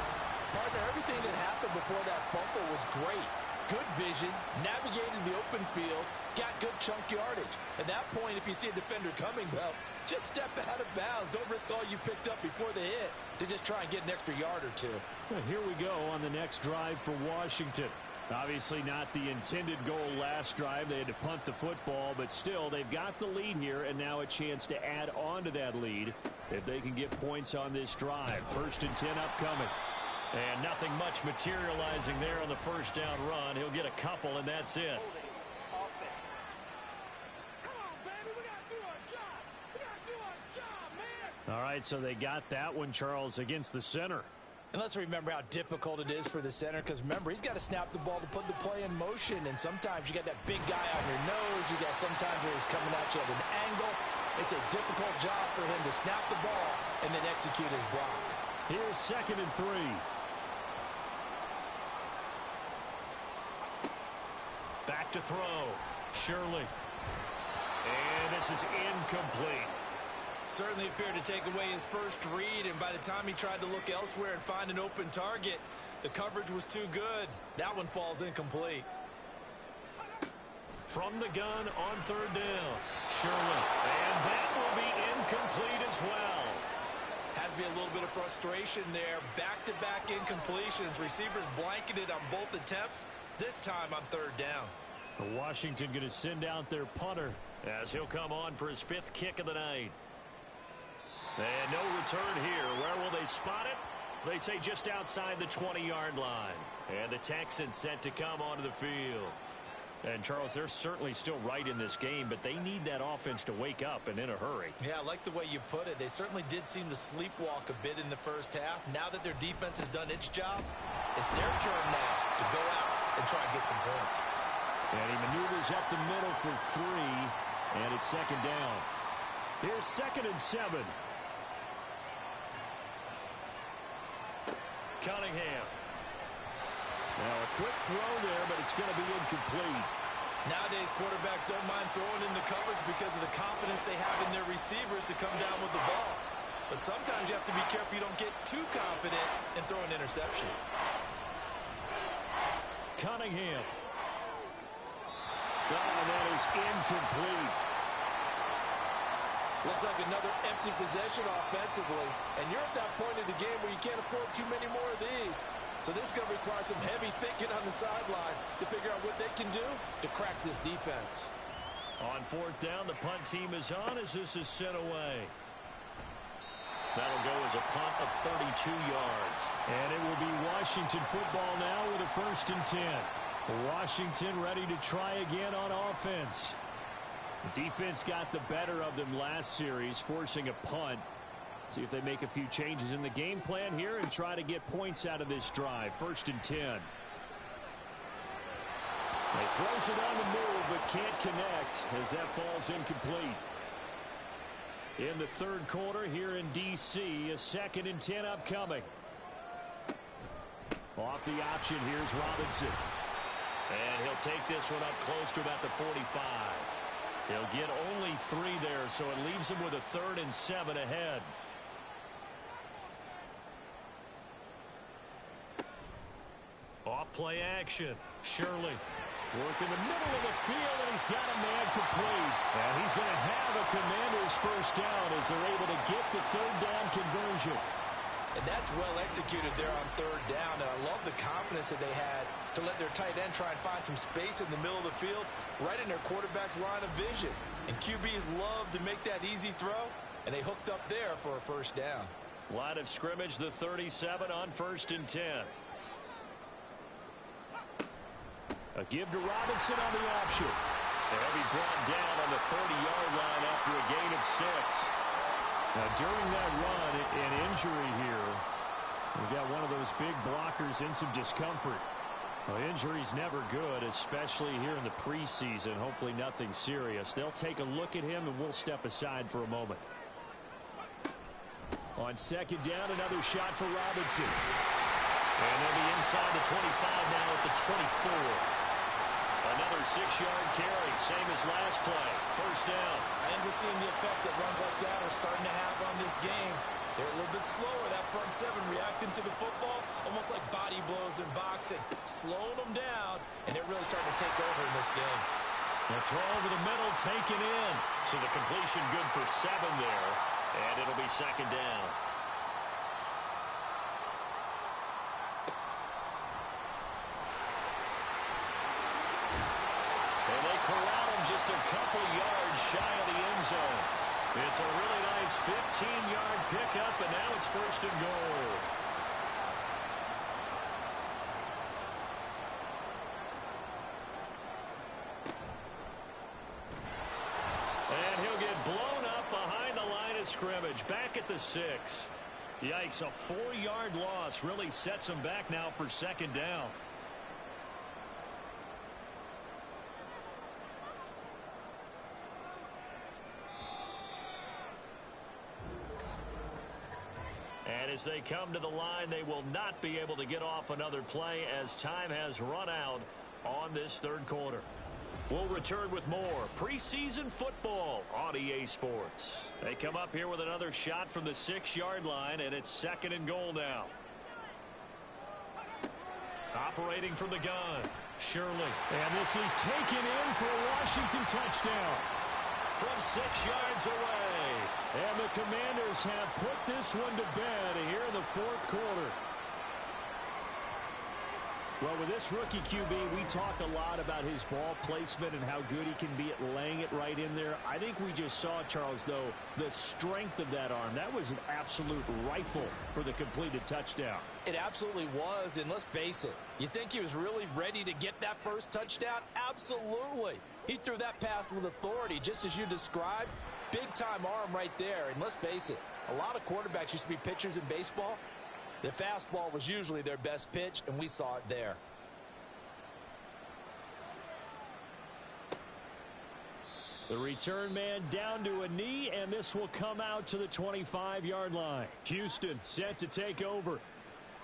Partner, everything that happened before that fumble was great. Good vision, navigated the open field, got good chunk yardage. At that point, if you see a defender coming, well, just step out of bounds. Don't risk all you picked up before the hit to just try and get an extra yard or two. Well, here we go on the next drive for Washington. Obviously not the intended goal last drive. They had to punt the football, but still, they've got the lead here, and now a chance to add on to that lead if they can get points on this drive. 1st and 10 upcoming. And nothing much materializing there on the 1st down run. He'll get a couple, and that's it. All right, so they got that one, Charles, against the center. And let's remember how difficult it is for the center, because remember, he's got to snap the ball to put the play in motion, and sometimes you got that big guy on your nose. You got sometimes where he's coming at you at an angle. It's a difficult job for him to snap the ball and then execute his block. Here's 2nd and 3. Back to throw. Shirley. And this is incomplete. Certainly appeared to take away his first read, and by the time he tried to look elsewhere and find an open target, the coverage was too good. That one falls incomplete. From the gun on 3rd down. Shirley. And that will be incomplete as well. Has to be a little bit of frustration there. Back-to-back incompletions. Receivers blanketed on both attempts, this time on 3rd down. Washington going to send out their punter as he'll come on for his 5th kick of the night. And no return here. Where will they spot it? They say just outside the 20-yard line. And the Texans set to come onto the field. And, Charles, they're certainly still right in this game, but they need that offense to wake up and in a hurry. Yeah, I like the way you put it. They certainly did seem to sleepwalk a bit in the first half. Now that their defense has done its job, it's their turn now to go out and try and get some points. And he maneuvers up the middle for 3, and it's 2nd down. Here's 2nd and 7. Cunningham. Now a quick throw there, but it's going to be incomplete. Nowadays, quarterbacks don't mind throwing into coverage because of the confidence they have in their receivers to come down with the ball. But sometimes you have to be careful you don't get too confident and throw an interception. Cunningham. Oh, that is incomplete. Looks like another empty possession offensively. And you're at that point in the game where you can't afford too many more of these. So this is going to require some heavy thinking on the sideline to figure out what they can do to crack this defense. On 4th down, the punt team is on as this is sent away. That'll go as a punt of 32 yards. And it will be Washington football now with a 1st and 10. Washington ready to try again on offense. The defense got the better of them last series, forcing a punt. See if they make a few changes in the game plan here and try to get points out of this drive. 1st and 10. They throws it on the move but can't connect as that falls incomplete. In the 3rd quarter here in D.C., a 2nd and 10 upcoming. Off the option, here's Robinson. And he'll take this one up close to about the 45. He'll get only 3 there, so it leaves him with a 3rd and 7 ahead. Off play action. Shirley. Work in the middle of the field, and he's got a man complete. And he's going to have a Commanders 1st down as they're able to get the 3rd down conversion. And that's well executed there on 3rd down. And I love the confidence that they had to let their tight end try and find some space in the middle of the field, right in their quarterback's line of vision. And QBs love to make that easy throw, and they hooked up there for a 1st down. Line of scrimmage, the 37 on 1st and 10. A give to Robinson on the option. And he'll be brought down on the 30-yard line after a gain of 6. Now, during that run, an injury here. We got one of those big blockers in some discomfort. Well, injury's never good, especially here in the preseason. Hopefully nothing serious. They'll take a look at him, and we'll step aside for a moment. On 2nd down, another shot for Robinson. And they'll be inside the 25 now at the 24. Another 6-yard carry, same as last play. 1st down. And we're seeing the effect that runs like that are starting to have on this game. They're a little bit slower, that front 7, reacting to the football, almost like body blows in boxing, slowing them down, and they're really starting to take over in this game. The throw over the middle, taken in. So the completion good for 7 there, and it'll be 2nd down. And they corral him just a couple yards shy of the end zone. It's a really nice 15-yard pickup, and now it's 1st and goal. And he'll get blown up behind the line of scrimmage, back at the 6. Yikes, a 4-yard loss really sets him back now for 2nd down. as they come to the line. They will not be able to get off another play as time has run out on this third quarter. We'll return with more preseason football on EA Sports. They come up here with another shot from the 6-yard line, and it's 2nd and goal now. Operating from the gun, Shirley. And this is taken in for a Washington touchdown. From 6 yards away. And the Commanders have put this one to bed here in the fourth quarter. Well, with this rookie QB, we talk a lot about his ball placement and how good he can be at laying it right in there. I think we just saw, Charles, though, the strength of that arm. That was an absolute rifle for the completed touchdown. It absolutely was, and let's face it, you think he was really ready to get that first touchdown? Absolutely. He threw that pass with authority, just as you described. Big-time arm right there, and let's face it, a lot of quarterbacks used to be pitchers in baseball. The fastball was usually their best pitch, and we saw it there. The return man down to a knee, and this will come out to the 25-yard line. Houston set to take over.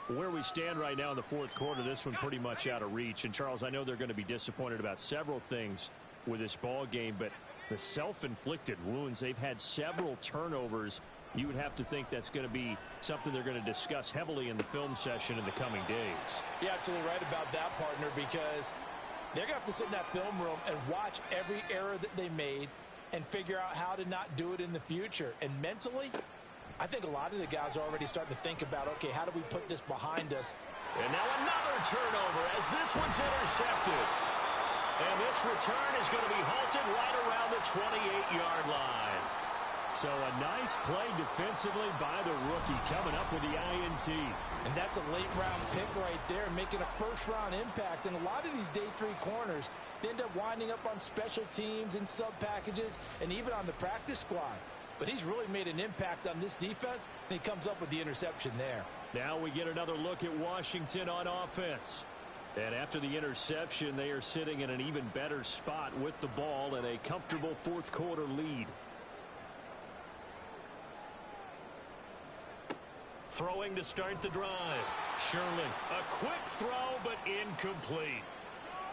Where we stand right now in the fourth quarter, this one pretty much out of reach. And, Charles, I know they're going to be disappointed about several things with this ball game, but the self-inflicted wounds, they've had several turnovers. You would have to think that's going to be something they're going to discuss heavily in the film session in the coming days. You're absolutely right about that, partner, because they're going to have to sit in that film room and watch every error that they made and figure out how to not do it in the future. And mentally, I think a lot of the guys are already starting to think about, okay, how do we put this behind us? And now another turnover as this one's intercepted. And this return is going to be halted right around the 28-yard line. So a nice play defensively by the rookie coming up with the INT. And that's a late-round pick right there, making a first-round impact. And a lot of these day 3 corners, they end up winding up on special teams and sub-packages and even on the practice squad. But he's really made an impact on this defense, and he comes up with the interception there. Now we get another look at Washington on offense. And after the interception, they are sitting in an even better spot with the ball and a comfortable fourth quarter lead. Throwing to start the drive. Shirley. A quick throw, but incomplete.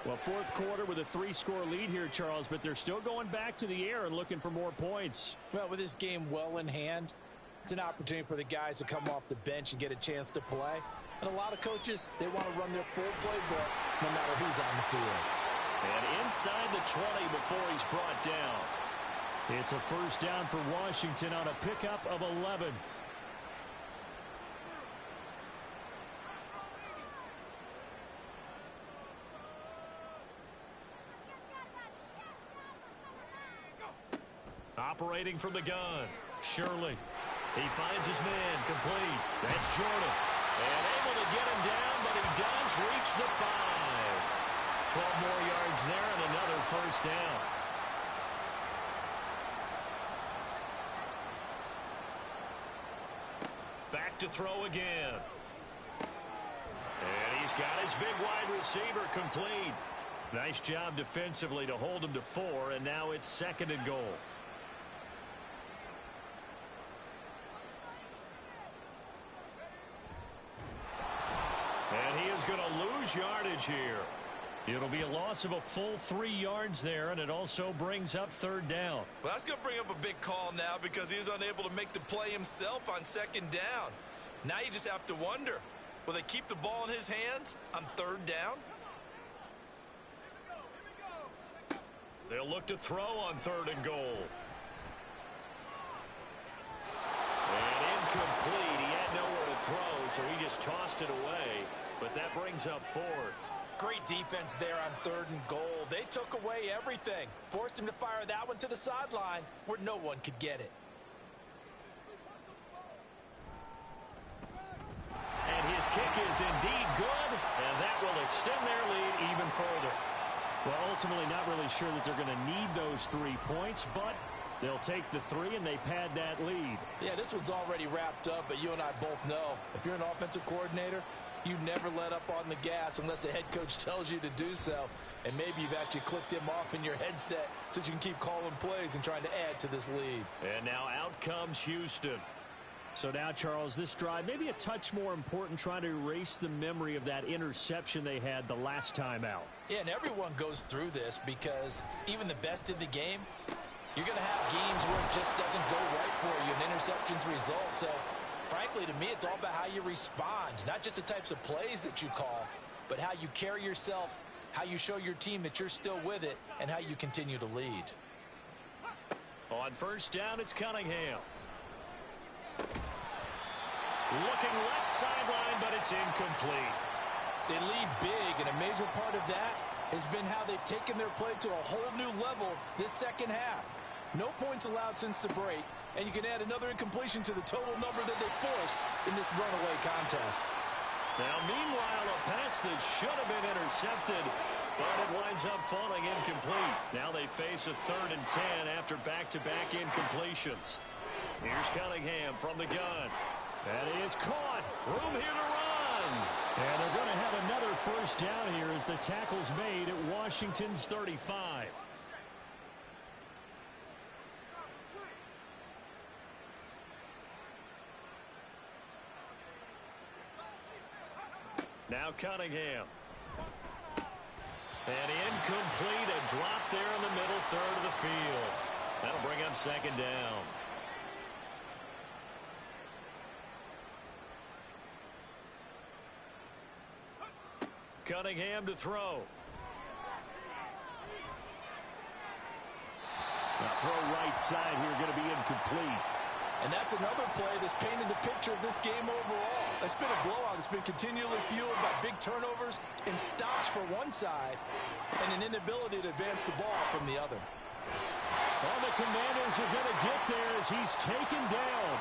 Well, fourth quarter with a 3-score lead here, Charles, but they're still going back to the air and looking for more points. Well, with this game well in hand, it's an opportunity for the guys to come off the bench and get a chance to play. And a lot of coaches, they want to run their full playbook no matter who's on the field. And inside the 20 before he's brought down. It's a first down for Washington on a pickup of 11. Operating from the gun, Shirley. He finds his man, complete. That's Jordan. And able to get him down, but he does reach the 5. 12 more yards there and another first down. Back to throw again. And he's got his big wide receiver complete. Nice job defensively to hold him to 4, and now it's 2nd and goal. And he is going to lose yardage here. It'll be a loss of a full 3 yards there, and it also brings up 3rd down. Well, that's going to bring up a big call now because he was unable to make the play himself on 2nd down. Now you just have to wonder, will they keep the ball in his hands on 3rd down? They'll look to throw on 3rd and goal. And incomplete. He had nowhere to throw, so he just tossed it away. But that brings up 4th. Great defense there on 3rd and goal. They took away everything. Forced him to fire that one to the sideline where no one could get it. And his kick is indeed good, and that will extend their lead even further. Well, ultimately not really sure that they're going to need those 3 points, but they'll take the 3 and they pad that lead. Yeah, this one's already wrapped up, but you and I both know if you're an offensive coordinator, you never let up on the gas unless the head coach tells you to do so. And maybe you've actually clicked him off in your headset so you can keep calling plays and trying to add to this lead. And now out comes Houston. So now, Charles, this drive maybe a touch more important, trying to erase the memory of that interception they had the last time out. Yeah, and everyone goes through this because even the best in the game, you're going to have games where it just doesn't go right for you, and interceptions result. So, frankly, to me, it's all about how you respond, not just the types of plays that you call, but how you carry yourself, how you show your team that you're still with it, and how you continue to lead. On first down, it's Cunningham. Looking left sideline, but it's incomplete. They lead big, and a major part of that has been how they've taken their play to a whole new level this second half. No points allowed since the break, and you can add another incompletion to the total number that they forced in this runaway contest. Now, meanwhile, a pass that should have been intercepted, but it winds up falling incomplete. Now they face a 3rd and 10 after back-to-back incompletions. Here's Cunningham from the gun. And he is caught. Room here to run. And they're going to have another first down here as the tackle's made at Washington's 35. Now Cunningham. And incomplete, a drop there in the middle third of the field. That'll bring up 2nd down. Cunningham to throw. Now throw right side here, going to be incomplete. And that's another play that's painted the picture of this game overall. It's been a blowout. It's been continually fueled by big turnovers and stops for one side and an inability to advance the ball from the other. Well, the Commanders are going to get there as he's taken down.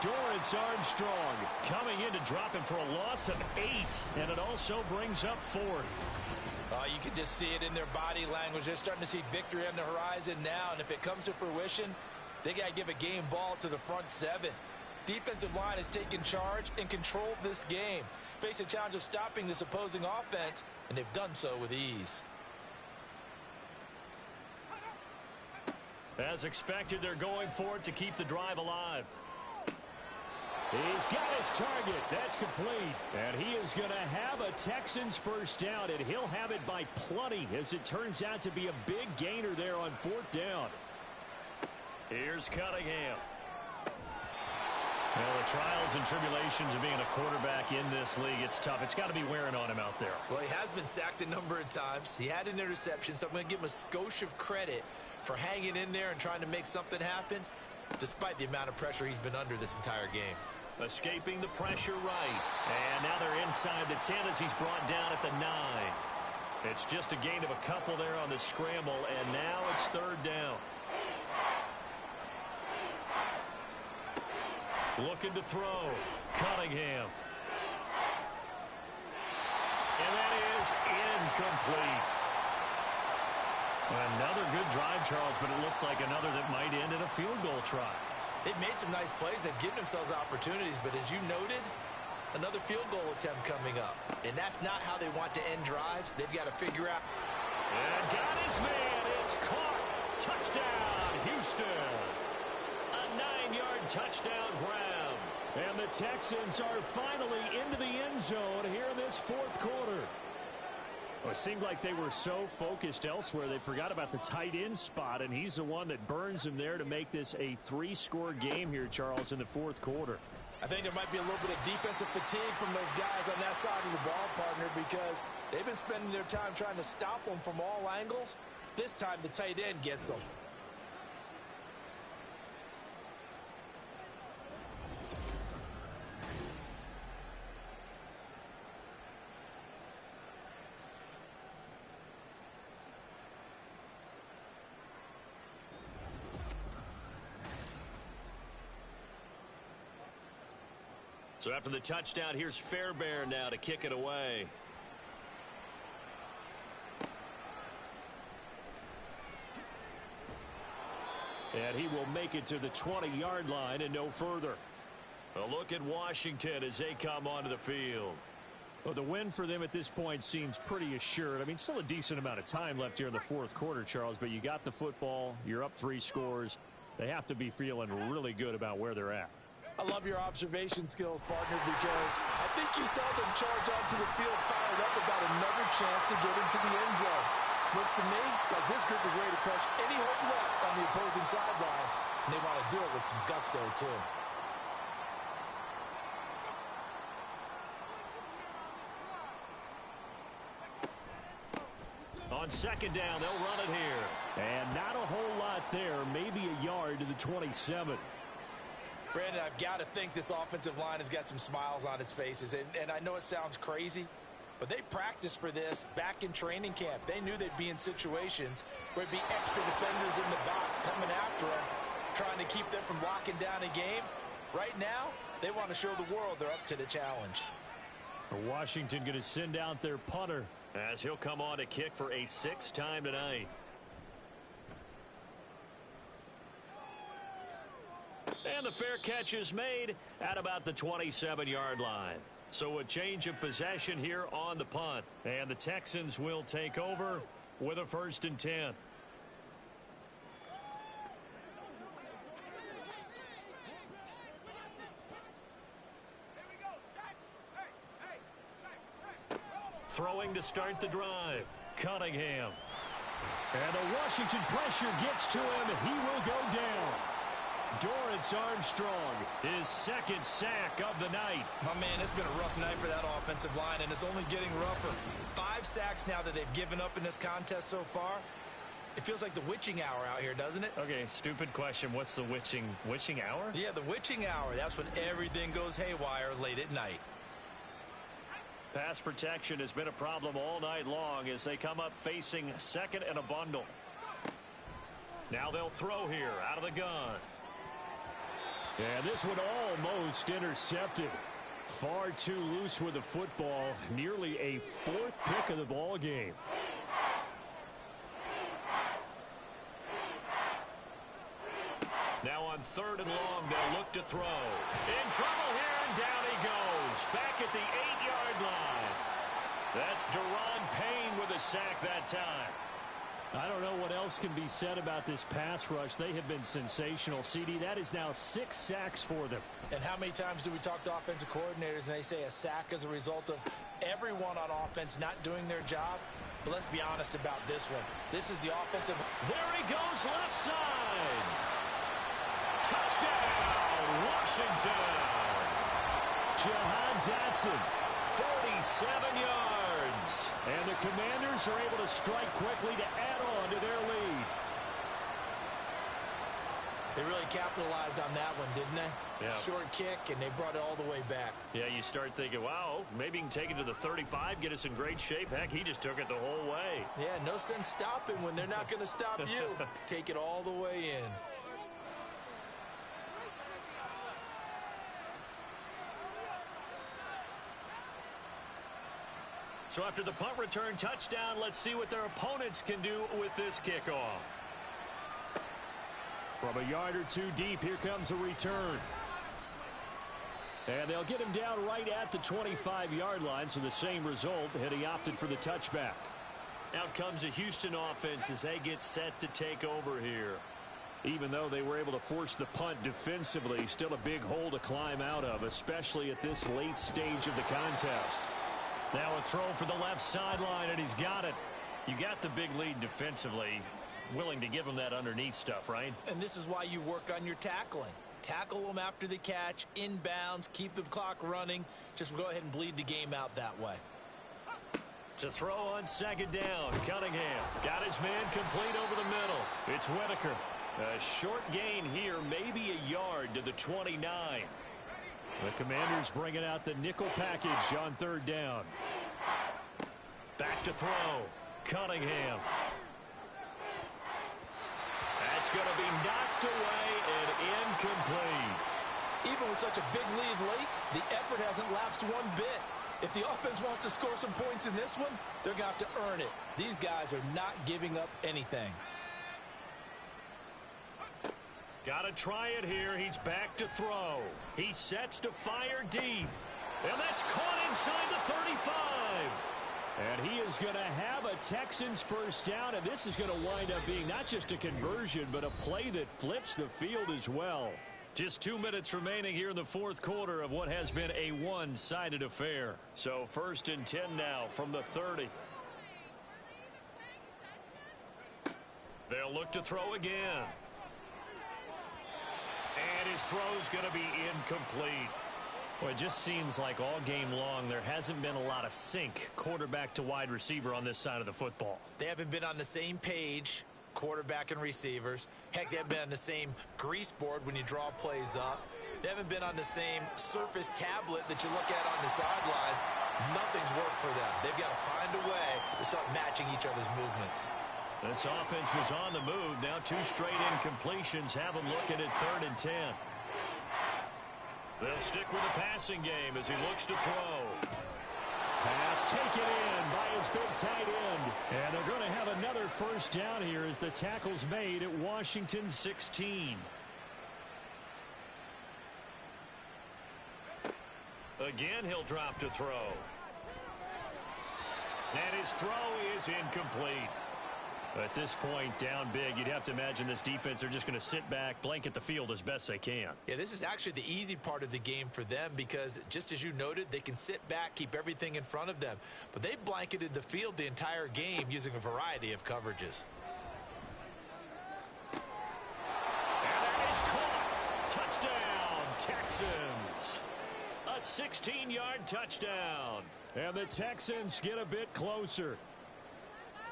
Dorrance Armstrong coming in to drop him for a loss of 8, and it also brings up 4th. You can just see it in their body language. They're starting to see victory on the horizon now, and if it comes to fruition, they got to give a game ball to the front 7. Defensive line has taken charge and controlled this game. Face a challenge of stopping this opposing offense, and they've done so with ease. As expected, they're going for it to keep the drive alive. He's got his target. That's complete. And he is going to have a Texans first down, and he'll have it by plenty as it turns out to be a big gainer there on 4th down. Here's Cunningham. Well, the trials and tribulations of being a quarterback in this league, it's tough. It's got to be wearing on him out there. Well, he has been sacked a number of times. He had an interception, so I'm going to give him a skosh of credit for hanging in there and trying to make something happen, despite the amount of pressure he's been under this entire game. Escaping the pressure right. And now they're inside the 10 as he's brought down at the 9. It's just a gain of a couple there on the scramble, and now it's 3rd down. Looking to throw. Cunningham. And that is incomplete. Another good drive, Charles, but it looks like another that might end in a field goal try. They've made some nice plays. They've given themselves opportunities, but as you noted, another field goal attempt coming up. And that's not how they want to end drives. They've got to figure out. And got his man. It's caught. Touchdown, Houston. A 9-yard touchdown grab. And the Texans are finally into the end zone here in this 4th quarter. Well, it seemed like they were so focused elsewhere they forgot about the tight end spot, and he's the one that burns him there to make this a 3-score game here, Charles, in the 4th quarter. I think there might be a little bit of defensive fatigue from those guys on that side of the ball, partner, because they've been spending their time trying to stop them from all angles. This time the tight end gets them. So after the touchdown, here's Fairbairn now to kick it away. And he will make it to the 20-yard line and no further. A look at Washington as they come onto the field. Well, the win for them at this point seems pretty assured. I mean, still a decent amount of time left here in the 4th quarter, Charles, but you got the football. You're up 3 scores. They have to be feeling really good about where they're at. I love your observation skills, partner, because I think you saw them charge onto the field fired up about another chance to get into the end zone. Looks to me like this group is ready to crush any hope left on the opposing sideline, and they want to do it with some gusto, too. On second down, they'll run it here. And not a whole lot there, maybe a yard to the 27. Brandon, I've got to think this offensive line has got some smiles on its faces. And I know it sounds crazy, but they practiced for this back in training camp. They knew they'd be in situations where it'd be extra defenders in the box coming after them, trying to keep them from locking down a game. Right now, they want to show the world they're up to the challenge. Washington going to send out their punter, as he'll come on to kick for a 6th time tonight. And the fair catch is made at about the 27-yard line. So a change of possession here on the punt. And the Texans will take over with a 1st and 10. Throwing to start the drive, Cunningham. And the Washington pressure gets to him. He will go down. Dorrance Armstrong, his 2nd sack of the night. My man, it's been a rough night for that offensive line, and it's only getting rougher. 5 sacks now that they've given up in this contest so far. It feels like the witching hour out here, doesn't it? Okay, stupid question. What's the witching hour? Yeah, the witching hour. That's when everything goes haywire late at night. Pass protection has been a problem all night long as they come up facing 2nd and a bundle. Now they'll throw here out of the gun. And this one almost intercepted. Far too loose with the football. Nearly a 4th pick of the ball game. Now on 3rd and long, they'll look to throw. In trouble here, and down he goes. Back at the 8-yard line. That's Deron Payne with a sack that time. I don't know what else can be said about this pass rush. They have been sensational. CD, that is now 6 sacks for them. And how many times do we talk to offensive coordinators and they say a sack is a result of everyone on offense not doing their job? But let's be honest about this one. This is the offensive. There he goes, left side. Touchdown, Washington. Jahan Dotson, 47 yards. And the Commanders are able to strike quickly to add on to their lead. They really capitalized on that one, didn't they? Yeah. Short kick, and they brought it all the way back. Yeah, you start thinking, wow, maybe he can take it to the 35, get us in great shape. Heck, he just took it the whole way. Yeah, no sense stopping when they're not going to stop you. Take it all the way in. So after the punt return touchdown, let's see what their opponents can do with this kickoff. From a yard or two deep, here comes a return. And they'll get him down right at the 25-yard line, so the same result, had he opted for the touchback. Out comes a Houston offense as they get set to take over here. Even though they were able to force the punt defensively, still a big hole to climb out of, especially at this late stage of the contest. Now a throw for the left sideline, and he's got it. You got the big lead defensively. Willing to give him that underneath stuff, right? And this is why you work on your tackling. Tackle them after the catch, inbounds, keep the clock running. Just go ahead and bleed the game out that way. To throw on 2nd down, Cunningham got his man complete over the middle. It's Whitaker. A short gain here, maybe a yard to the 29. The Commanders bringing out the nickel package on 3rd down. Back to throw. Cunningham. That's going to be knocked away and incomplete. Even with such a big lead late, the effort hasn't lapsed one bit. If the offense wants to score some points in this one, they're going to have to earn it. These guys are not giving up anything. Got to try it here. He's back to throw. He sets to fire deep. And that's caught inside the 35. And he is going to have a Texans 1st down, and this is going to wind up being not just a conversion, but a play that flips the field as well. Just 2 minutes remaining here in the fourth quarter of what has been a one-sided affair. So 1st and 10 now from the 30. They'll look to throw again. And his throw's going to be incomplete. Well, it just seems like all game long there hasn't been a lot of sync quarterback to wide receiver on this side of the football. They haven't been on the same page, quarterback and receivers. Heck, they haven't been on the same grease board when you draw plays up. They haven't been on the same surface tablet that you look at on the sidelines. Nothing's worked for them. They've got to find a way to start matching each other's movements. This offense was on the move. Now 2 straight incompletions have them looking at 3rd and 10. They'll stick with the passing game as he looks to throw. Pass taken in by his big tight end. And they're going to have another first down here as the tackle's made at Washington 16. Again, he'll drop to throw. And his throw is incomplete. At this point, down big, you'd have to imagine this defense, they're just going to sit back, blanket the field as best they can. Yeah, this is actually the easy part of the game for them because, just as you noted, they can sit back, keep everything in front of them. But they've blanketed the field the entire game using a variety of coverages. And that is caught. Touchdown, Texans. A 16-yard touchdown. And the Texans get a bit closer.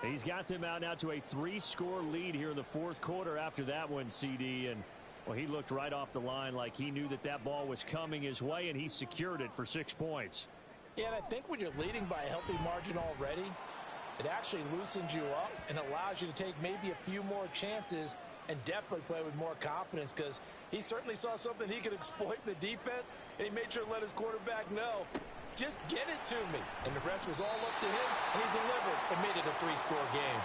He's got them out now to a 3-score lead here in the fourth quarter after that one, CD. And, well, he looked right off the line like he knew that that ball was coming his way, and he secured it for 6 points. Yeah, and I think when you're leading by a healthy margin already, it actually loosens you up and allows you to take maybe a few more chances and definitely play with more confidence because he certainly saw something he could exploit in the defense, and he made sure to let his quarterback know, just get it to me. And the rest was all up to him, and he delivered and made it a 3-score game.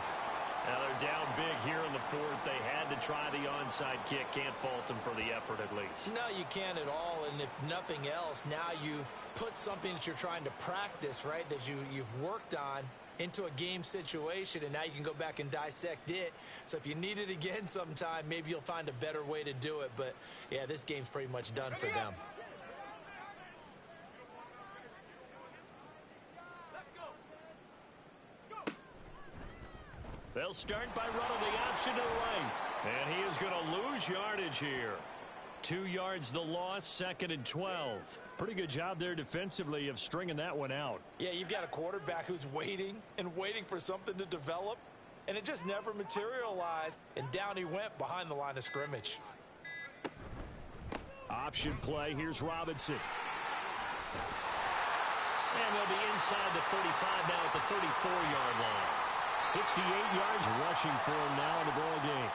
Now they're down big here in the fourth. They had to try the onside kick. Can't fault them for the effort at least. No, you can't at all. And if nothing else, now you've put something that you're trying to practice, right, that you've worked on into a game situation, and now you can go back and dissect it. So if you need it again sometime, maybe you'll find a better way to do it. But, yeah, this game's pretty much done for them. They'll start by running the option to the right. And he is going to lose yardage here. 2 yards the loss, 2nd and 12. Pretty good job there defensively of stringing that one out. Yeah, you've got a quarterback who's waiting and waiting for something to develop, and it just never materialized, and down he went behind the line of scrimmage. Option play, here's Robinson. And they'll be inside the 35 now at the 34-yard line. 68 yards rushing for him now in the ball game.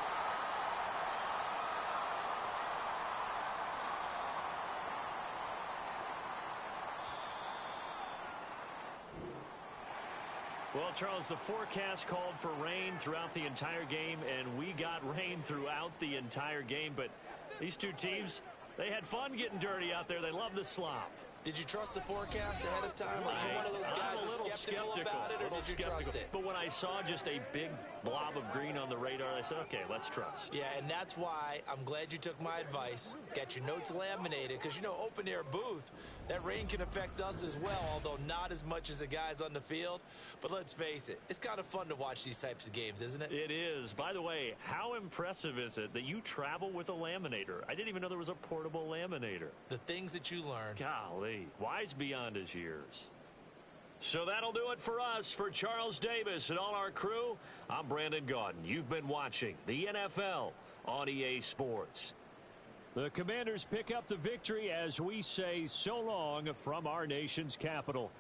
Well, Charles, the forecast called for rain throughout the entire game, and we got rain throughout the entire game. But these two teams, they had fun getting dirty out there. They love the slop. Did you trust the forecast ahead of time? Were you one of those guys that's skeptical about it, or did you trust it? But when I saw just a big blob of green on the radar, I said, okay, let's trust. Yeah, and that's why I'm glad you took my advice. Got your notes laminated, because, you know, open-air booth, that rain can affect us as well, although not as much as the guys on the field. But let's face it, it's kind of fun to watch these types of games, isn't it? It is. By the way, how impressive is it that you travel with a laminator? I didn't even know there was a portable laminator. The things that you learn. Golly, wise beyond his years. So that'll do it for us. For Charles Davis and all our crew, I'm Brandon Gaudin. You've been watching the NFL on EA Sports. The Commanders pick up the victory as we say so long from our nation's capital.